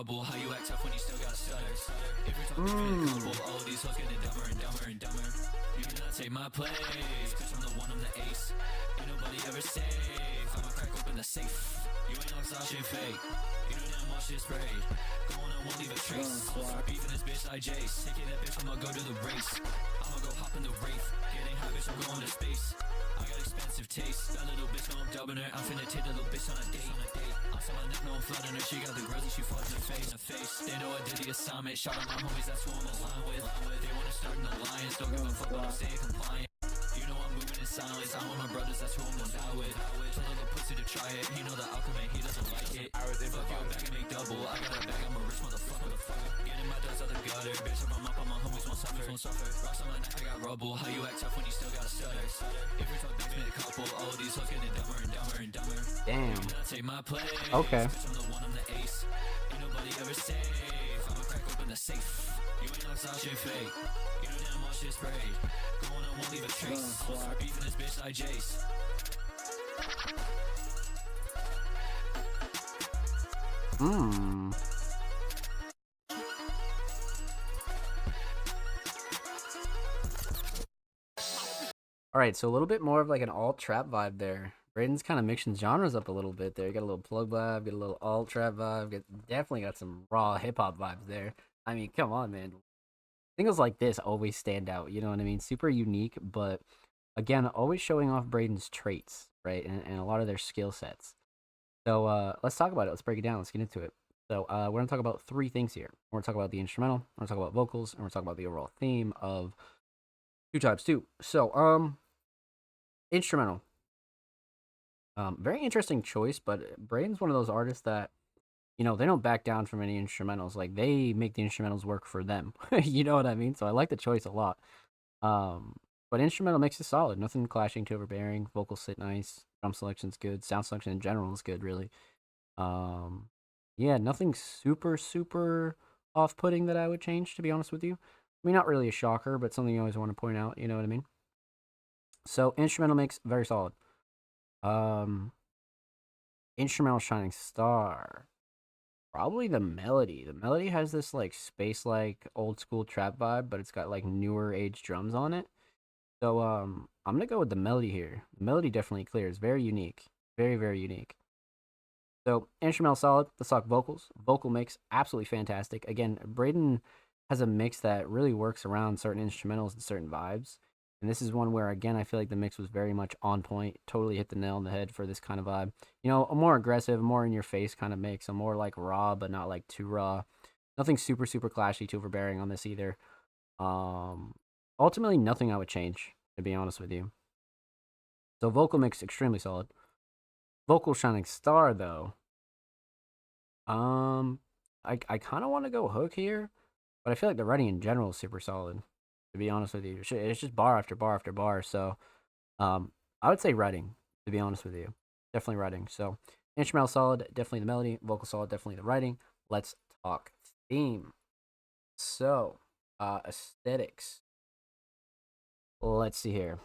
[SPEAKER 11] How you act tough when you still got stutters? If you're talking all of these hoes getting dumber and dumber and dumber. You cannot take my place, cause I'm the one, I'm the ace. Ain't nobody ever safe. I'ma crack open the safe. You ain't no shit fake. You know damn well shit sprayed. Go on and won't leave a trace. I'll start beefing this bitch like Jace. Taking that bitch, I'ma go to the race. I'ma go hop in the Wraith. Getting high, bitch, I'm going to space. I got expensive taste. That little bitch know I'm dubbing her. I'm finna take that little bitch on a date. I saw my neck, no I'm flooding her. She got the grills and she falls in her face. They know I did the assignment. Shout out my homies, that's who I'm aligned with. They wanna start an alliance. Don't give a fuck, but I'm staying compliant. You know I'm moving in silence. I'm with my brothers, that's who I'm gonna die with. Tell little pussy to try it. He know the outcome and he doesn't like it. Fuck you, back and make double. I got a bag, I'm a rich motherfucker. Getting my dust out the gutter. Bitch, if I'm up, all my homies won't suffer. Rocks on my neck, I got rubble. How you act tough when you still got a stutter? If we talk bitch, made a couple. All of these hoes getting dumber and dumber and dumber.
[SPEAKER 1] Damn.
[SPEAKER 11] Take my place.
[SPEAKER 1] Okay.
[SPEAKER 11] I'm the one, I'm the ace. Ain't nobody ever safe. I'ma crack open the safe. You ain't no shit fake. You know damn well shit sprayed. Go on and won't leave a trace. I'll start beefing this bitch like Jace.
[SPEAKER 1] Alright, so a little bit more of like an alt trap vibe there. Braden's kind of mixing genres up a little bit there. You got a little plug vibe, got a little alt trap vibe, definitely got some raw hip hop vibes there. I mean, come on, man. Singles like this always stand out, you know what I mean? Super unique, but again, always showing off Braden's traits, right? And a lot of their skill sets. So let's talk about it. Let's break it down. Let's get into it. So we're going to talk about 3 things here. We're going to talk about the instrumental, we're going to talk about vocals, and we're going to talk about the overall theme of 2x2. So, instrumental. Very interesting choice, but Braden's one of those artists that, you know, they don't back down from any instrumentals. Like, they make the instrumentals work for them. You know what I mean? So I like the choice a lot. But instrumental makes it solid. Nothing clashing, too overbearing. Vocals sit nice. Drum selection's good. Sound selection in general is good, really. Yeah, nothing super, super off-putting that I would change, to be honest with you. I mean, not really a shocker, but something you always want to point out. You know what I mean? So, instrumental makes very solid. Instrumental shining star. Probably the melody. The melody has this like space-like old school trap vibe, but it's got like newer age drums on it. So I'm gonna go with the melody here. The melody definitely clears. Very unique. Very, very unique. So instrumental solid. Let's talk vocals. Vocal mix absolutely fantastic. Again, Braden has a mix that really works around certain instrumentals and certain vibes. And this is one where, again, I feel like the mix was very much on point. Totally hit the nail on the head for this kind of vibe. You know, a more aggressive, more in-your-face kind of mix. A more, like, raw, but not, like, too raw. Nothing super, super clashy, too overbearing on this either. Ultimately, nothing I would change, to be honest with you. So, vocal mix, extremely solid. Vocal shining star, though. I kind of want to go hook here. But I feel like the writing in general is super solid, to be honest with you. It's just bar after bar after bar. So I would say writing, to be honest with you. Definitely writing. So instrumental solid, definitely the melody. Vocal solid, definitely the writing. Let's talk theme. So aesthetics. Let's see here.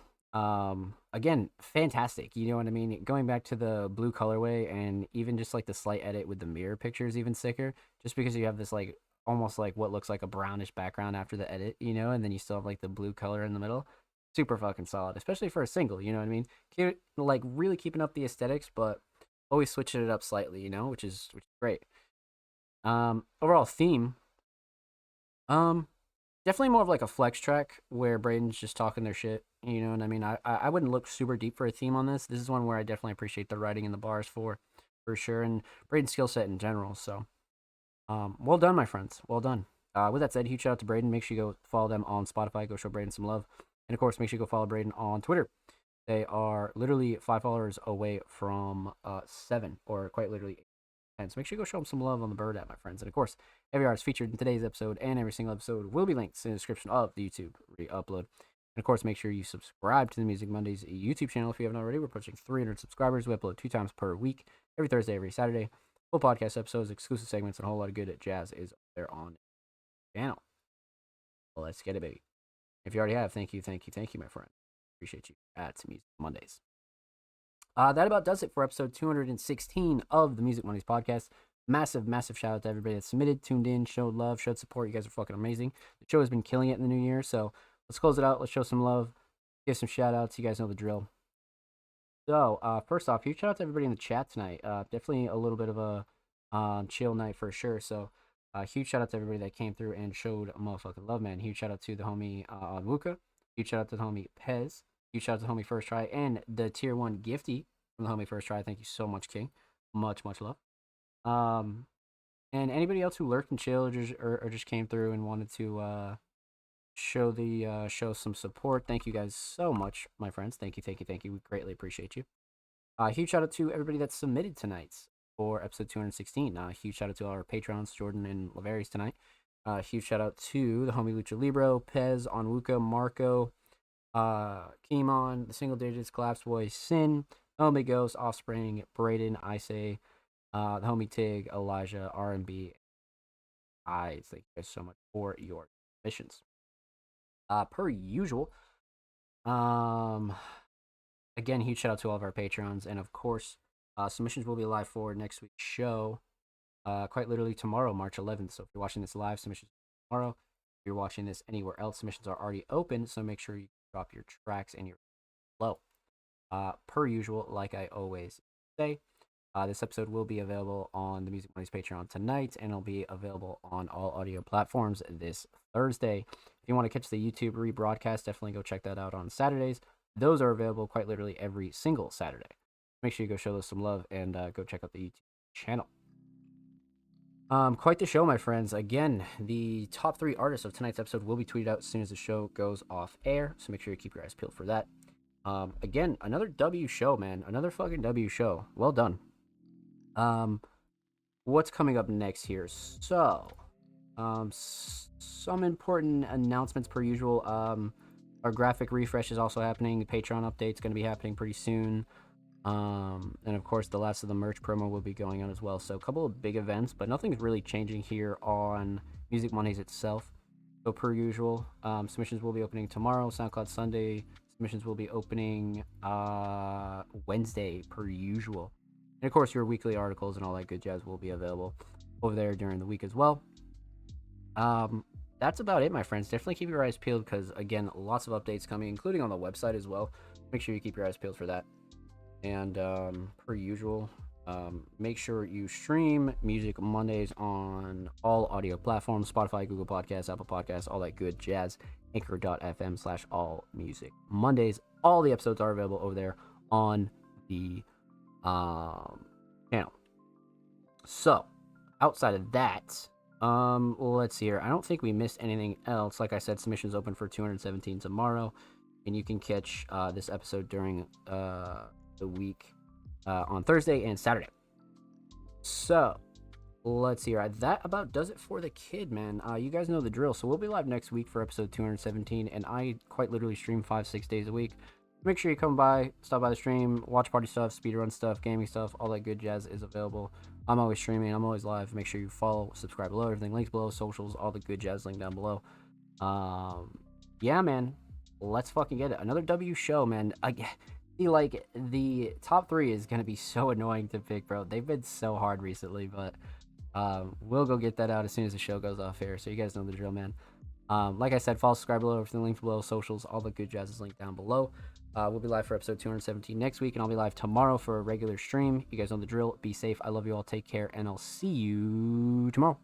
[SPEAKER 1] Again, fantastic. You know what I mean? Going back to the blue colorway and even just like the slight edit with the mirror picture is even sicker. Just because you have this like almost like what looks like a brownish background after the edit, you know, and then you still have like the blue color in the middle. Super fucking solid, especially for a single, you know what I mean? Like really keeping up the aesthetics, but always switching it up slightly, you know, which is great. Overall theme, definitely more of like a flex track where Braden's just talking their shit, you know what I mean? I wouldn't look super deep for a theme on this. This is one where I definitely appreciate the writing and the bars for sure, and Braden's skill set in general. So, well done, my friends. Well done. With that said, huge shout out to Braden. Make sure you go follow them on Spotify. Go show Braden some love. And of course, make sure you go follow Braden on Twitter. They are literally 5 followers away from 7, or quite literally 10. So make sure you go show them some love on the Bird app, my friends. And of course, every artist featured in today's episode and every single episode will be linked in the description of the YouTube re-upload. And of course, make sure you subscribe to the Music Mondays YouTube channel if you haven't already. We're approaching 300 subscribers. We upload 2 times per week, every Thursday, every Saturday. Full podcast episodes, exclusive segments, and a whole lot of good jazz is there on the channel. Well, let's get it, baby. If you already have, thank you, my friend. Appreciate you at Music Mondays. That about does it for episode 216 of the Music Mondays podcast. Massive shout out to everybody that submitted, tuned in, showed love, showed support. You guys are fucking amazing. The show has been killing it in the new year, so let's close it out. Let's show some love, give some shout outs. You guys know the drill. So, first off, huge shout out to everybody in the chat tonight. Definitely a little bit of a chill night for sure. So, huge shout out to everybody that came through and showed motherfucking love, man. Huge shout out to the homie Onwuka. Huge shout out to the homie Pez. Huge shout out to the homie First Try and the tier 1 gifty from the homie First Try. Thank you so much, King. Much love. And anybody else who lurked and chilled or just came through and wanted to show some support. Thank you guys so much, my friends. Thank you. We greatly appreciate you. Huge shout out to everybody that submitted tonight for episode 216. Huge shout out to our patrons, Jordan and Laverius tonight. Huge shout out to the homie Lucha Libro, Pez, Onwuka, Marco, Kimon, the Single Digits, Collapse Boy, Sin, homie Ghost, Offspring, Braden, I Say, the homie Tig, Elijah, R&B. I thank you guys so much for your submissions. Per usual, again, huge shout out to all of our patrons, and of course, submissions will be live for next week's show, quite literally tomorrow, March 11th. So if you're watching this live, submissions tomorrow. If you're watching this anywhere else, submissions are already open, so make sure you drop your tracks and your flow. Per usual, like I always say, this episode will be available on the Music Mondays Patreon tonight, and it'll be available on all audio platforms this Thursday. If you want to catch the YouTube rebroadcast, definitely go check that out on Saturdays. Those are available quite literally every single Saturday. Make sure you go show those some love and go check out the YouTube channel. Quite the show, my friends. Again, the top 3 artists of tonight's episode will be tweeted out as soon as the show goes off air, so make sure you keep your eyes peeled for that. Again, another W show, man. Another fucking W show. Well done. What's coming up next here? So, some important announcements per usual. Our graphic refresh is also happening. The Patreon update's going to be happening pretty soon. And of course, the last of the merch promo will be going on as well. So, a couple of big events, but nothing's really changing here on Music Mondays itself. So, per usual, submissions will be opening tomorrow, SoundCloud Sunday. Submissions will be opening Wednesday, per usual. And of course, your weekly articles and all that good jazz will be available over there during the week as well. That's about it, my friends. Definitely keep your eyes peeled because, again, lots of updates coming, including on the website as well. Make sure you keep your eyes peeled for that. And per usual, make sure you stream Music Mondays on all audio platforms, Spotify, Google Podcasts, Apple Podcasts, all that good jazz. Anchor.fm/allmusicmondays. All the episodes are available over there on the channel. So, outside of that, let's see here. I don't think we missed anything else. Like I said, submissions open for 217 tomorrow, and you can catch this episode during the week on Thursday and Saturday. So, let's see here. That about does it for the kid, man. You guys know the drill. So we'll be live next week for episode 217, and I quite literally stream 5-6 days a week. Make sure you come by, stop by the stream, watch party stuff, speedrun stuff, gaming stuff, all that good jazz is available. I'm always streaming, I'm always live. Make sure you follow, subscribe below, everything links below, socials, all the good jazz link down below. Yeah, man, let's fucking get it. Another W show, man. Like, the top 3 is gonna be so annoying to pick, bro. They've been so hard recently, but We'll go get that out as soon as the show goes off air, so you guys know the drill, man. Like I said, follow, subscribe below, everything linked below, socials, all the good jazz is linked down below. We'll be live for episode 217 next week, and I'll be live tomorrow for a regular stream. You guys know the drill. Be safe. I love you all. Take care, and I'll see you tomorrow.